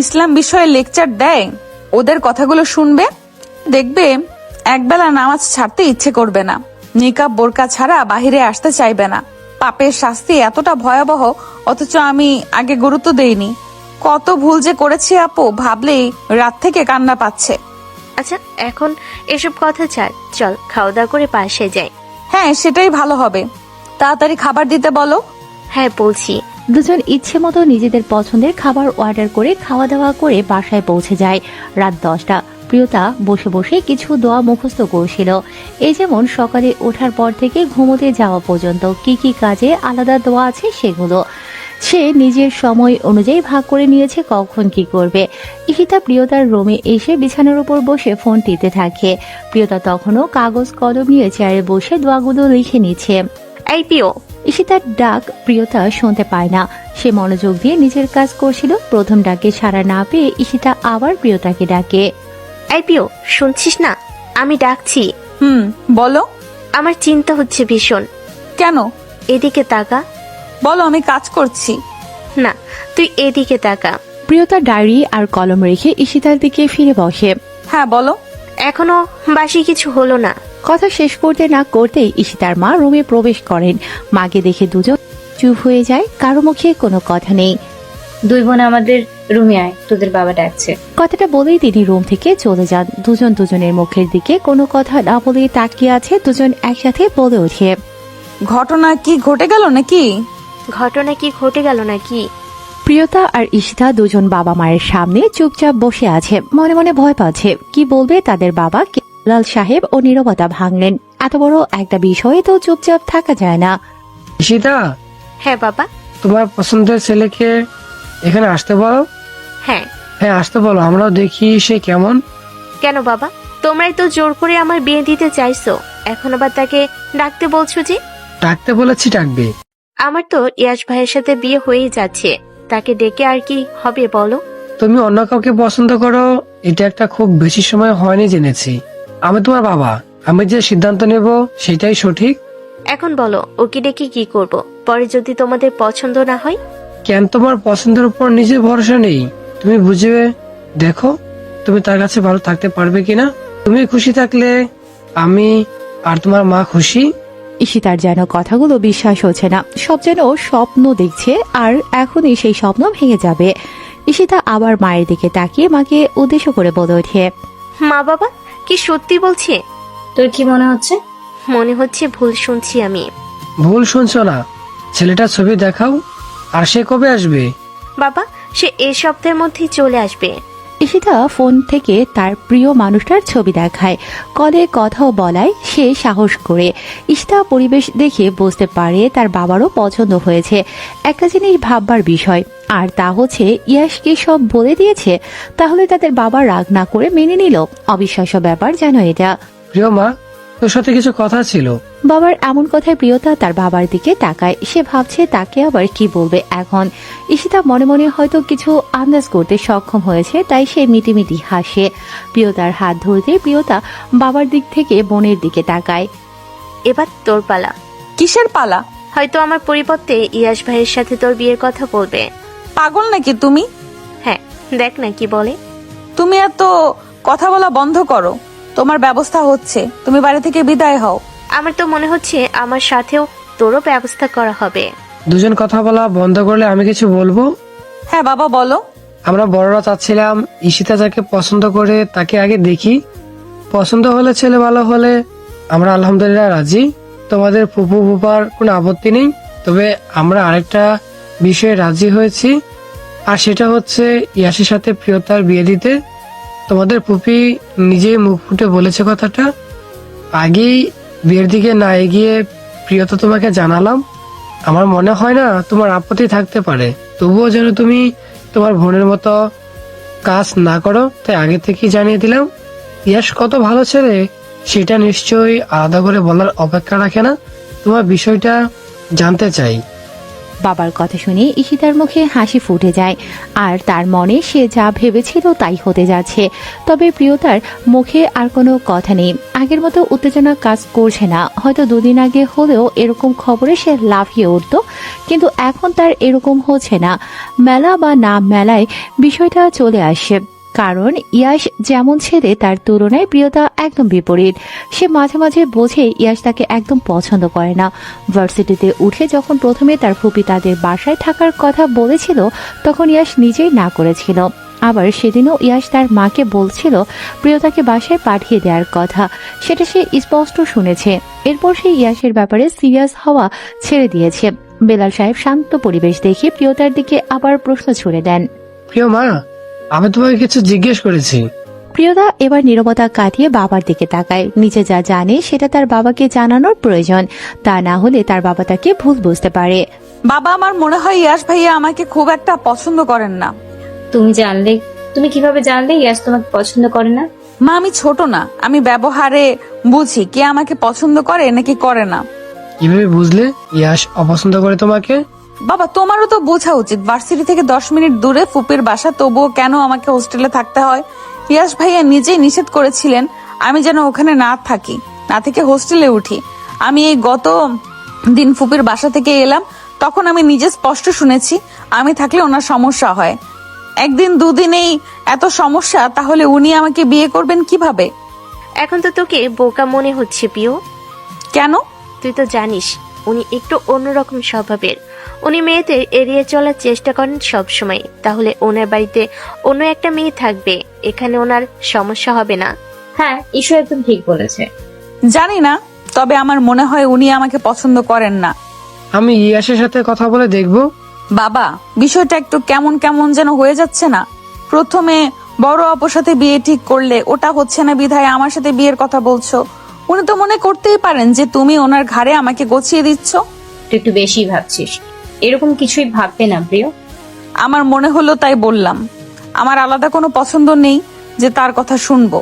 ইসলাম বিষয়ে লেকচার দেয় ওদের কথাগুলো শুনবে, দেখবে একবেলা নামাজ ছাড়তে ইচ্ছে করবে না, নিকাব বোরকা ছাড়া বাহিরে আসতে চাইবে না। পাপের শাস্তি এতটা ভয়াবহ, অথচ আমি আগে গুরুত্ব দেইনি। কত ভুল যে করেছি আপু, ভাবলেই রাত থেকে কান্না পাচ্ছে। আচ্ছা, এখন এসব কথা ছাড়, চল খাওয়া দাওয়া করে পাশে যাই। হ্যাঁ, সেটাই ভালো হবে। তাড়াতাড়ি খাবার দিতে বলো। হ্যাঁ বলছি। দুজন ইচ্ছে মতো নিজেদের পছন্দের খাবার অর্ডার করে খাওয়া দাওয়া করে বাসায় পৌঁছে যায়। রাত 10টা। প্রিয়তা বসে বসে কিছু দোয়া মুখস্থ করছিল। এই যেমন সকালে ওঠার পর থেকে ঘুমোতে যাওয়া পর্যন্ত কি কি কাজে আলাদা দোয়া আছে সেগুলো সে নিজের সময় অনুযায়ী ভাগ করে নিয়েছে কখন কি করবে। ঈশিতা প্রিয়তার রুমে এসে বিছানার উপর বসে ফোন টিপতে থাকে। প্রিয়তা তখনও কাগজ কলম নিয়ে চেয়ারে বসে দোয়াগুলো লিখে নিচ্ছে। এই পিও। ঈশিতার ডাক প্রিয়তা শুনতে পায় না। সে মনোযোগ দিয়ে নিজের কাজ করছিল। প্রথম ডাকে সাড়া না পেয়ে ঈশিতা আবার প্রিয়তাকে ডাকে। এই পিও, শুনছিস না? আমি ডাকছি। বলো। আমার চিন্তা হচ্ছে ভীষণ। কেন? এদিকে তাকা। বলো, আমি কাজ করছি। না, তুই এদিকে তাকা। প্রিয়তা ডায়েরি আর কলম রেখে ঈশিতার দিকে ফিরে বসে। হ্যাঁ বলো। এখনো বাসি কিছু হলো না। কথা শেষ করতে না করতেই ঈশিতার মা রুমে প্রবেশ করেন। মাকে দেখে দুজন চুপ হয়ে যায়, কারো মুখে কোনো কথা নেই। দুই বোন আমাদের রুমে আয়, তোদের বাবা ডাকছে। কথাটা বলেই তিনি রুম থেকে চলে যান। দুজন দুজনের মুখের দিকে কোনো কথা না বলে তাকিয়ে আছে। দুজন একসাথে বলে ওঠে, ঘটনা কি ঘটে গেল নাকি? ঘটনা কি ঘটে গেল নাকি? প্রিয়তা আর ঈশিতা দুজন বাবা মায়ের সামনে চুপচাপ বসে আছে, মনে মনে ভয় পাচ্ছে। কি বলবে তাদের বাবা? লাল সাহেব ও নীরবতা ভাঙলেন। এত বড় একটা বিষয়ে তো চুপচাপ থাকা যায় না। ঈশিতা, হ্যাঁ বাবা। তোমার পছন্দের ছেলেকে এখানে আসতে বলো। হ্যাঁ। হ্যাঁ, আসতে বলো, আমরাও দেখি সে কেমন। কেন বাবা? তোমরাই তো জোর করে আমার বিয়ে দিতে চাইছো, এখন আবার তাকে ডাকতে বলছো যে? ডাকতে বলেছি, ডাকবে। আমার তো ইয়াস ভাইয়ের সাথে বিয়ে হয়েই যাচ্ছে, তাকে ডেকে আর কি হবে বলো? তুমি অন্য কাউকে পছন্দ করো, এটা একটা খুব বেশি সময় হয়নি জেনেছি। আমি তোমার বাবা, আমি যে সিদ্ধান্ত নেব সেটাই সঠিক। এখন বলো, ওকে ডেকে কি করব? পরে যদি তোমাদের পছন্দ না হয়? কেন তোমার পছন্দের উপর নিজের ভরসা নেই? তুমি বুঝে দেখো তুমি তার কাছে ভালো থাকতে পারবে কিনা। তুমি খুশি থাকলে আমি আর তোমার মা খুশি। ঈশিতার যেন কথাগুলো বিশ্বাস হচ্ছে না, সব যেন স্বপ্ন দেখছে, আর এখনই সেই স্বপ্ন ভেঙে যাবে। ঈশিতা আবার মায়ের দিকে তাকিয়ে মাকে উদ্দেশ্য করে বলে ওঠে, মা বাবা কি সত্যি বলছে? তোর কি মনে হচ্ছে? মনে হচ্ছে ভুল শুনছি আমি। ভুল শুনছো না, ছেলেটার ছবি দেখাও। আর সে কবে আসবে? বাবা, সে এই সপ্তাহের মধ্যেই চলে আসবে। ঈশিতা ফোন থেকে তার প্রিয় মানুষটার ছবি দেখায়, কলে কথাও বলায় সে সাহস করে। ঈশিতা পরিবেশ দেখে বুঝতে পারে তার বাবারও পছন্দ হয়েছে। একটা জিনিস ভাববার বিষয়, আর তা হচ্ছে ইয়াশকে সব বলে দিয়েছে, তাহলে তাদের বাবা রাগ না করে মেনে নিল। অবিশ্বাস্য ব্যাপার যেন এটা। প্রিয় মা, তোর সাথে কিছু কথা ছিল। বাবার এমন কথায় প্রিয়তা তার বাবার দিকে তাকায়। সে ভাবছে তাকে আবার কি বলবে এখন। ঈশিতা মনে মনে হয়তো কিছু আন্দাজ করতে সক্ষম হয়েছে, তাই সে মিটিমিটি হাসে। প্রিয়তার হাত ধরতে প্রিয়তা বাবার দিক থেকে বোনের দিকে তাকায়। এবার তোর পালা। কিসের পালা? হয়তো আমার পরিবর্তে ইয়াশ ভাইয়ের সাথে তোর বিয়ের কথা বলবে। পাগল নাকি তুমি? হ্যাঁ, দেখ না কি বলে। তুমি এত কথা বলা বন্ধ করো। তোমার ব্যবস্থা হচ্ছে, তুমি বাড়ি থেকে বিদায় হও। আমার তো মনে হচ্ছে আমার সাথেও তোরও ব্যবস্থা করা হবে। দুজন কথা বলা বন্ধ করলে আমি কিছু বলবো। হ্যাঁ বাবা, বলো। আমরা বড়রা চাচ্ছিলাম ঈশিতা যাকে পছন্দ করে তাকে আগে দেখি, পছন্দ হলে ছেলে ভালো হলে আমরা আলহামদুলিল্লাহ রাজি। তোমাদের ফুপু ফুপার কোনো আপত্তি নেই। তবে আমরা আরেকটা বিষয়ে রাজি হয়েছি, আর সেটা হচ্ছে ইয়াসের সাথে প্রিয়তার বিয়ে দিতে। তোমাদের ফুপি নিজেই মুখ ফুটে বলেছে কথাটা। আগেই বিয়ের দিকে না এগিয়ে প্রিয়তা তোমাকে জানালাম। আমার মনে হয় না তোমার আপত্তি থাকতে পারে। তবুও যেন তুমি তোমার বোনের মতো কাজ না করো, তাই আগে থেকেই জানিয়ে দিলাম। ইয়াস কত ভালো ছেলে সেটা নিশ্চয়ই আলাদা করে বলার অপেক্ষা রাখে না। তোমার বিষয়টা জানতে চাই। বাবার কথা শুনে ঈশিতার মুখে হাসি ফুটে যায়, আর তার মনে সে যা ভেবেছিল তাই হতে যাচ্ছে। তবে প্রিয়তার মুখে আর কোনো কথা নেই, আগের মতো উত্তেজনা কাজ করছে না। হয়তো দুদিন আগে হলেও এরকম খবরে সে লাফিয়ে উঠত, কিন্তু এখন তার এরকম হচ্ছে না। মেলা বা না মেলায় বিষয়টা চলে আসে, কারণ ইয়াশ যেমন ছেলে তার তুলনায় প্রিয়তা একদম বিপরীত। সে মাঝে মাঝে বোঝে ইয়াশ তাকে একদম পছন্দ করে না। ভার্সিটিতে উঠে যখন প্রথমে তার ফুপি তাদের বাসায় থাকার কথা বলেছিল, তখন ইয়াশ নিজেই না করেছিল। আবার সেদিনও ইয়াশ তার মাকে বলছিল প্রিয়তাকে বাসায় পাঠিয়ে দেওয়ার কথা, সেটা সে স্পষ্ট শুনেছে। এরপর সে ইয়াশের ব্যাপারে সিরিয়াস হওয়া ছেড়ে দিয়েছে। বেলাল সাহেব শান্ত পরিবেশ দেখে প্রিয়তার দিকে আবার প্রশ্ন ছুড়ে দেন। প্রিয় মা, আমি তোমাকে কিছু জিজ্ঞেস করেছি। প্রিয়তা এবার নীরবতা কাটিয়ে বাবার দিকে তাকায়। নিজে যা জানে সেটা তার বাবাকে জানানোর প্রয়োজন, তা না হলে তার বাবা তাকে ভুল বুঝতে পারে। বাবা, আমার মনে হয় ইয়াশ ভাইয়া আমাকে খুব একটা পছন্দ করেন না। তুমি কিভাবে জানলে ইয়াস তোমাকে পছন্দ করে না? মা, আমি ছোট না, আমি ব্যবহারে বুঝি কে আমাকে পছন্দ করে নাকি করে না। কিভাবে বুঝলে ইয়াস অপছন্দ করে তোমাকে? বাবা, তোমারও তো বোঝা উচিত, ভার্সিটি থেকে 10 মিনিট দূরে ফুপির বাসা, তবুও কেন আমাকে হোস্টেলে থাকতে হয়? ইয়াশ ভাইয়া নিজেই নিষেধ করেছিলেন আমি যেন ওখানে না থাকি, না থেকে হোস্টেলে উঠি। আমি এই গত দিন ফুপির বাসা থেকে এলাম, তখন আমি নিজে স্পষ্ট শুনেছি আমি থাকলে ওনার সমস্যা হয়। একদিন দুদিনেই এত সমস্যা, তাহলে উনি আমাকে বিয়ে করবেন কিভাবে? এখন তো তোকে বোকা মনে হচ্ছে প্রিয়। কেন? তুই তো জানিস উনি একটু অন্যরকম স্বভাবের। উনি মেয়েদের এড়িয়ে চলার চেষ্টা করেন সব সময়। তাহলে ওনার বাড়িতে অন্য একটা মেয়ে থাকবে, এখানে ওনার সমস্যা হবে না। হ্যাঁ, ঈশ্বর একদম ঠিক বলেছে। জানি না, তবে আমার মনে হয় উনি আমাকে পছন্দ করেন না। আমি ইয়াসের সাথে কথা বলে দেখবো। বাবা, বিষয়টা একটু কেমন কেমন যেন হয়ে যাচ্ছে না? প্রথমে বড় আপুর সাথে বিয়ে ঠিক করলে ওটা হচ্ছে না বিধায় আমার সাথে বিয়ের কথা বলছো। উনি তো মনে করতেই পারেন যে তুমি ওনার ঘাড়ে আমাকে গছিয়ে দিচ্ছ। তুই একটু বেশি ভাবছিস। এরকম কিছুই ভাববে না প্রিয়। আমার মনে হলো তাই বললাম। আমার আলাদা কোনো পছন্দ নেই যে তার কথা শুনবো।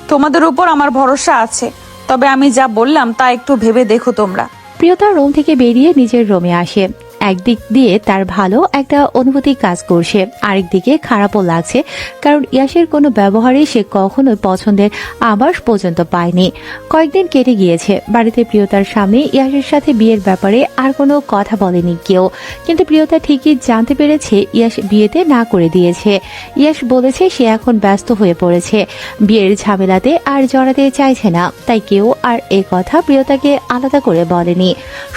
তোমাদের উপর আমার ভরসা আছে, তবে আমি যা বললাম তা একটু ভেবে দেখো তোমরা। প্রিয়তা রুম থেকে বেরিয়ে নিজের রুমে আসে। একদিক দিয়ে তার ভালো একটা অনুভূতি কাজ করছে, আরেকদিকে খারাপও লাগছে, কারণ ইয়াসের কোনো ব্যবহারে সে কখনোই পছন্দের আভাস পর্যন্ত পায়নি। কয়েকদিন কেটে গিয়েছে, বাড়িতে প্রিয়তার সামনে ইয়াসের সাথে বিয়ের ব্যাপারে আর কোনো কথা বলেনি কেউ। কিন্তু প্রিয়তা ঠিকই জানতে পেরেছে ইয়াস বিয়েতে না করে দিয়েছে। ইয়াস বলেছে সে এখন ব্যস্ত হয়ে পড়েছে, বিয়ের ঝামেলাতে আর জড়াতে চাইছে না, তাই কেউ আর এ কথা প্রিয়তাকে আলাদা করে বলেনি।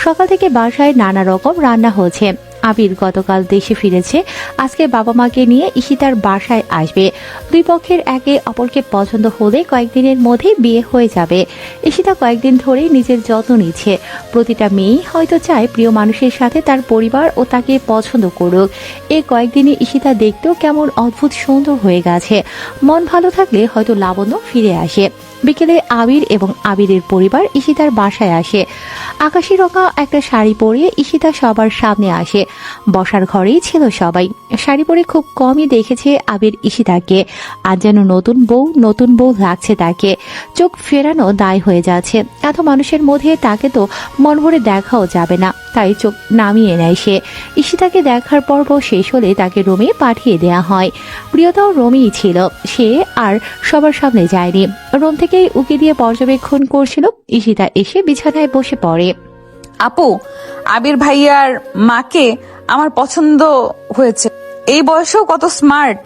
সকাল থেকে বাসায় নানা রকম রান্না হচ্ছে। আবির গতকাল দেশে ফিরেছে, আজকে বাবা মাকে নিয়ে ঈশিতার বাসায় আসবে। দুই পক্ষের একে অপরকে পছন্দ হলে কয়েকদিনের মধ্যে বিয়ে হয়ে যাবে। ঈশিতা কয়েকদিন ধরেই নিজের যত্ন নিচ্ছে। প্রতিটা মেয়েই হয়তো চায় প্রিয় মানুষের সাথে তার পরিবার ও তাকে পছন্দ করুক। এই কয়েকদিনে ঈশিতা দেখতেও কেমন অদ্ভুত সুন্দর হয়ে গেছে। মন ভালো থাকলে হয়তো লাবণ্য ফিরে আসে। বিকেলে আবির এবং আবিরের পরিবার ঈশিতার বাসায় আসে। আকাশি রঙা একটা শাড়ি পরে ঈশিতা সবার সামনে আসে। বসার ঘরেই ছিল সবাই। শাড়ি পরে খুব কমই দেখেছে আবির ঈশিতাকে। আর যেন নতুন বউ লাগছে তাকে। চোখ ফেরানো দায় হয়ে যাচ্ছে। এত মানুষের মধ্যে তাকে তো মন ভরে দেখাও যাবে না, তাই চোখ নামিয়ে নেয় সে। ঈশিতাকে দেখার পর্ব শেষ হলে তাকে রুমে পাঠিয়ে দেয়া হয়। প্রিয়তাও রুমেই ছিল, সে আর সবার সামনে যায়নি। রুম থেকেই উকি দিয়ে পর্যবেক্ষণ করছিল। ঈশিতা এসে বিছানায় বসে পড়ে। আপু, আবির ভাইয়ার মাকে আমার পছন্দ হয়েছে। এই বয়সেও কত স্মার্ট।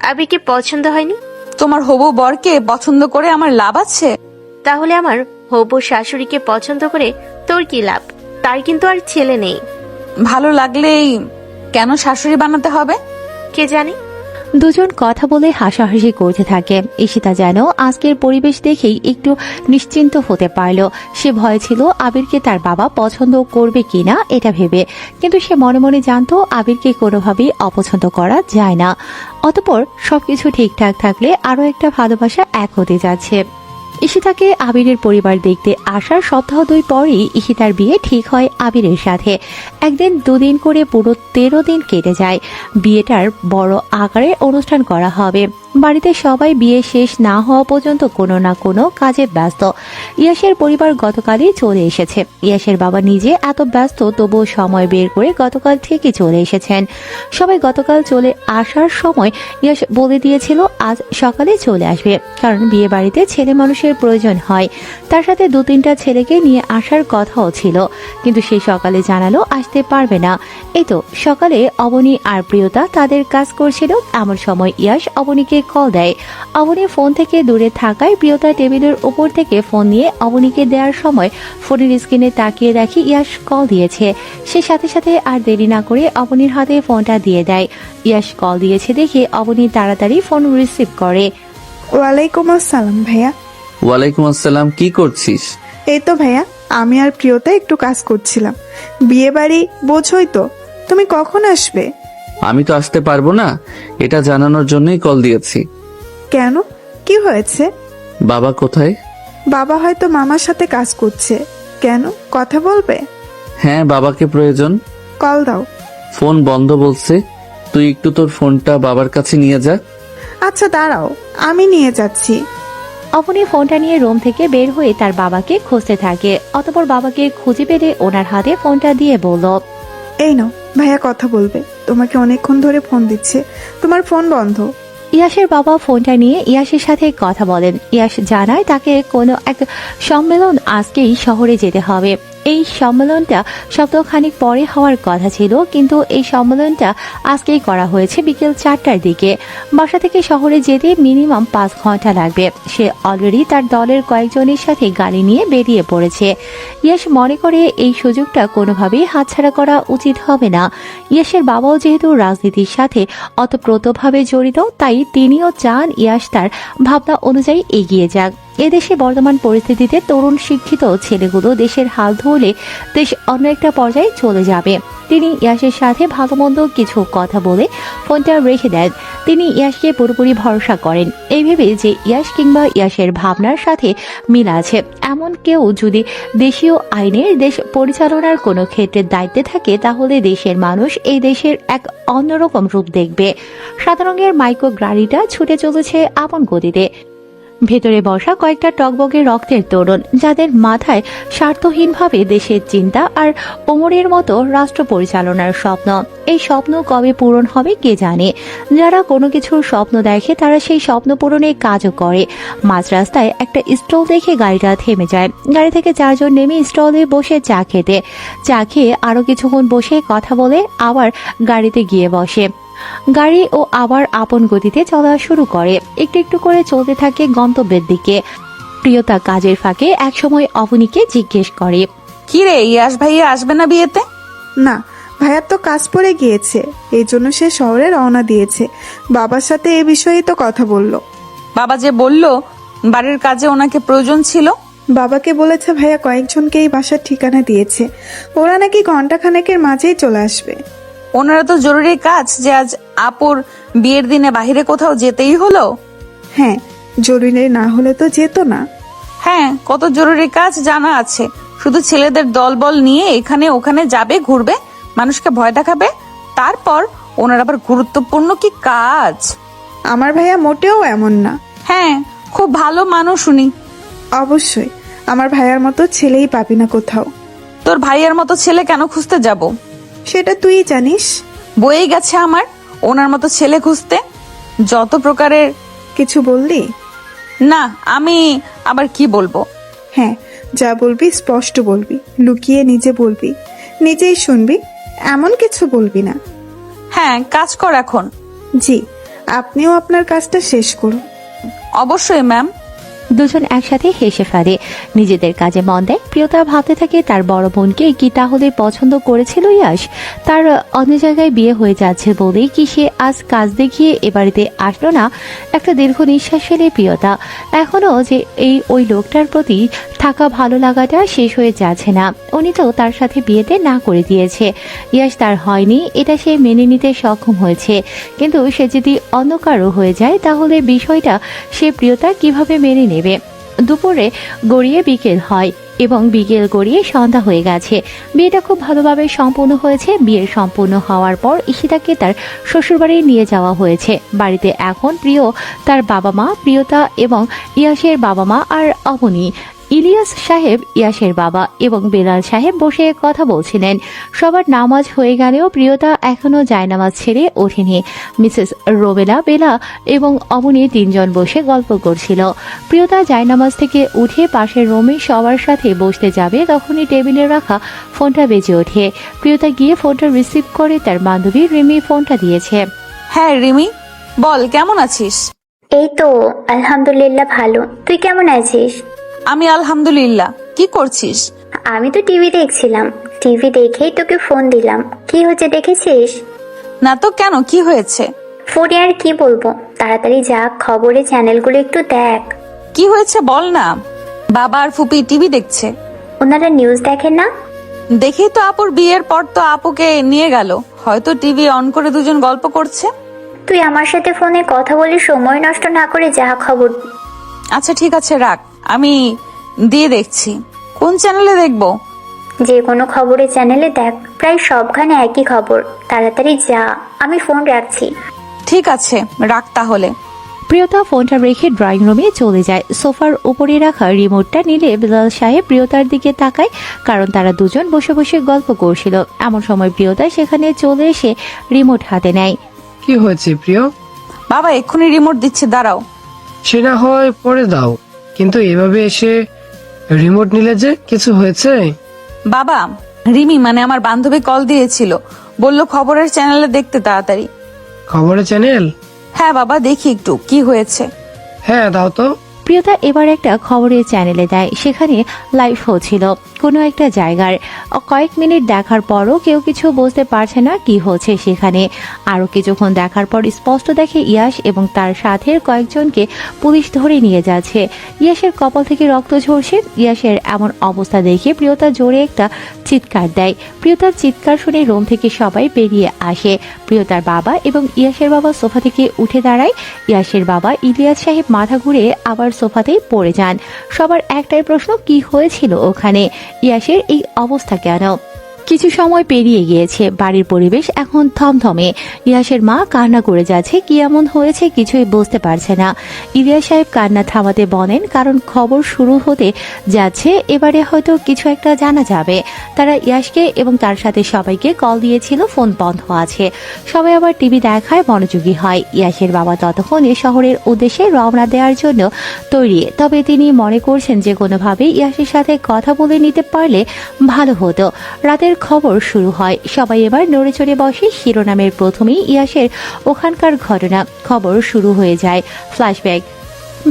আবিরকে পছন্দ হয়নি? তোমার হবু বরকে পছন্দ করে আমার লাভ আছে? তাহলে আমার হবু শাশুড়িকে পছন্দ করে তোর কি লাভ? তার কিন্তু আর ছেলে নেই। ভালো লাগলেই কেন শাশুড়ি বানাতে হবে? কে জানে। দুজন কথা বলে হাসাহাসি করতে থাকে। ঈশিতা যেন আজকের পরিবেশ দেখেই একটু নিশ্চিন্ত হতে পারল। সে ভয় ছিল আবিরকে তার বাবা পছন্দ করবে কিনা এটা ভেবে, কিন্তু সে মনে মনে জানতো আবিরকে কোনোভাবেই অপছন্দ করা যায় না। অতঃপর সবকিছু ঠিকঠাক থাকলে আরো একটা ভালোবাসা এক হতে যাচ্ছে। ঈশিতাকে আবিরের পরিবার দেখতে আসার সপ্তাহ 2 পরেই ঈশিতার বিয়ে ঠিক হয় আবিরের সাথে। একদিন দুদিন করে পুরো 13 দিন কেটে যায়। বিয়েটার বড় আকারে অনুষ্ঠান করা হবে। বাড়িতে সবাই বিয়ে শেষ না হওয়া পর্যন্ত কোনো না কোনো কাজে ব্যস্ত। ইয়াসের পরিবার গতকালই চলে এসেছে। ইয়াসের বাবা নিজে এত ব্যস্ত, তবুও সময় বের করে গতকাল ঠিকই চলে এসেছেন। সবাই গতকাল চলে আসার সময় ইয়াস বলে দিয়েছিল আজ সকালে চলে আসবে, কারণ বিয়ে বাড়িতে ছেলে মানুষের প্রয়োজন হয়। তার সাথে 2-3টা ছেলেকে নিয়ে আসার কথাও ছিল, কিন্তু সে সকালে জানালো আসতে পারবে না। এই তো সকালে অবনী আর প্রিয়তা তাদের কাজ করছিল। এমন সময় ইয়াস অবনীকে কল দেয়। অবনী ফোন থেকে দূরে থাকায় প্রিয়তা টেবিলের উপর থেকে ফোন নিয়ে অবনীকে দেওয়ার সময় ফোনের স্ক্রিনে তাকিয়ে দেখি ইয়াস কল দিয়েছে। সে সাথে সাথে আর দেরি না করে অবনীর হাতে ফোনটা দিয়ে দেয়। ইয়াস কল দিয়েছে দেখে অবনী তাড়াতাড়ি ফোন রিসিভ করে। ওয়ালাইকুম আসসালাম ভাইয়া। ওয়ালাইকুম আসসালাম, কি করছিস? এই তো ভাইয়া, আমি আর প্রিয়তা একটু কাজ করছিলাম। বিয়ে বাড়ি বোঝোই তো, তুমি কখন আসবে? আমি তো আসতে পারবো না, এটা জানানোর জন্যই কল দিয়েছি। কেন, কি হয়েছে? বাবা কোথায়? বাবা হয়তো মামার সাথে কাজ করছে। কেন, কথা বলবে? হ্যাঁ, বাবাকে প্রয়োজন। কল দাও। ফোন বন্ধ বলছে। তুই একটু তোর ফোনটা বাবার কাছে নিয়ে যা। আচ্ছা দাঁড়াও, আমি নিয়ে যাচ্ছি। অবনী ফোনটা নিয়ে রুম থেকে বের হয়ে তার বাবাকে খুঁজতে থাকে। অতঃপর বাবাকে খুঁজে পেলে ওনার হাতে ফোনটা দিয়ে বলল, এই নাও ভাইয়া কথা বলবে, তোমাকে অনেকক্ষণ ধরে ফোন দিচ্ছে, তোমার ফোন বন্ধ। ইয়াসের বাবা ফোনটা নিয়ে ইয়াসের সাথে কথা বলেন। ইয়াস জানায় তাকে কোনো এক সম্মেলন আজকেই শহরে যেতে হবে। এই সম্মেলনটা সপ্তাহখানিক পরে হওয়ার কথা ছিল, কিন্তু এই সম্মেলনটা আজকেই করা হয়েছে বিকেল 4টার দিকে। বাসা থেকে শহরে যেতে মিনিমাম 5 ঘন্টা লাগবে। সে অলরেডি তার দলের কয়েকজনের সাথে গাড়ি নিয়ে বেরিয়ে পড়েছে। ইয়াস মনে করে এই সুযোগটা কোনোভাবেই হাতছাড়া করা উচিত হবে না। ইয়াসের বাবাও যেহেতু রাজনীতির সাথে অতপ্রতভাবে জড়িত, তাই তিনিও চান ইয়াস তার ভাবনা অনুযায়ী এগিয়ে যাক। এদেশে বর্তমান পরিস্থিতিতে তরুণ শিক্ষিত ছেলেগুলো দেশের হাল ধরলে দেশ অন্য একটা পর্যায়ে চলে যাবে। তিনি ইয়াসের সাথে ভালো মন্দ কিছু কথা বলে ফোনটা রেখে দেন। তিনি ইয়াসকে পুরোপুরি ভরসা করেন, এই ভেবে যে ইয়াস কিংবা ইয়াসের ভাবনার সাথে মিল আছে এমন কেউ যদি দেশীয় আইনের দেশ পরিচালনার কোনো ক্ষেত্রে দায়িত্বে থাকে, তাহলে দেশের মানুষ এই দেশের এক অন্যরকম রূপ দেখবে। সাদা রঙের মাইক্রো গাড়িটা ছুটে চলেছে আপন গতিতে। ভেতরে বসা কয়েকটা টকবগে রক্তের তরুণ, যাদের মাথায় স্বার্থহীনভাবে দেশের চিন্তা আর ওমরের মতো রাষ্ট্র পরিচালনার স্বপ্ন। এই স্বপ্ন কবে পূরণ হবে কে জানে। যারা কোনো কিছুর স্বপ্ন দেখে তারা সেই স্বপ্ন পূরণে কাজও করে। মাঝ রাস্তায় একটা স্টল দেখে গাড়িটা থেমে যায়। গাড়ি থেকে 4 জন নেমে স্টলে বসে চা খেয়ে আরো কিছুক্ষণ বসে কথা বলে আবার গাড়িতে গিয়ে বসে। গাড়ি ও আবার আপন গতিতে চলা শুরু করে। একটু একটু করে চলতে থাকে গন্তব্যের দিকে। প্রিয়তা কাজের ফাঁকে একসময় অবনীকে জিজ্ঞেস করে, কি রে, ইয়াস ভাইয়া আসবে না বিয়েতে? না, ভাইয়ার তো কাজ পড়ে গিয়েছে, এই জন্য সে শহরে রওনা দিয়েছে। বাবার সাথে এ বিষয়েই তো কথা বললো। বাবা যে বলল বাড়ির কাজে ওনাকে প্রয়োজন ছিল। বাবাকে বলেছে ভাইয়া কয়েকজনকে এই বাসার ঠিকানা দিয়েছে, ওরা নাকি ঘন্টাখানেকের মাঝেই চলে আসবে। ওনারা তো জরুরি কাজ যে আজ আপুর বিয়ের দিনে বাইরে কোথাও যেতেই হলো। হ্যাঁ, জরুরি না হলে তো যেত না। হ্যাঁ, কত জরুরি কাজ জানা আছে। শুধু ছেলেদের দলবল নিয়ে এখানে ওখানে যাবে, ঘুরবে, মানুষকে ভয় দেখাবে। তারপর ওনার আবার গুরুত্বপূর্ণ কি কাজ। আমার ভাইয়া মোটেও এমন না। হ্যাঁ, খুব ভালো মানুষ উনি। অবশ্যই, আমার ভাইয়ার মতো ছেলেই পাবি না কোথাও। তোর ভাইয়ের মতো ছেলে কেন খুঁজতে যাব? সেটা তুই জানিস। বয়ে গেছে আমার ওনার মতো ছেলে খুঁজতে। যত প্রকারের। কিছু বললি? না, আমি আবার কি বলবো? হ্যাঁ, যা বলবি স্পষ্ট বলবি, লুকিয়ে নিজে বলবি, নিজেই শুনবি, এমন কিছু বলবি না। হ্যাঁ, কাজ কর এখন। জি, আপনিও আপনার কাজটা শেষ করুন। অবশ্যই ম্যাম। দুজন একসাথে হেসে ফেলে, নিজেদের কাজে মন দেয়। প্রিয়তা ভাবতে থাকে তার বড় বোনকে কি তাহলে পছন্দ করেছিল ইয়াশ? তার অন্য জায়গায় বিয়ে হয়ে যাচ্ছে বলেই কি সে আজ কাজ দেখিয়ে এ বাড়িতে আসলো না? একটা দীর্ঘ নিঃশ্বাস ফেলে প্রিয়তা। এখনো যে ওই লোকটার প্রতি থাকা ভালো লাগাটা শেষ হয়ে যাচ্ছে না। উনি তো তার সাথে বিয়েতে না করে দিয়েছে, ইয়াশ তার হয়নি, এটা সে মেনে নিতে সক্ষম হয়েছে। কিন্তু সে যদি অন্য কারো হয়ে যায় তাহলে বিষয়টা সে প্রিয়তা কিভাবে মেনে নেবে? দুপুরে গড়িয়ে বিকেল হয় এবং বিকেল গড়িয়ে সন্ধ্যা হয়ে গেছে। বিয়েটা খুব ভালোভাবে সম্পূর্ণ হয়েছে। বিয়ের সম্পূর্ণ হওয়ার পর ঈশিতাকে তার শ্বশুরবাড়ি নিয়ে যাওয়া হয়েছে। বাড়িতে এখন প্রিয়, তার বাবা মা, প্রিয়তা এবং ইয়াসের বাবা মা আর অবনী। ইলিয়াস সাহেব, ইয়াসের বাবা এবং বেলাল সাহেব বসে কথা বলছিলেন। সবার নামাজ হয়ে গেলেও প্রিয়তা এখনো জায়নামাজ ছেড়ে ওঠেনি। মিসেস রোবেলা, বেলা এবং অবনী তিনজন বসে গল্প করছিল। প্রিয়তা জায়নামাজ থেকে উঠে পাশের রুমে সবার সাথে বসতে যাবে, তখনই টেবিলে রাখা ফোনটা বেজে ওঠে। প্রিয়তা গিয়ে ফোনটা রিসিভ করে তার বান্ধবী রিমি ফোনটা দিয়েছে। হ্যাঁ রিমি, বল কেমন আছিস? এই তো আলহামদুলিল্লাহ ভালো। তুই কেমন আছিস? আমি আলহামদুলিল্লাহ। কি করছিস? আমি তো টিভি দেখছিলাম, টিভি দেখেই তোকে ফোন দিলাম। কি হচ্ছে দেখেছিস? না তো, কেন, কি হয়েছে? ফোনে আর কি বলবো, তাড়াতাড়ি যা খবরে চ্যানেলগুলো একটু দেখ। কি হয়েছে বল না। বাবা আর ফুপি টিভি দেখছে। ওনারা নিউজ দেখেন না? দেখেই তো আপুর বিয়ের পর তো আপুকে নিয়ে গেল, হয়তো টিভি অন করে দুজন গল্প করছে। তুই আমার সাথে ফোনে কথা বলে সময় নষ্ট না করে যা খবর। আচ্ছা ঠিক আছে, রাখ, আমি দিয়ে দেখছি। কোন চ্যানেলে দেখবো? যে কোনো খবরের চ্যানেলে দেখ, প্রায় সবখানে একই খবর। তাড়াতাড়ি যা, আমি ফোন রাখছি। ঠিক আছে, রাখ তাহলে। প্রিয়তা ফোনটা রেখে ড্রয়িং রুমে চলে যায়। সোফার উপরে রাখা রিমোটটা নিলে বেলাল সাহেব প্রিয়তার দিকে তাকায়, কারণ তারা দুজন বসে বসে গল্প করছিল। এমন সময় প্রিয়তা সেখানে চলে এসে রিমোট হাতে নেয়। কি হয়েছে প্রিয়? বাবা এক্ষুনি রিমোট দিচ্ছে, দাঁড়াও। সে না হয় পরে দাও, কিন্তু এভাবে এসে রিমোট নিলে যে কিছু হয়েছে? বাবা, রিমি মানে আমার বান্ধবী কল দিয়েছিল, বলল খবরের চ্যানেলে দেখতে তাড়াতাড়ি। খবরের চ্যানেল? হ্যাঁ বাবা, দেখি একটু কি হয়েছে। হ্যাঁ দাও তো। প্রিয়তা এবার একটা খবরের চ্যানেলে দেয়। সেখানে লাইভ হচ্ছিল কোনো একটা জায়গার। কয়েক মিনিট দেখার পরও কেউ কিছু বুঝতে পারছে না কি হচ্ছে সেখানে। আরও কিছুক্ষণ দেখার পর স্পষ্ট দেখে ইয়াশ এবং তার সাথের কয়েকজনকে পুলিশ ধরে নিয়ে যাচ্ছে। ইয়াশের কপাল থেকে রক্ত ঝরছে। ইয়াশের এমন অবস্থা দেখে প্রিয়তা জোরে একটা চিৎকার দেয়। প্রিয়তার চিৎকার শুনে রুম থেকে সবাই বেরিয়ে আসে। প্রিয়তার বাবা এবং ইয়াশের বাবা সোফা থেকে উঠে দাঁড়ায়। ইয়াশের বাবা ইলিয়াস সাহেব মাথা ঘুরে আবার সোফাতেই পড়ে যান। সবার একটাই প্রশ্ন, কি হয়েছিল ওখানে? ইয়াশের এই অবস্থা কেন? কিছু সময় পেরিয়ে গিয়েছে। বাড়ির পরিবেশ এখন থমথমে। ইয়াশের মা কান্না করে যাচ্ছে। কি এমন হয়েছে কিছুই বুঝতে পারছে না। ইলিয়াস সাহেব কান্না থামাতে বলেন, কারণ খবর শুরু হতে যাচ্ছে, এবারে হয়তো কিছু একটা জানা যাবে। তারা ইয়াশকে এবং তার সাথে সবাইকে কল দিয়েছিল, ফোন বন্ধ আছে। সবাই আবার টিভি দেখায় মনোযোগী হয়। ইয়াশের বাবা ততক্ষণে শহরের উদ্দেশ্যে রওনা দেওয়ার জন্য তৈরি, তবে তিনি মনে করছেন যে কোনোভাবে ইয়াশের সাথে কথা বলে নিতে পারলে ভালো হতো। রাতের খবর শুরু হয়। সবাই এবার নড়ে চড়ে বসে। শিরোনামের প্রথমেই ইয়াশের ওখানকার ঘটনা। খবর শুরু হয়ে যায়। ফ্ল্যাশব্যাক।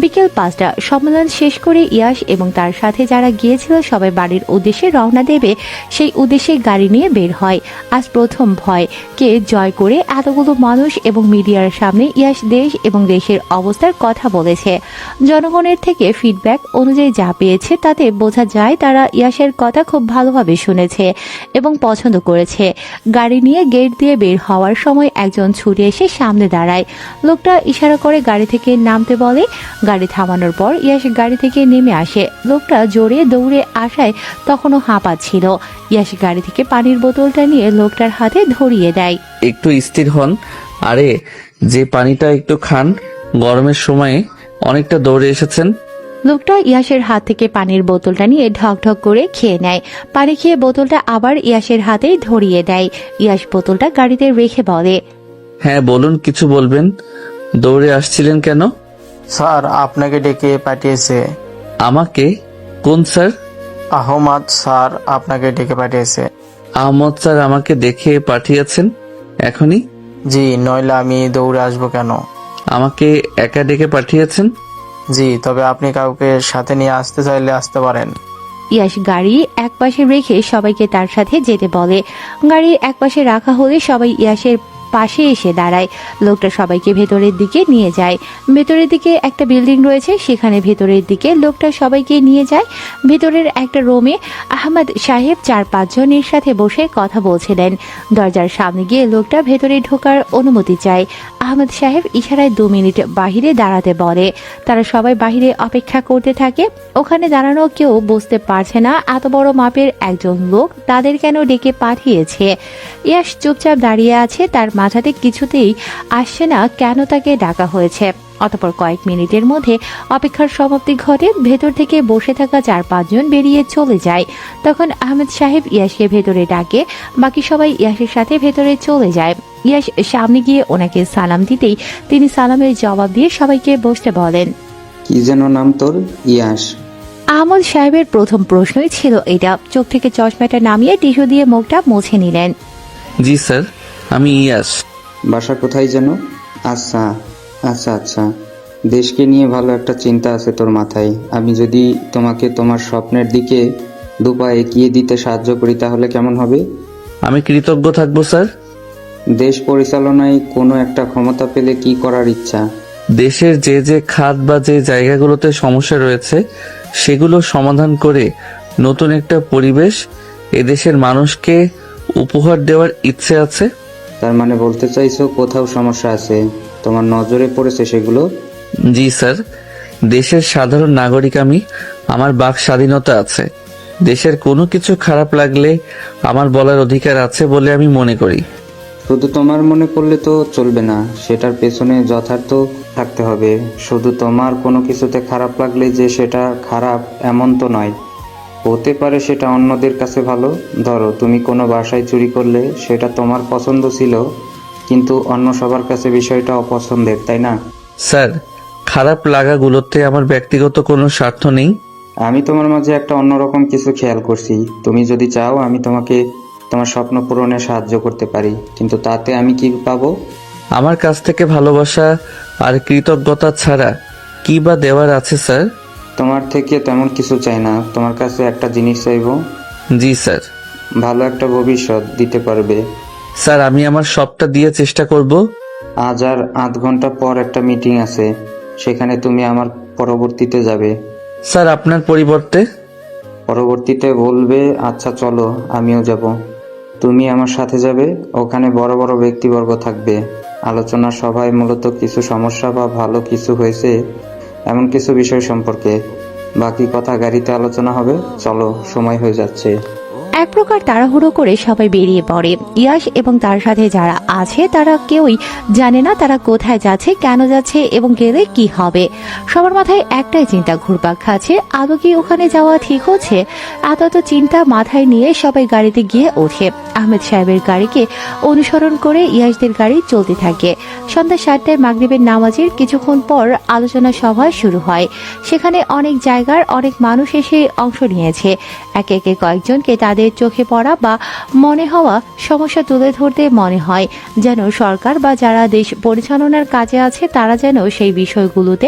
বিকেল 5টা। সম্মেলন শেষ করে ইয়াশ এবং তার সাথে যারা গিয়েছিল সবাই বাড়ির উদ্দেশ্যে রওনা দেবে, সেই উদ্দেশ্যে গাড়ি নিয়ে বের হয়। আজ প্রথম ভয়কে জয় করে এতগুলো মানুষ এবং মিডিয়ার সামনে ইয়াশ দেশ এবং দেশের অবস্থার কথা বলেছে। জনগণের থেকে ফিডব্যাক অনুযায়ী যা পেয়েছে তাতে বোঝা যায় তারা ইয়াশের কথা খুব ভালোভাবে শুনেছে এবং পছন্দ করেছে। গাড়ি নিয়ে গেট দিয়ে বের হওয়ার সময় একজন ছুটে এসে সামনে দাঁড়ায়। লোকটা ইশারা করে গাড়ি থেকে নামতে বলে। গাড়ি থামানোর পর ইয়াশ গাড়ি থেকে নেমে আসে। লোকটা জোরে দৌড়ে আসায় তখনও হাঁপাচ্ছিল। ইয়াশ গাড়ি থেকে পানির বোতলটা নিয়ে লোকটার হাতে ধরিয়ে দেয়। একটু স্থির হন। আরে, যে পানিটা একটু খান, গরমের সময়ে অনেকটা দৌড়ে এসেছেন। লোকটা ইয়াশের হাত থেকে পানির বোতলটা নিয়ে ঢক ঢক করে খেয়ে নেয়। পানি খেয়ে বোতলটা আবার ইয়াশের হাতেই ধরিয়ে দেয়। ইয়াশ বোতলটা গাড়িতে রেখে বলে, হ্যাঁ বলুন, কিছু বলবেন? দৌড়ে আসছিলেন কেন? স্যার আপনাকে ডেকে পাঠিয়েছে। আমাকে? কোন স্যার? আহমদ স্যার আপনাকে ডেকে পাঠিয়েছে। আহমদ স্যার আমাকে দেখে পাঠিয়েছেন এখনই? জি, নইলে আমি দৌড়ে আসবো কেন? আমাকে একা ডেকে পাঠিয়েছেন? জি, তবে আপনি কাউকে সাথে নিয়ে আসতে চাইলে আসতে পারেন। ইয়াশ গাড়ি একপাশে রেখে সবাইকে তার সাথে যেতে বলে। গাড়ি একপাশে রাখা হলে সবাই ইয়াশের পাশে এসে দাঁড়ায়। লোকটা সবাইকে ভেতরের দিকে নিয়ে যায়। ভেতরের দিকে একটা বিল্ডিং রয়েছে, সেখানে ভেতরের দিকে লোকটা সবাইকে নিয়ে যায়। ভেতরের একটা রুমে আহমদ সাহেব 4-5 জনের সাথে বসে কথা বলছিলেন। দরজার সামনে গিয়ে লোকটা ভেতরে ঢোকার অনুমতি চায়। আহমদ সাহেব ইশারায় 2 মিনিট বাহিরে দাঁড়াতে বলে। তারা সবাই বাহিরে অপেক্ষা করতে থাকে। ওখানে দাঁড়ানো কেউ বুঝতে পারছে না এত বড় মাপের একজন লোক তাদের কেন ডেকে পাঠিয়েছে। ইয়াশ চুপচাপ দাঁড়িয়ে আছে, তার মাথাতে কিছুতেই আসছে না কেন তাকে ডাকা হয়েছে। অতঃপর কয়েক মিনিটের মধ্যে অপেক্ষার সমাপ্তি ঘটে। ভেতর থেকে বসে থাকা 4-5 জন বেরিয়ে চলে যায়। তখন আহমেদ সাহেব ইয়াশকে ভেতরে ডাকে। বাকি সবাই ইয়াশের সাথে ভেতরে চলে যায়। ইয়াশ সামনে গিয়ে ওনাকে সালাম দিতেই তিনি সালামের জবাব দিয়ে সবাইকে বসতে বলেন। কি যেন নাম তোর? ইয়াশ। আহমদ সাহেবের প্রথম প্রশ্নই ছিল এটা। চোখ থেকে চশমাটা নামিয়ে টিস্যু দিয়ে মুখটা মুছে নিলেন। জি স্যার, আমি ইয়াশ। বাসা কোথায় যেন? আচ্ছা আচ্ছা আচ্ছা, দেশকে নিয়ে ভালো একটা চিন্তা আছে তোর মাথায়। আমি যদি তোমাকে তোমার স্বপ্নের দিকে 2 পা এগিয়ে দিতে সাহায্য করি তাহলে কেমন হবে? আমি কৃতজ্ঞ থাকবো স্যার। দেশ পরিচালনায় কোনো একটা ক্ষমতা পেলে কি করার ইচ্ছা? দেশের যে যে খাত বা যে জায়গাগুলোতে সমস্যা রয়েছে সেগুলো সমাধান করে নতুন একটা পরিবেশ এদেশের মানুষকে উপহার দেওয়ার ইচ্ছে আছে। তার মানে বলতে চাইছো কোথাও সমস্যা আছে, তোমার নজরে পড়েছে সেগুলো? জি স্যার, দেশের সাধারণ নাগরিক আমি। আমার বাক স্বাধীনতা আছে। দেশের কোনো কিছু খারাপ লাগলে আমার বলার অধিকার আছে বলে আমি মনে করি। শুধু তোমার মনে করলে তো চলবে না, সেটার পেছনে যথার্থ থাকতে হবে। শুধু তোমার কোনো কিছুতে খারাপ লাগলে যে সেটা খারাপ এমন তো নয়, হতে পারে সেটা অন্যদের কাছে ভালো। ধরো তুমি কোনো বাসায় চুরি করলে সেটা তোমার পছন্দ ছিল, কিন্তু অন্য সবার কাছে বিষয়টা অপছন্দের, তাই না? স্যার, খারাপ লাগাগুলোতে আমার ব্যক্তিগত কোনো স্বার্থ নেই। আমি তোমার মাঝে একটা অন্যরকম কিছু খেয়াল করছি। তুমি যদি চাও আমি তোমাকে তোমার স্বপ্ন পূরণে সাহায্য করতে পারি, কিন্তু তাতে আমি কি পাবো? আমার কাছ থেকে ভালোবাসা আর কৃতজ্ঞতা ছাড়া কি বা দেওয়ার আছে স্যার? তোমার থেকে তেমন কিছু চাই না, তোমার কাছে একটা জিনিস চাইবো। জি স্যার। ভালো একটা ভবিষ্যৎ দিতে পারবে। স্যার, আমি আমার সবটা দিয়ে চেষ্টা করব। আজ আর 8 ঘন্টা পর একটা মিটিং আছে, সেখানে তুমি আমার পরবর্তীতে যাবে। স্যার, আপনার পরিবর্তে? পরবর্তীতে বলবে আচ্ছা চলো আমিও যাব। তুমি আমার সাথে যাবে, ওখানে বড় বড় ব্যক্তিবর্গ থাকবে। আলোচনা সভায় মূলত কিছু সমস্যা বা ভালো কিছু হয়েছে এমন কিছু বিষয় সম্পর্কে। বাকি কথা গাড়িতে আলোচনা হবে। চলো, সময় হয়ে যাচ্ছে। এক প্রকার তাড়াহুড়ো করে সবাই বেরিয়ে পড়ে। ইয়াশ এবং তার সাথে যারা আছে তারা কেউই জানে না তারা কোথায় যাচ্ছে, কেন যাচ্ছে এবং গেলে কি হবে। সবার মাথায় একটাই চিন্তা ঘুরপাক খাচ্ছে, আদৌ কি ওখানে যাওয়া ঠিক হচ্ছে? এত চিন্তা মাথায় নিয়ে সবাই গাড়িতে গিয়ে ওঠে। আহমেদ সাহেবের গাড়িকে অনুসরণ করে ইয়াশদের গাড়ি চলতে থাকে। সন্ধ্যা 7টায় মাগরিবের নামাজের কিছুক্ষণ পর আলোচনা সভা শুরু হয়। সেখানে অনেক জায়গার অনেক মানুষ এসে অংশ নিয়েছে। একে একে কয়েকজনকে তাদের তাদের চোখে পড়া বা মনে হওয়া সমস্যা তুলে ধরতে মনে হয় যেন সরকার বা যারা দেশ পরিচালনার কাজে আছে তারা যেন সেই বিষয়গুলোতে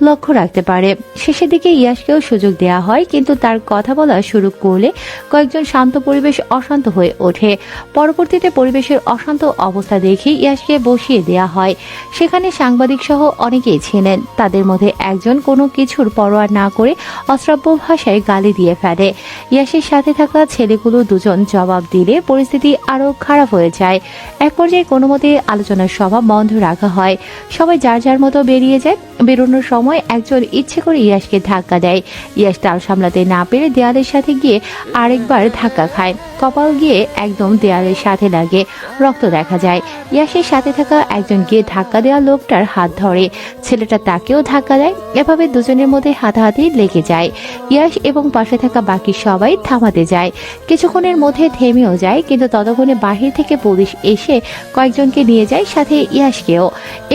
লক্ষ্য রাখতে পারে। শেষের দিকে ইয়াসকেও সুযোগ দেওয়া হয়, কিন্তু তার কথা বলা শুরু করলে কয়েকজন শান্ত পরিবেশ অশান্ত হয়ে ওঠে। পরবর্তীতে পরিবেশের অশান্ত অবস্থা দেখে ইয়াসকে বসিয়ে দেয়া হয়। সেখানে সাংবাদিক সহ অনেকেই ছিলেন। তাদের মধ্যে একজন কোনো কিছুর পরোয়া না করে অশ্রাব্য ভাষায় গালি দিয়ে ফেলে। ইয়াসের সাথে থাকা ছেলেগুলো দুজন জবাব দিলে পরিস্থিতি আরো খারাপ হয়ে যায়। এক পর্যায়ে কোনো মতে আলোচনার সভা বন্ধ রাখা হয়। সবাই যার যার মতো বেরিয়ে যায়। বেরোনোর সময় একজন ইচ্ছে করে ইয়াসকে ধাক্কা দেয়। ইয়াস তাল সামলাতে না পেরে দেয়ালের সাথে গিয়ে আরেকবার ধাক্কা খায়। কপাল গিয়ে একদম দেয়ালের সাথে লাগে, রক্ত দেখা যায়। ইয়াসের সাথে থাকা একজন গিয়ে ধাক্কা দেওয়া লোকটার হাত ধরে, ছেলেটা তাকেও ধাক্কা দেয়। এভাবে দুজনের মধ্যে হাতাহাতি লেগে যায়। ইয়াস এবং পাশে থাকা বাকি সবাই থামাতে যায়। কিছুক্ষণের মধ্যে থেমেও যায়, কিন্তু ততক্ষণে বাহির থেকে পুলিশ এসে কয়েকজনকে নিয়ে যায়, সাথে ইয়াসকেও।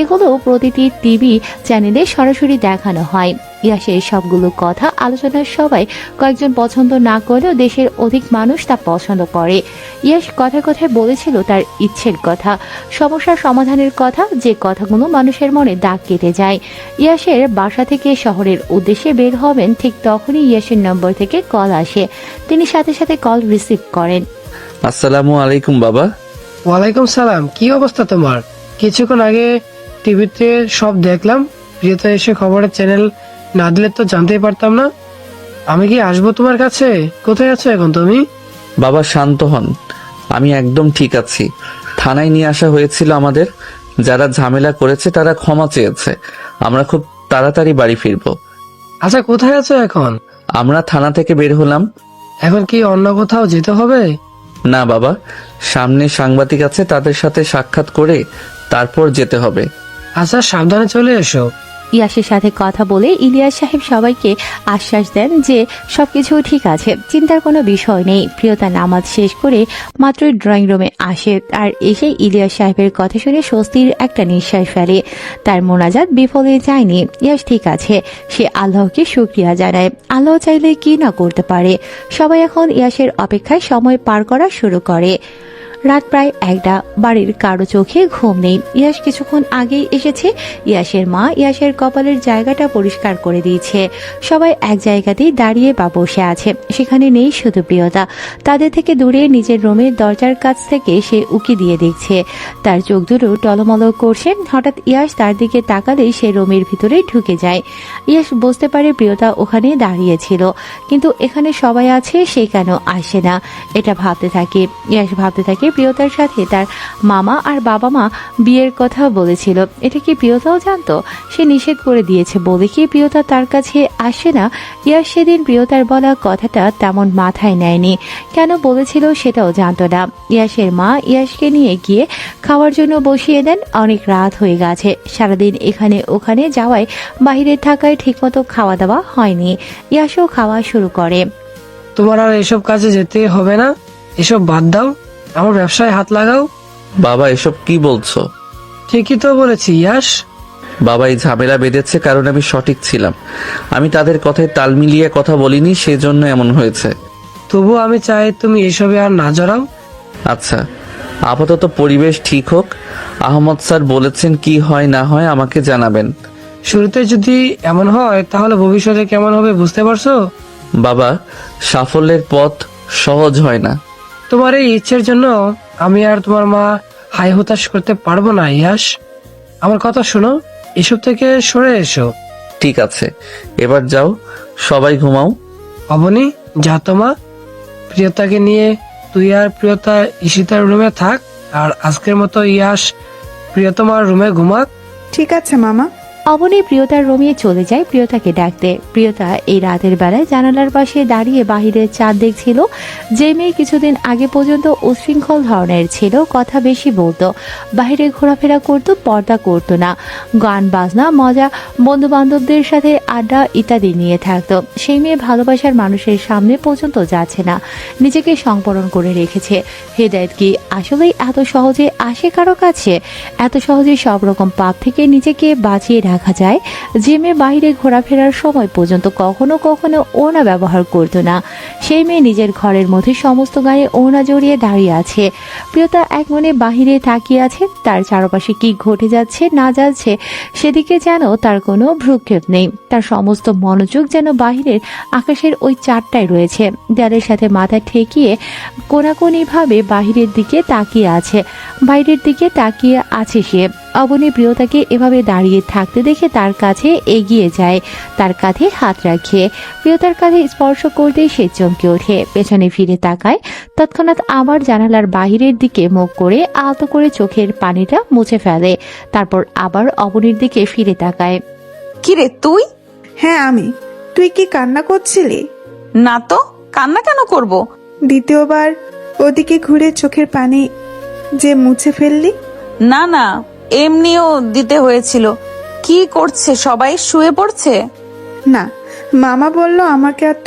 এগুলো প্রতিটি টিভি চ্যানেলে সরাসরি দেখানো হয়। ইয়াসের সবগুলো কথা আলোচনার সবাই কয়েকজন পছন্দ না করলেও দেশের অধিক মানুষ তা পছন্দ করে। ইয়াস কথায় কথায় বলেছিল তার ইচ্ছের কথা, সমস্যার সমাধানের কথা, যে কথাগুলো মানুষের মনে দাগ কেটে যায়। ইয়াসের বাসা থেকে শহরের উদ্দেশ্যে বের হবেন, ঠিক তখনই ইয়াসের নম্বর থেকে কল আসে। তিনি সাথে সাথে কল রিসিভ করেন। আসসালামু আলাইকুম বাবা। ওয়ালাইকুম সালাম। কি অবস্থা তোমার? কিছুক্ষণ আগে টিভিতে সব দেখলাম। প্রিয়তা এসে খবরের চ্যানেল না দিলে তো জানতেই পারতাম না। আমি কি আসবো তোমার কাছে? কোথায় আছো এখন তুমি? বাবা শান্ত হন, আমি একদম ঠিক আছি। থানায় নিয়ে আসা হয়েছিল আমাদের, যারা ঝামেলা করেছে তারা ক্ষমা চেয়েছে। আমরা খুব তাড়াতাড়ি বাড়ি ফিরবো। আচ্ছা, কোথায় আছো এখন? আমরা থানা থেকে বের হলাম। এখন কি অন্য কোথাও যেতে হবে? না বাবা, সামনে সাংবাদিক আছে, তাদের সাথে সাক্ষাৎ করে তারপর যেতে হবে। আচ্ছা, সাবধানে চলে এসো। ইয়াসের সাথে কথা বলে ইলিয়াস সাহেব সবাইকে আশ্বাস দেন যে সবকিছু ঠিক আছে, চিন্তার কোনো বিষয় নেই। প্রিয়তা নামাজ শেষ করে মাত্রই ড্রয়িং রুমে আসে, আর এসে ইলিয়াস সাহেবের কথা শুনে স্বস্তির একটা নিঃশ্বাস ফেলে। তার মোনাজাত বিফলে যায়নি। ইয়াস ঠিক আছে, সে আল্লাহকে শুকরিয়া জানায়। আল্লাহ চাইলে কি না করতে পারে। সবাই এখন ইয়াসের অপেক্ষায় সময় পার করা শুরু করে। রাত প্রায় 1টা। বাড়ির কারো চোখে ঘুম নেই। ইয়াস কিছুক্ষণ আগেই এসেছে। ইয়াসের মা ইয়াসের কপালের জায়গাটা পরিষ্কার করে দিয়েছে। সবাই এক জায়গাতেই দাঁড়িয়ে বা বসে আছে। সেখানে নেই শুধু প্রিয়তা। তাদের থেকে দূরে নিজের রুমের দরজার কাছ থেকে সে উকি দিয়ে দেখছে। তার চোখ দুটো টলমল করছে। হঠাৎ ইয়াস তার দিকে তাকালেই সে রুমের ভিতরে ঢুকে যায়। ইয়াস বুঝতে পারে প্রিয়তা ওখানে দাঁড়িয়েছিল, কিন্তু এখানে সবাই আছে, সে কেন আসে না, এটা ভাবতে থাকে। ইয়াস ভাবতে থাকে প্রিয়তার সাথে তার মামা আর বাবা মা বিয়ের কথা বলেছিল। এটা কি প্রিয়তাও জানতো? সে নিষেধ করে দিয়েছে বলে কি প্রিয়তা তার কাছে আসে না? ইয়াস সেদিন প্রিয়তার বলা কথাটা তেমন মাথায় নেয়নি। কেন বলেছিল সেটাও জানতো না। ইয়াসের মা ইয়াসকে নিয়ে গিয়ে খাওয়ার জন্য বসিয়ে দেন। অনেক রাত হয়ে গেছে। সারাদিন এখানে ওখানে যাওয়ায় বাহিরে থাকায় ঠিকমতো খাওয়া দাওয়া হয়নি। ইয়াসও খাওয়া শুরু করে। তোমার আর এসব কাজে যেতে হবে না, এসব বাদ দাও, আমার ব্যবসায় হাত লাগাও। বাবা এসব কি বলছো? ঠিকই তো বলেছি ইয়াস। বাবা এই ঝামেলা বেঁধেছে কারণ আমি সঠিক ছিলাম। আমি তাদের কথায় তাল মিলিয়ে কথা বলিনি, সেজন্য এমন হয়েছে। তবু আমি চাই তুমি এসবে আর না জড়াও। আচ্ছা, আপাতত পরিবেশ ঠিক হোক। আহমদ স্যার বলেছেন কি হয় না হয় আমাকে জানাবেন। শুরুতে যদি এমন হয় তাহলে ভবিষ্যতে কেমন হবে বুঝতে পারছো? বাবা, সাফল্যের পথ সহজ হয় না। তোমার এই ইচ্ছের জন্য আমি আর তোমার মা হাই হতাশ করতে পারবো না ইয়াস। আমার কথা শোনো, এসব থেকে সরে এসো। ঠিক আছে, এবার যাও, সবাই ঘুমাও। অবনী, যা তোমা, প্রিয়তাকে নিয়ে তুই আর প্রিয়তা ঈশিতার রুমে থাক, আর আজকের মতো ইয়াস প্রিয়তমার রুমে ঘুমাক। ঠিক আছে মামা। অবনী প্রিয়তার রুমে চলে যায় প্রিয়তাকে ডাকতে। প্রিয়তা এই রাতের বেলায় জানালার পাশে দাঁড়িয়ে বাহিরের চাঁদ দেখছিল। যে মেয়ে কিছুদিন আগে পর্যন্ত উশৃঙ্খল ধরনের ছিল, কথা বেশি বলতো, বাহিরে ঘোরাফেরা করতো, পর্দা করতো না, গান বাজনা মজা, বন্ধু বান্ধবদের সাথে আড্ডা ইত্যাদি নিয়ে থাকতো, সেই মেয়ে ভালোবাসার মানুষের সামনে পর্যন্ত যাচ্ছে না, নিজেকে সংবরণ করে রেখেছে। হেদায়েত কি আসলেই এত সহজে আসে কারো কাছে? এত সহজে সব রকম পাপ থেকে নিজেকে বাঁচিয়ে রাখা দেখা যায় যে মেয়ে বাইরে ঘোরাফেরার সময় পর্যন্ত কখনো কখনো ওড়না ব্যবহার করতো না, সেই মেয়ে নিজের ঘরের মধ্যে সমস্ত গায়ে ওড়না জড়িয়ে দাঁড়িয়ে আছে। প্রিয়তা এক মনে বাহিরে তাকিয়ে আছে, তার চারপাশে কি ঘটে যাচ্ছে না যাচ্ছে সেদিকে যেন তার কোনো ভ্রুক্ষেপ নেই। তার সমস্ত মনোযোগ যেন বাহিরের আকাশের ওই চারটায় রয়েছে। দেয়ালের সাথে মাথা ঠেকিয়ে কোনাকুনি ভাবে বাহিরের দিকে তাকিয়ে আছে, বাইরের দিকে তাকিয়ে আছে সে। অবনী প্রিয়তাকে এভাবে দাঁড়িয়ে থাকতে দেখে তার কাছে এগিয়ে যায়, তার কাঁধে হাত রাখে। প্রিয়তার কাঁধে স্পর্শ করতে সে চমকে ওঠে, পেছনে ফিরে তাকায়। তৎক্ষণাৎ আবার জানালার বাহিরের দিকে মুখ করে আলতো করে চোখের পানিটা মুছে ফেলে, তারপর আবার অবনীর দিকে ফিরে তাকায়। কিরে তুই? হ্যাঁ আমি। তুই কি কান্না করছিলি? না তো, কান্না কেন করব? দ্বিতীয়বার ওদিকে ঘুরে চোখের পানি যে মুছে ফেললি? না না, এমনিও দিতে হয়েছিল। কি করছে সবাই? শুয়ে পড়ছে? না, মামা বলল আমাকে আর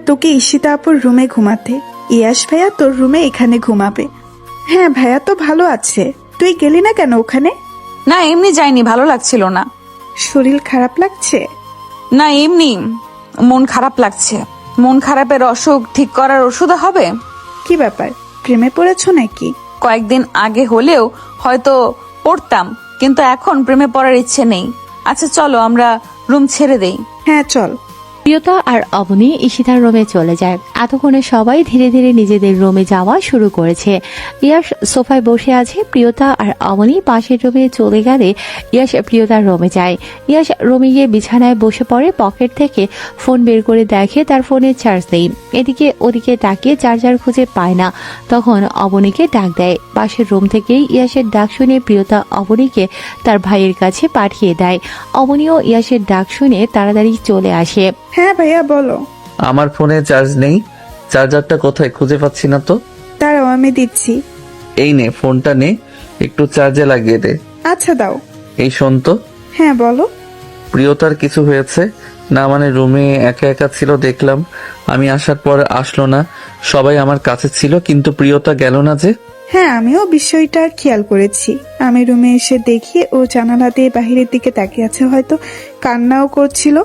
তোকে ঈশিতা আপুর রুমে ঘুমাতে। ইয়াস ভাইয়া তোর রুমে এখানে ঘুমাবে। হ্যাঁ ভাইয়া তো ভালো আছে, তুই গেলি না কেন ওখানে? না এমনি যাইনি, ভালো লাগছিল না। শরীর খারাপ লাগছে? না এমনি মন খারাপ লাগছে। মন খারাপের অসুখ ঠিক করার ওষুধ হবে? কি ব্যাপার, প্রেমে পড়েছো নাকি? কয়েকদিন আগে হলেও হয়তো পড়তাম, কিন্তু এখন প্রেমে পড়ার ইচ্ছে নেই। আচ্ছা চলো আমরা রুম ছেড়ে দেই। হ্যাঁ চল। প্রিয়তা আর অবনী ঈশিতার রুমে চলে যায়। এতক্ষণে সবাই ধীরে ধীরে নিজেদের রুমে যাওয়া শুরু করেছে। ইয়াশ সোফায় বসে আছে, প্রিয়তা আর অবনী পাশের রুমে চলে গেলে ইয়াশ প্রিয়তার রুমে যায়। ইয়াশ রুমে গিয়ে বিছানায় বসে পড়ে, পকেট থেকে ফোন বের করে দেখে তার ফোনের চার্জ নেই। এদিকে ওদিকে তাকিয়ে চার্জার খুঁজে পায় না, তখন অবনীকে ডাক দেয়। পাশের রুম থেকেই ইয়াশের ডাক শুনে প্রিয়তা অবনীকে তার ভাইয়ের কাছে পাঠিয়ে দেয়। অবনীও ইয়াশের ডাক শুনে তাড়াতাড়ি চলে আসে। হ্যাঁ ভাইয়া বলো। আমার ফোনে চার্জ নেই, চার্জারটা কোথায় খুঁজে পাচ্ছি না তো। দাঁড়াও আমি দিচ্ছি। এই নে, ফোনটা নে, একটু চার্জে লাগিয়ে দে। আচ্ছা দাও। এই শোন তো, হ্যাঁ বলো। প্রিয়তার কিছু হয়েছে না? মানে রুমে একা একা ছিল, দেখলাম আমি আসার পর আসলো না, সবাই আমার কাছে ছিল, কিন্তু প্রিয়তা গেল না যে। হ্যাঁ আমিও বিষয়টা খেয়াল করেছি। আমি রুমে এসে দেখি ও জানালা দিয়ে বাহিরের দিকে তাকিয়ে আছে, হয়তো কান্নাও করছিল।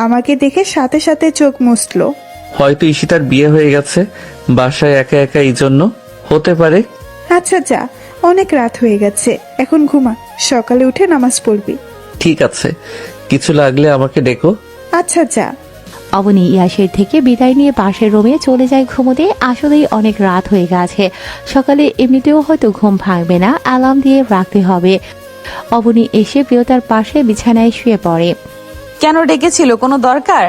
আমাকে দেখে সাথে সাথে চোখ মুছলো। হয়তো ঈশিতার বিয়ে হয়ে গেছে বাসায় একা একা, এই জন্য হতে পারে। আচ্ছা যা, অনেক রাত হয়ে গেছে, এখন ঘুমা, সকালে উঠে নামাজ পড়বি। ঠিক আছে, কিছু লাগলে আমাকে ডেকো। আচ্ছা যা। অবনী ইয়াশের থেকে বিদায় নিয়ে পাশের রুমে চলে যায় ঘুমোতে। আসলেই অনেক রাত হয়ে গেছে, সকালে এমনিতেও হয়তো ঘুম ভাঙবে না, অ্যালার্ম দিয়ে রাখতে হবে। অবনী এসে প্রিয়তার পাশে বিছানায় শুয়ে পড়ে। কেন ডেকেছিল? কোনো দরকার?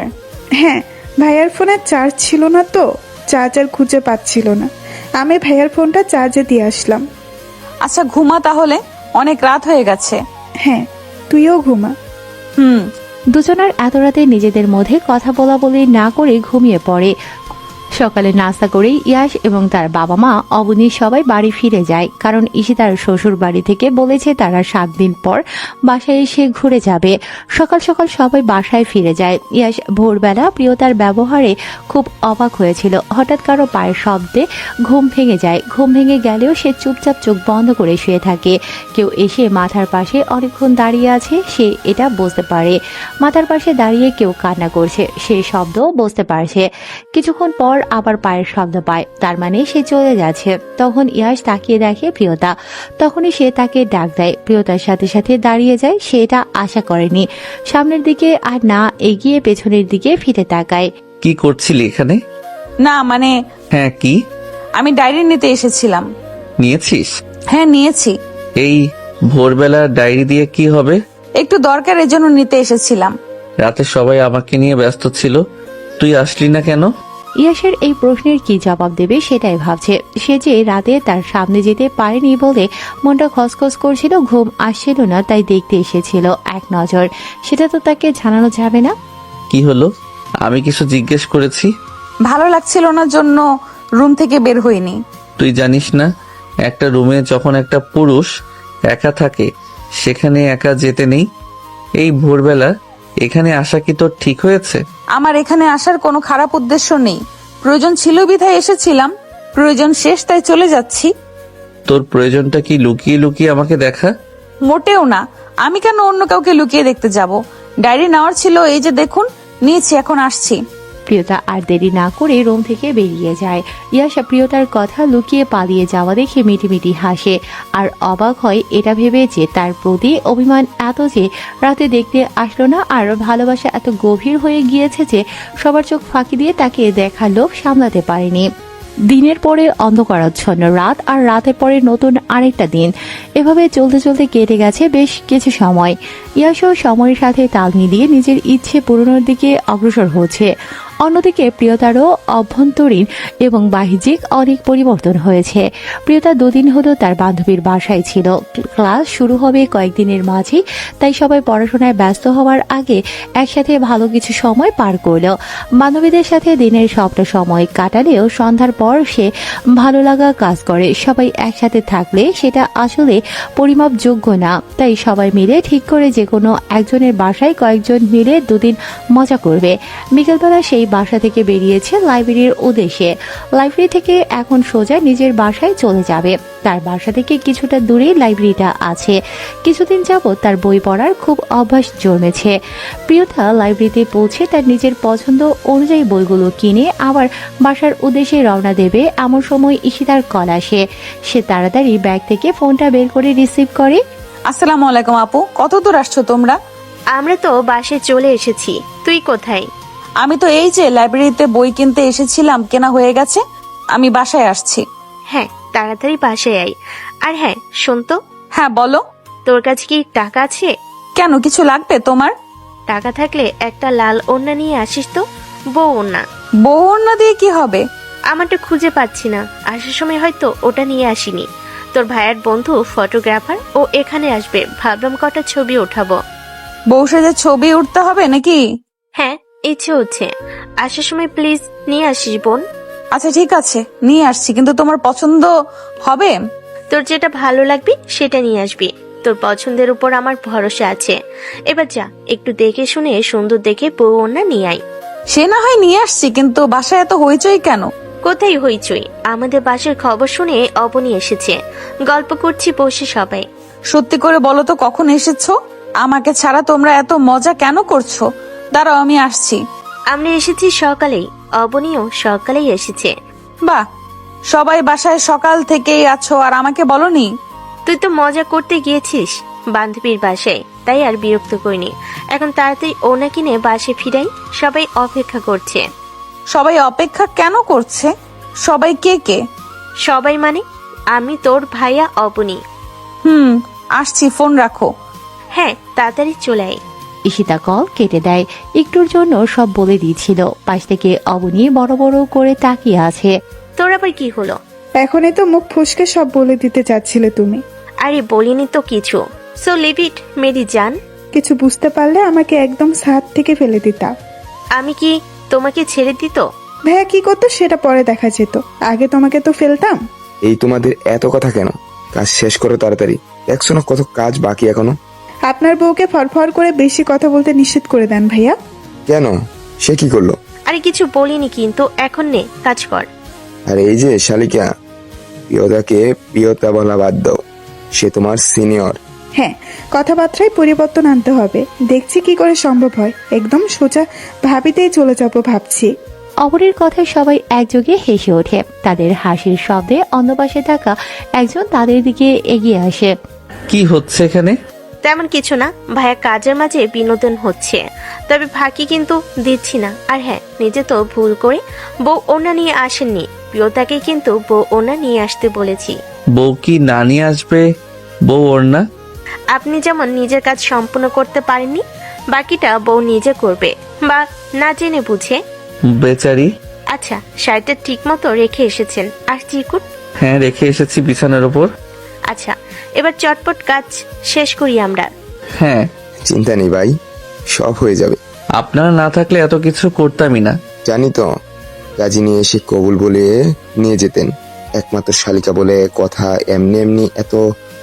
হ্যাঁ, ভাইয়ার ফোনে চার্জ ছিল না তো, চার্জার খুঁজে পাচ্ছিল না, আমি ভাইয়ার ফোনটা চার্জে দিয়ে আসলাম। আচ্ছা ঘুমা তাহলে, অনেক রাত হয়ে গেছে। হ্যাঁ তুইও ঘুমা। দুজনের এত রাতে নিজেদের মধ্যে কথা বলা বলি না করে ঘুমিয়ে পড়ে। সকালে নাস্তা করেই ইয়াশ এবং তার বাবা মা অবনী সবাই বাড়ি ফিরে যায়, কারণ ঈশিতার শ্বশুর বাড়ি থেকে বলেছে তারা 7 দিন পর বাসায় এসে ঘুরে যাবে। সকাল সকাল সবাই বাসায় ফিরে যায়। ইয়াশ ভোরবেলা প্রিয়তার ব্যবহারে খুব অবাক হয়েছিল। হঠাৎ কারো পায়ের শব্দে ঘুম ভেঙে যায়। ঘুম ভেঙে গেলেও সে চুপচাপ চোখ বন্ধ করে শুয়ে থাকে। কেউ এসে মাথার পাশে অনেকক্ষণ দাঁড়িয়ে আছে, সে এটা বুঝতে পারে। মাথার পাশে দাঁড়িয়ে কেউ কান্না করছে, সে শব্দও বুঝতে পারছে। কিছুক্ষণ পর আবার পায়ের শব্দ পায়, তার মানে সে চলে যাচ্ছে। তখন ইয়াশ তাকিয়ে দেখে প্রিয়তা, তখনই সে তাকে ডাক দেয়। প্রিয়তার সাথে সাথে দাঁড়িয়ে যায়, সে এটা আশা করেনি। সামনের দিকে আর না এগিয়ে পেছনের দিকে ফিরে তাকায়। কি করছিলি এখানে? না মানে হ্যাঁ কি? আমি ডায়েরি নিতে এসেছিলাম। নিয়েছিস? হ্যাঁ নিয়েছি। এই ভোরবেলা ডায়েরি দিয়ে কি হবে? একটু দরকার, এজন্য নিতে এসেছিলাম। রাতে সবাই আমাকে নিয়ে ব্যস্ত ছিল, তুই আসলি না কেন? ইয়াশের এই প্রশ্নের কি জবাব দেবে সেটাই ভাবছে। সে যে রাতে তার সামনে যেতে পারেনি বলে মনটা খসখস করছিল, ঘুম আসছিল না, তাই দেখতে এসেছিল এক নজর। সেটা তো তাকে জানানো যাবে না। কি হলো? আমি কিছু জিজ্ঞেস করেছি? ভালো লাগছিল না জন্য রুম থেকে বের হইনি। তুই জানিস না, একটা রুমে যখন একটা পুরুষ একা থাকে সেখানে একা যেতে নেই। এই ভোরবেলা এখানে আসা কি তোর ঠিক হয়েছে? আমার এখানে আসার কোনো খারাপ উদ্দেশ্য নেই, প্রয়োজন ছিল বিধায় এসেছিলাম, প্রয়োজন শেষ তাই চলে যাচ্ছি। তোর প্রয়োজনটা কি লুকিয়ে লুকিয়ে আমাকে দেখা? মোটেও না। আমি কেন অন্য কাউকে লুকিয়ে দেখতে যাব? ডায়েরি নেওয়ার ছিল, এই যে দেখুন নিয়েছি, এখন আসছি। প্রিয়তা আর দেরি না করে রুম থেকে বেরিয়ে যায়। ইয়াশা প্রিয়তার কথা লুকিয়ে পালিয়ে যাওয়া দেখে মিটিমিটি হাসে আর অবাক হয় এটা ভেবে যে তার প্রতি অভিমান এত যে রাতে দেখতে আসলো না, আর ভালোবাসা এত গভীর হয়ে গিয়েছে যে সবার চোখ ফাঁকি দিয়ে তাকে দেখার লোভ সামলাতে পারেনি। দিনের পরে অন্ধকারাচ্ছন্ন রাত, আর রাতের পরে নতুন আরেকটা দিন। এভাবে চলতে চলতে কেটে গেছে বেশ কিছু সময়। ইয়াশও সময়ের সাথে তাল মিলিয়ে নিজের ইচ্ছে পূরণের দিকে অগ্রসর হচ্ছে। অন্যদিকে প্রিয়তারও অভ্যন্তরীণ এবং বাহ্যিক অনেক পরিবর্তন হয়েছে। প্রিয়তা দুদিন হলো তার বান্ধবীর বাসায় ছিল। ক্লাস শুরু হবে কয়েকদিনের মাঝেই, তাই সবাই পড়াশোনায় ব্যস্ত হওয়ার আগে একসাথে ভালো কিছু সময় পার করলো। বান্ধবীদের সাথে দিনের সবটা সময় কাটালেও সন্ধ্যার পর সে ভালো লাগা কাজ করে। সবাই একসাথে থাকলে সেটা আসলে পরিমাপযোগ্য না, তাই সবাই মিলে ঠিক করে যে কোনো একজনের বাসায় কয়েকজন মিলে দুদিন মজা করবে। বিকেলবেলা সেই বাসা থেকে বেরিয়েছে লাইব্রেরির উদ্দেশ্যে। লাইব্রেরি থেকে এখন সোজা নিজের বাসায় চলে যাবে। তার বাসা থেকে কিছুটা দূরেই লাইব্রেরিটা আছে। কিছুদিন যাবত তার বই পড়ার খুব অভ্যাস জন্মেছে। প্রিয়তা লাইব্রেরিতে পৌঁছে তার নিজের পছন্দ অনুযায়ী বইগুলো কিনে আবার বাসার উদ্দেশ্যে রওনা দেবে। এমন সময় ঈশিতার কল আসে। সে তাড়াতাড়ি ব্যাগ থেকে ফোনটা বের করে রিসিভ করে। আসসালামু আলাইকুম আপু, কত দূর আসছো তোমরা? আমরা তো বাসায় চলে এসেছি, তুই কোথায়? আমি তো এই যে লাইব্রেরিতে বই কিনতে এসেছিলাম, কেনা হয়ে গেছে, আমি বাসায় আসছি। হ্যাঁ, তাড়াতাড়ি বাসায় আয়। আর হ্যাঁ, শোন তো। হ্যাঁ বলো। তোর কাছে কি টাকা আছে? কেন, কিছু লাগবে তোমার? টাকা থাকলে একটা লাল ওড়না নিয়ে আসিস তো, বউ ওড়না। বউ ওড়না দিয়ে কি হবে? আমারটা খুঁজে পাচ্ছি না, আসার সময় হয়তো ওটা নিয়ে আসিনি। তোর ভাইয়ের বন্ধু ফটোগ্রাফার, ও এখানে আসবে, ভাবলাম কটা ছবি ওঠাবো। বউ সাজে ছবি উঠতে হবে নাকি? হ্যাঁ, ইচ্ছে হচ্ছে। আসার সময় প্লিজ নিয়ে আসিস বোন। আচ্ছা ঠিক আছে, নিয়ে আসছি, কিন্তু তোমার পছন্দ হবে? তোর যেটা ভালো লাগবে সেটা নিয়ে আসবি। তোর পছন্দের উপর আমার ভরসা আছে। এবার যা, একটু দেখে শুনে সুন্দর দেখে বউ ওড়না নিয়ে আয়। সে না হয় নিয়ে আসছি, কিন্তু বাসায় এত হইচই কেন? কোথায় হইচই? আমাদের বাসার খবর শুনে অবনী এসেছে, গল্প করছি বসে সবাই। সত্যি করে বলো তো, কখন এসেছো? আমাকে ছাড়া তোমরা এত মজা কেন করছো? দাঁড়াও, আমি আসছি। আমরা এসেছি সকালেই, অবনীও সকালেই এসেছে। বাহ, সবাই বাসায় সকাল থেকেই আছো আর আমাকে বলনি? তুই তো মজা করতে গিয়েছিস বান্ধবীর বাসায়, তাই আর বিরক্ত করিনি। এখন তাড়াতাড়ি ওনা কিনে বাসে ফিরাই, সবাই অপেক্ষা করছে। সবাই অপেক্ষা কেন করছে? সবাই কে কে? সবাই মানে আমি, তোর ভাইয়া, অবনী। আসছি, ফোন রাখো। হ্যাঁ, তাড়াতাড়ি চলে আয়। ঈশিতা কল কেটে দেয়। একটুর জন্য সব বলে দিয়েছিল। পাশ থেকে অবনী বড় বড় করে তাকিয়ে আছে। তোর আবার কি হলো? এখনই তো মুখ ফসকে সব বলে দিতে চাচ্ছিলে তুমি। আরে বলিনি তো কিছু। সো লিভ ইট মেরি জান। কিছু বুঝতে পারলে আমাকে একদম সাথ থেকে ফেলে দিতা। আমি কি তোমাকে ছেড়ে দিত? ভাইয়া কি করতো সেটা পরে দেখা যেত, আগে তোমাকে তো ফেলতাম। এই তোমাদের এত কথা কেন? কাজ শেষ করো তাড়াতাড়ি, দেখছো না কত কাজ বাকি এখনো। আপনার বউকে ফরফর করে বেশি কথা বলতে নিষেধ করে দেন ভাইয়া। কেন, সে কি করলো? আরে কিছু বলিনি, কিন্তু এখন নে কাজ কর। আর এই যে শালিকা, প্রিয়তাকে প্রিয়তা বলা বাদ দাও, সে তোমার সিনিয়র। হ্যাঁ, কথাবার্তায় পরিবর্তন আনতে হবে। দেখছি কি করে সম্ভব হয়। একদম সোজা ভাবিতেই চলে যাব ভাবছি। অপরের কথায় সবাই একযোগে হেসে ওঠে। তাদের হাসির শব্দে অন্য পাশে থাকা একজন তাদের দিকে এগিয়ে আসে। কি হচ্ছে এখানে? তেমন কিছু না ভাইয়া, কাজের মাঝে বিনোদন হচ্ছে, তবে ফাঁকি কিন্তু দিচ্ছি না। আর হ্যাঁ, নিজে তো ভুল করে বউ ওনা নিয়ে আসেননি, প্রিয়তাকে কিন্তু বউ ওনা নিয়ে আসতে বলেছি। বউ কি না নিয়ে আসবে? বউ ওড়না? আপনি যেমন নিজের কাজ সম্পূর্ণ করতে পারেননি, বাকিটা বউ নিজে করবে, বা না জেনে বুঝে। বেচারি। আচ্ছা, শাড়িটা ঠিক মতো রেখে এসেছেন? আর চিরকুট? হ্যাঁ, রেখে এসেছি বিছানার উপর। আচ্ছা, এবার চটপট কাজ শেষ করি আমরা। হ্যাঁ, চিন্তা নেই ভাই, সব হয়ে যাবে। আপনারা না থাকলে এত কিছু করতামই না। জানি তো, কাজী নিয়ে এসে কবুল বলে নিয়ে যেতেন। একমাত্র শালিকা বলে কথা, এমনি এমনি এত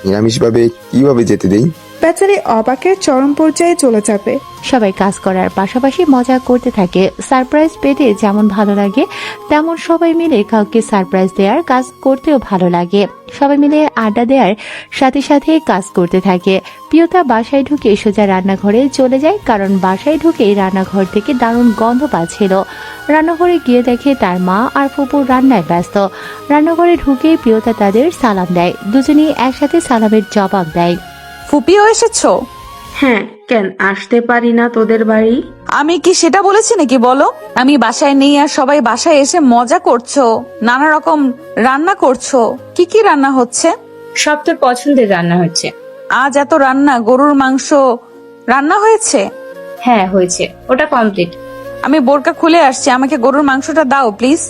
নিরামিষ ভাবে কিভাবে যেতে দেই? বেচারি অবাকের চরম পর্যায়ে চলে যাবে। সবাই কাজ করার পাশাপাশি মজা করতে থাকে। সারপ্রাইজ পেতে যেমন ভালো লাগে তেমন সবাই মিলে কাউকে সারপ্রাইজ দেওয়ার কাজ করতেও ভালো লাগে। সবাই মিলে আড্ডা দেওয়ার সাথে সাথে কাজ করতে থাকে। প্রিয়তা বাসায় ঢুকে সোজা রান্নাঘরে চলে যায়, কারণ বাসায় ঢুকেই রান্নাঘর থেকে দারুণ গন্ধ পাচ্ছিল। রান্নাঘরে গিয়ে দেখে তার মা আর ফুপু রান্নায় ব্যস্ত। রান্নাঘরে ঢুকে প্রিয়তা তাদের সালাম দেয়। দুজনেই একসাথে সালামের জবাব দেয়। ফুপিও এসেছো? হ্যাঁ, কেন আসতে পারি না তোদের বাড়ি? আমি কি সেটা বলেছি নাকি বলো? আমি বাসায় নেই আর সবাই বাসায় এসে মজা করছো, নানা রকম রান্না করছো। কি কি রান্না হচ্ছে? সব তোর পছন্দের রান্না হচ্ছে। আজ এত রান্না, গরুর মাংস রান্না হয়েছে? হ্যাঁ হয়েছে, ওটা কমপ্লিট। আমি বোরকা খুলে আসছি, আমাকে গরুর মাংসটা দাও প্লিজ।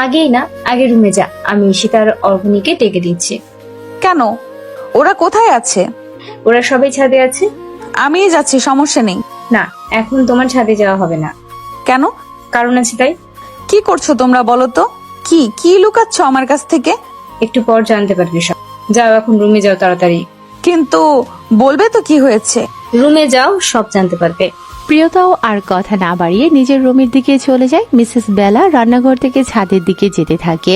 আগেই না, আগে রুমে যা, আমি ঈশিতার অর্ঘনিকে ডেকে দিচ্ছি। কেন? ওরা কোথায় আছে? ওরা সবাই ছাদে আছে। আমি যাচ্ছি, সমস্যা নেই। না, এখন তোমার ছাদে যাওয়া হবে না। কেন? কারণ আছে তাই। কি করছো তোমরা বলো তো? কি কি লুকাচ্ছ আমার কাছ থেকে? একটু পর জানতে পারবি সব। যাও এখন রুমে যাও তাড়াতাড়ি। কিন্তু বলবে তো কি হয়েছে? রুমে যাও, সব জানতে পারবে। প্রিয়তাও আর কথা না বাড়িয়ে নিজের রুমের দিকে চলে যায়। মিসেস বেলা রান্নাঘর থেকে ছাদের দিকে যেতে থাকে।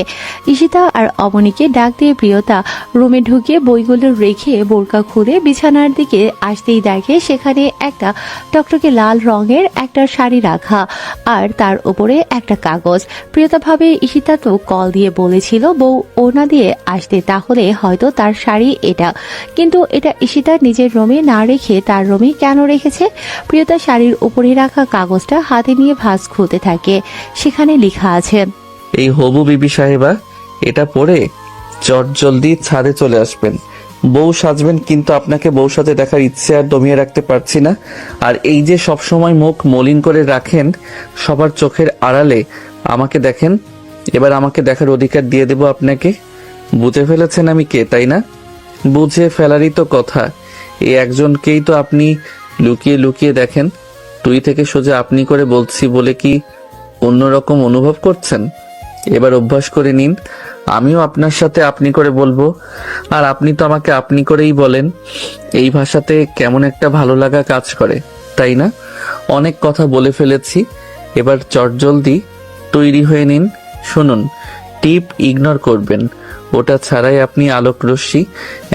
ঈশিতা আর অবনীকে ডাক দিয়ে প্রিয়তা রুমে ঢুকে বইগুলো রেখে বোরকা খুলে বিছানার দিকে আসতেই দেখে সেখানে একটা টকটকে লাল রঙের একটা শাড়ি রাখা আর তার উপরে একটা কাগজ। প্রিয়তা ভাবে ঈশিতা তো কল দিয়ে বলেছিল বউ ওনা দিয়ে আসতে, তাহলে হয়তো তার শাড়ি এটা। কিন্তু এটা ঈশিতা নিজের রুমে না রেখে তার রুমে কেন রেখেছে? প্রিয়তা শাড়ির উপরে রাখা কাগজটা হাতে নিয়ে ভাঁজ খুলতে থাকে। সেখানে লেখা আছে, এই হবু বিবি সাহেবা, এটা পরে চট জলদি ছাদে চলে আসবেন। বউ সাজবেন, কিন্তু আপনাকে বউ সাজে দেখার ইচ্ছে আর দমিয়ে রাখতে পারছি না। আর এই যে সব সময় মুখ মলিন করে রাখেন সবার চোখের আড়ালে, আমাকে দেখেন, এবার আমাকে দেখার অধিকার দিয়ে দেব আপনাকে। বুঝে ফেলেছেন আমি কে, তাই না? বুঝে ফেলারই তো কথা। এই একজনকেই তো আপনি লুকিয়ে লুকিয়ে দেখেন। তুই থেকে সোজা আপনি করে বলছি বলে কি অন্যরকম অনুভব করছেন? এবার অভ্যাস করে নিন, আমিও আপনার সাথে আপনি করে বলবো, আর আপনি তো আমাকে আপনি করেই বলেন। এই ভাষাতে কেমন একটা ভালো লাগা কাজ করে, তাই না? অনেক কথা বলে ফেলেছি, এবার চটজলদি তৈরি হয়ে নিন। শুনুন, টিপ ইগনোর করবেন, ওটা ছাড়াই আপনি আলোক রশ্মি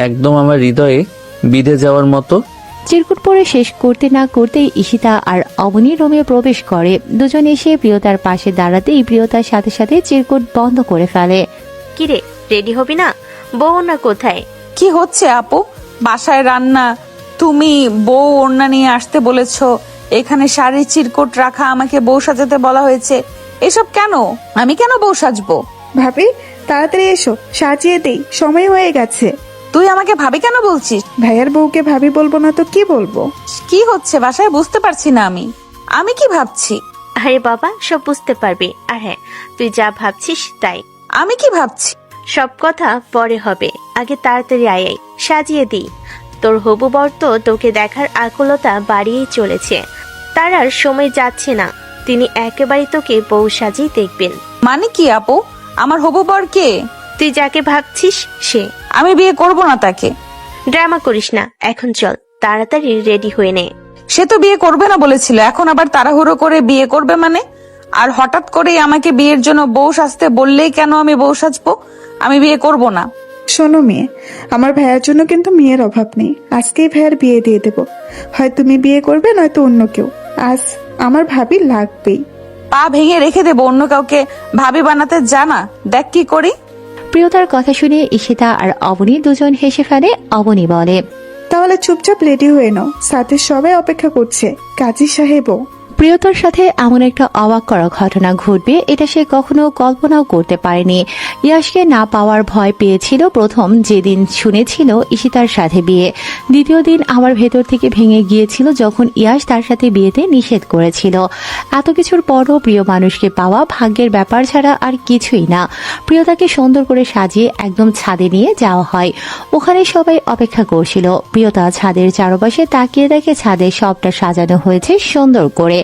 একদম আমার হৃদয়ে বিঁধে যাওয়ার মতো। চিরকুট পরে শেষ করতে না করতেই ঈশিতা আর অবনী রুমে প্রবেশ করে। দুজন এসে প্রিয়তার পাশে দাঁড়াতেই প্রিয়তার সাথে সাথে চিরকুট বন্ধ করে ফেলে। কিরে, রেডি হবি না? বউ না কোথায়? কি হচ্ছে আপু? বাসায় রান্না, তুমি বউ ওড়না নিয়ে আসতে বলেছো, এখানে শাড়ি চিরকুট রাখা, আমাকে বউ সাজাতে বলা হয়েছে। এসব কেন? আমি কেন বউ সাজবো? ভাবি তাড়াতাড়ি এসো, সাজিয়ে দেই, সময় হয়ে গেছে। তুই আমাকে ভাবি কেন বলছিস? ভাইয়ার বউকে ভাবি বলবো না তো কি বলবো? কি হচ্ছে বাসায় বুঝতে পারছি না আমি কি ভাবছি? আরে বাবা, সব বুঝতে পারবি। আর হ্যাঁ, তুই যা ভাবছিস তাই। আমি কি ভাবছি? সব কথা পরে হবে, আগে তাড়াতাড়ি আয়, সাজিয়ে দিই। তোর হবু বর তো তোকে দেখার আকুলতা বাড়িয়েই চলেছে, তার আর সময় যাচ্ছে না। তিনি একেবারে তোকে বউ সাজিয়ে দেখবেন। মানে কি আপু? আমার হবু বর কে? তুই যাকে ভাবছিস সে। আমি বিয়ে করব না তাকে। ড্রামা করিস না, এখন চল তাড়াতাড়ি রেডি হয়ে নে। সে তো বিয়ে করবে না বলেছিল, এখন আবার তাড়াহুড়ো করে বিয়ে করবে মানে? আর হঠাৎ করেই আমাকে বিয়ের জন্য বউ সাজতে বললেই কেন আমি বউ সাজবো? আমি বিয়ে করব না। শোনো মেয়ে, আমার ভাইয়ার জন্য কিন্তু মেয়ের অভাব নেই। আজকেই ভাইয়ার বিয়ে দিয়ে দেব, হয় তুমি বিয়ে করবে নয়তো অন্য কেউ। আজ আমার ভাবি লাগবেই। পা ভেঙে রেখে দেবো অন্য কাউকে ভাবি বানাতে, জানা দেখ কি করি। প্রিয়তার কথা শুনে ঈশিতা আর অবনী দুজন হেসে ফেলে। অবনী বলে, তাহলে চুপচাপ রেডি হয়ে নাও, সাথে সবাই অপেক্ষা করছে, কাজী সাহেবও। প্রিয়তার সাথে এমন একটা অবাক করা ঘটনা ঘটবে এটা সে কখনো কল্পনাও করতে পারেনি। ইয়াশকে না পাওয়ার ভয় পেয়েছিল প্রথম যেদিন শুনেছিল ঈশিতার সাথে বিয়ে। দ্বিতীয় দিন আবার ভেতর থেকে ভেঙে গিয়েছিল যখন ইয়াশ তার সাথে বিয়েতে নিষেধ করেছিল। এত কিছুর পরও প্রিয় মানুষকে পাওয়া ভাগ্যের ব্যাপার ছাড়া আর কিছুই না। প্রিয়তাকে সুন্দর করে সাজিয়ে একদম ছাদে নিয়ে যাওয়া হয়। ওখানে সবাই অপেক্ষা করছিল। প্রিয়তা ছাদের চারপাশে তাকিয়ে দেখে ছাদে সবটা সাজানো হয়েছে সুন্দর করে।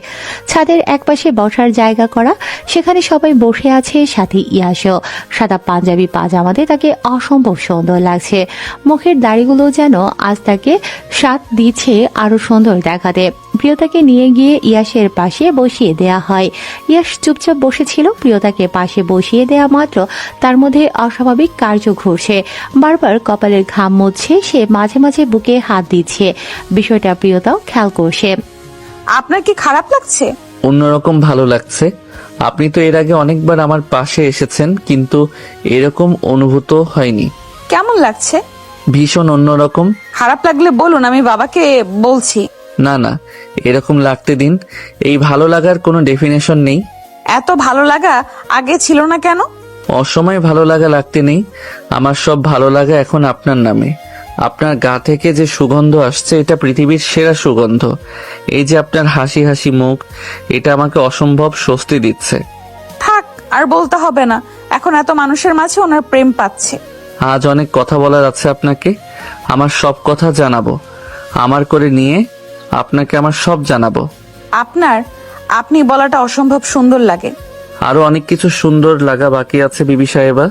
ছাদের একপাশে বসার জায়গা করা, সেখানে সবাই বসে আছে, সাথে ইয়াসও। সাদা পাঞ্জাবি পাজামাতে তাকে অসম্ভব সুন্দর লাগছে। মুখের দাড়িগুলো যেন আজ তাকে স্বাদ দিচ্ছে আরো সুন্দর দেখাতে। প্রিয়তাকে নিয়ে গিয়ে ইয়াসের পাশে বসিয়ে দেয়া হয়। ইয়াস চুপচাপ বসেছিল। প্রিয়তাকে পাশে বসিয়ে দেয়া মাত্র তার মধ্যে অস্বাভাবিক কার্য ঘুরছে। বারবার কপালের ঘাম মুছছে সে, মাঝে মাঝে বুকে হাত দিচ্ছে। বিষয়টা প্রিয়তাও খেয়াল করছে। আপনার কি খারাপ লাগছে? অন্যরকম ভালো লাগছে। আপনি তো এর আগে অনেকবার আমার পাশে এসেছেন, কিন্তু এরকম অনুভূত হয়নি। কেমন লাগছে? ভীষণ অন্যরকম। খারাপ লাগলে বলুন, আমি বাবাকে বলছি। না না, এরকম লাগতে দিন। এই ভালো লাগার কোনো ডেফিনেশন নেই। এত ভালো লাগা আগে ছিল না কেন? অসময়ে ভালো লাগা লাগতে নেই। আমার সব ভালো লাগা এখন আপনার নামে। আপনার গা থেকে যে সুগন্ধ আসছে, এটা পৃথিবীর সেরা সুগন্ধ। এই যে আপনার হাসি হাসি মুখ, এটা আমাকে অসম্ভব স্বস্তি দিচ্ছে। থাক, আর বলতে হবে না। এখন এত মানুষের মাঝে ওনার প্রেম পাচ্ছে। আজ অনেক কথা বলার আছে আপনাকে। আমার সব কথা জানাবো। আমার করে নিয়ে আপনাকে আমার সব জানাবো। আপনি বলাটা অসম্ভব সুন্দর লাগে। আরো অনেক কিছু সুন্দর লাগা বাকি আছে বিবি সাহেবা।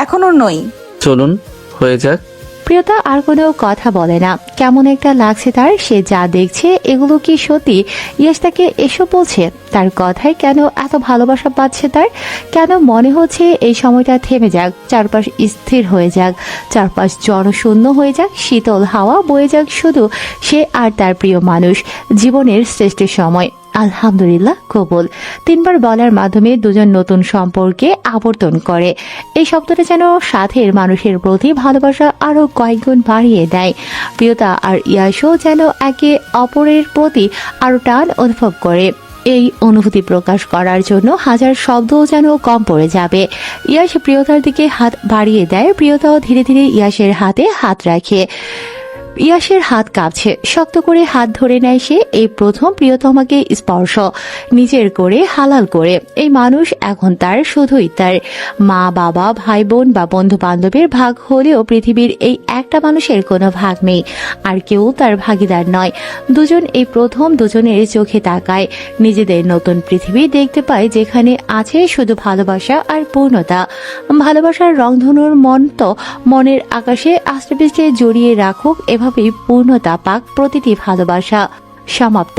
এখনো নই। চলুন, হয়ে যাক। প্রিয়তা আর কোনো কথা বলে না। কেমন একটা লাগছে তার। সে যা দেখছে এগুলো কি সত্যি? ইয়াস তাকে এসব বলছে? তার কথায় কেন এত ভালোবাসা পাচ্ছে তার? কেন মনে হচ্ছে এই সময়টা থেমে যাক, চারপাশ স্থির হয়ে যাক, চারপাশ জনশূন্য হয়ে যাক, শীতল হাওয়া বয়ে যাক, শুধু সে আর তার প্রিয় মানুষ। জীবনের শ্রেষ্ঠ সময়। আলহামদুলিল্লাহ কবুল। 3 বার বলার মাধ্যমে দুজন নতুন সম্পর্কে আবর্তন করে। এই শব্দটা যেন সাথের মানুষের প্রতি ভালোবাসা আরো কয়েকগুণ বাড়িয়ে দেয়। প্রিয়তা আর ইয়াসও যেন একে অপরের প্রতি আরো টান অনুভব করে। এই অনুভূতি প্রকাশ করার জন্য হাজার শব্দও যেন কম পড়ে যাবে। ইয়াস প্রিয়তার দিকে হাত বাড়িয়ে দেয়। প্রিয়তাও ধীরে ধীরে ইয়াসের হাতে হাত রাখে। ইয়াসের হাত কাঁপছে। শক্ত করে হাত ধরে নেয় সে। এই প্রথম প্রিয়তমাকে স্পর্শ, নিজের করে হালাল করে। এই মানুষ এখন তার, শুধুই তার। মা বাবা ভাই বোন বা বন্ধু বান্ধবের ভাগ হলেও পৃথিবীর এই একটা মানুষের কোনো ভাগ নেই, আর কেউ তার ভাগিদার নয়। দুজন এই প্রথম দুজনের চোখে তাকায়। নিজেদের নতুন পৃথিবী দেখতে পায়, যেখানে আছে শুধু ভালোবাসা আর পূর্ণতা। ভালোবাসার রংধনুর মন্ত মনের আকাশে আষ্টেপৃষ্টে জড়িয়ে রাখুক, এভাবেই পূর্ণতা পাক প্রতিটি ভালোবাসা। সমাপ্ত।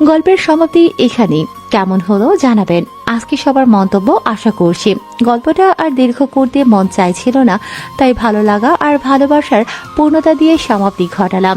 গল্পের সমাপ্তি এখানেই। কেমন হলো জানাবেন। আজকে সবার মন্তব্য আশা করছি। গল্পটা আর দীর্ঘ করতে মন চাইছিল না, তাই ভালো লাগা আর ভালোবাসার পূর্ণতা দিয়ে সমাপ্তি ঘটালাম।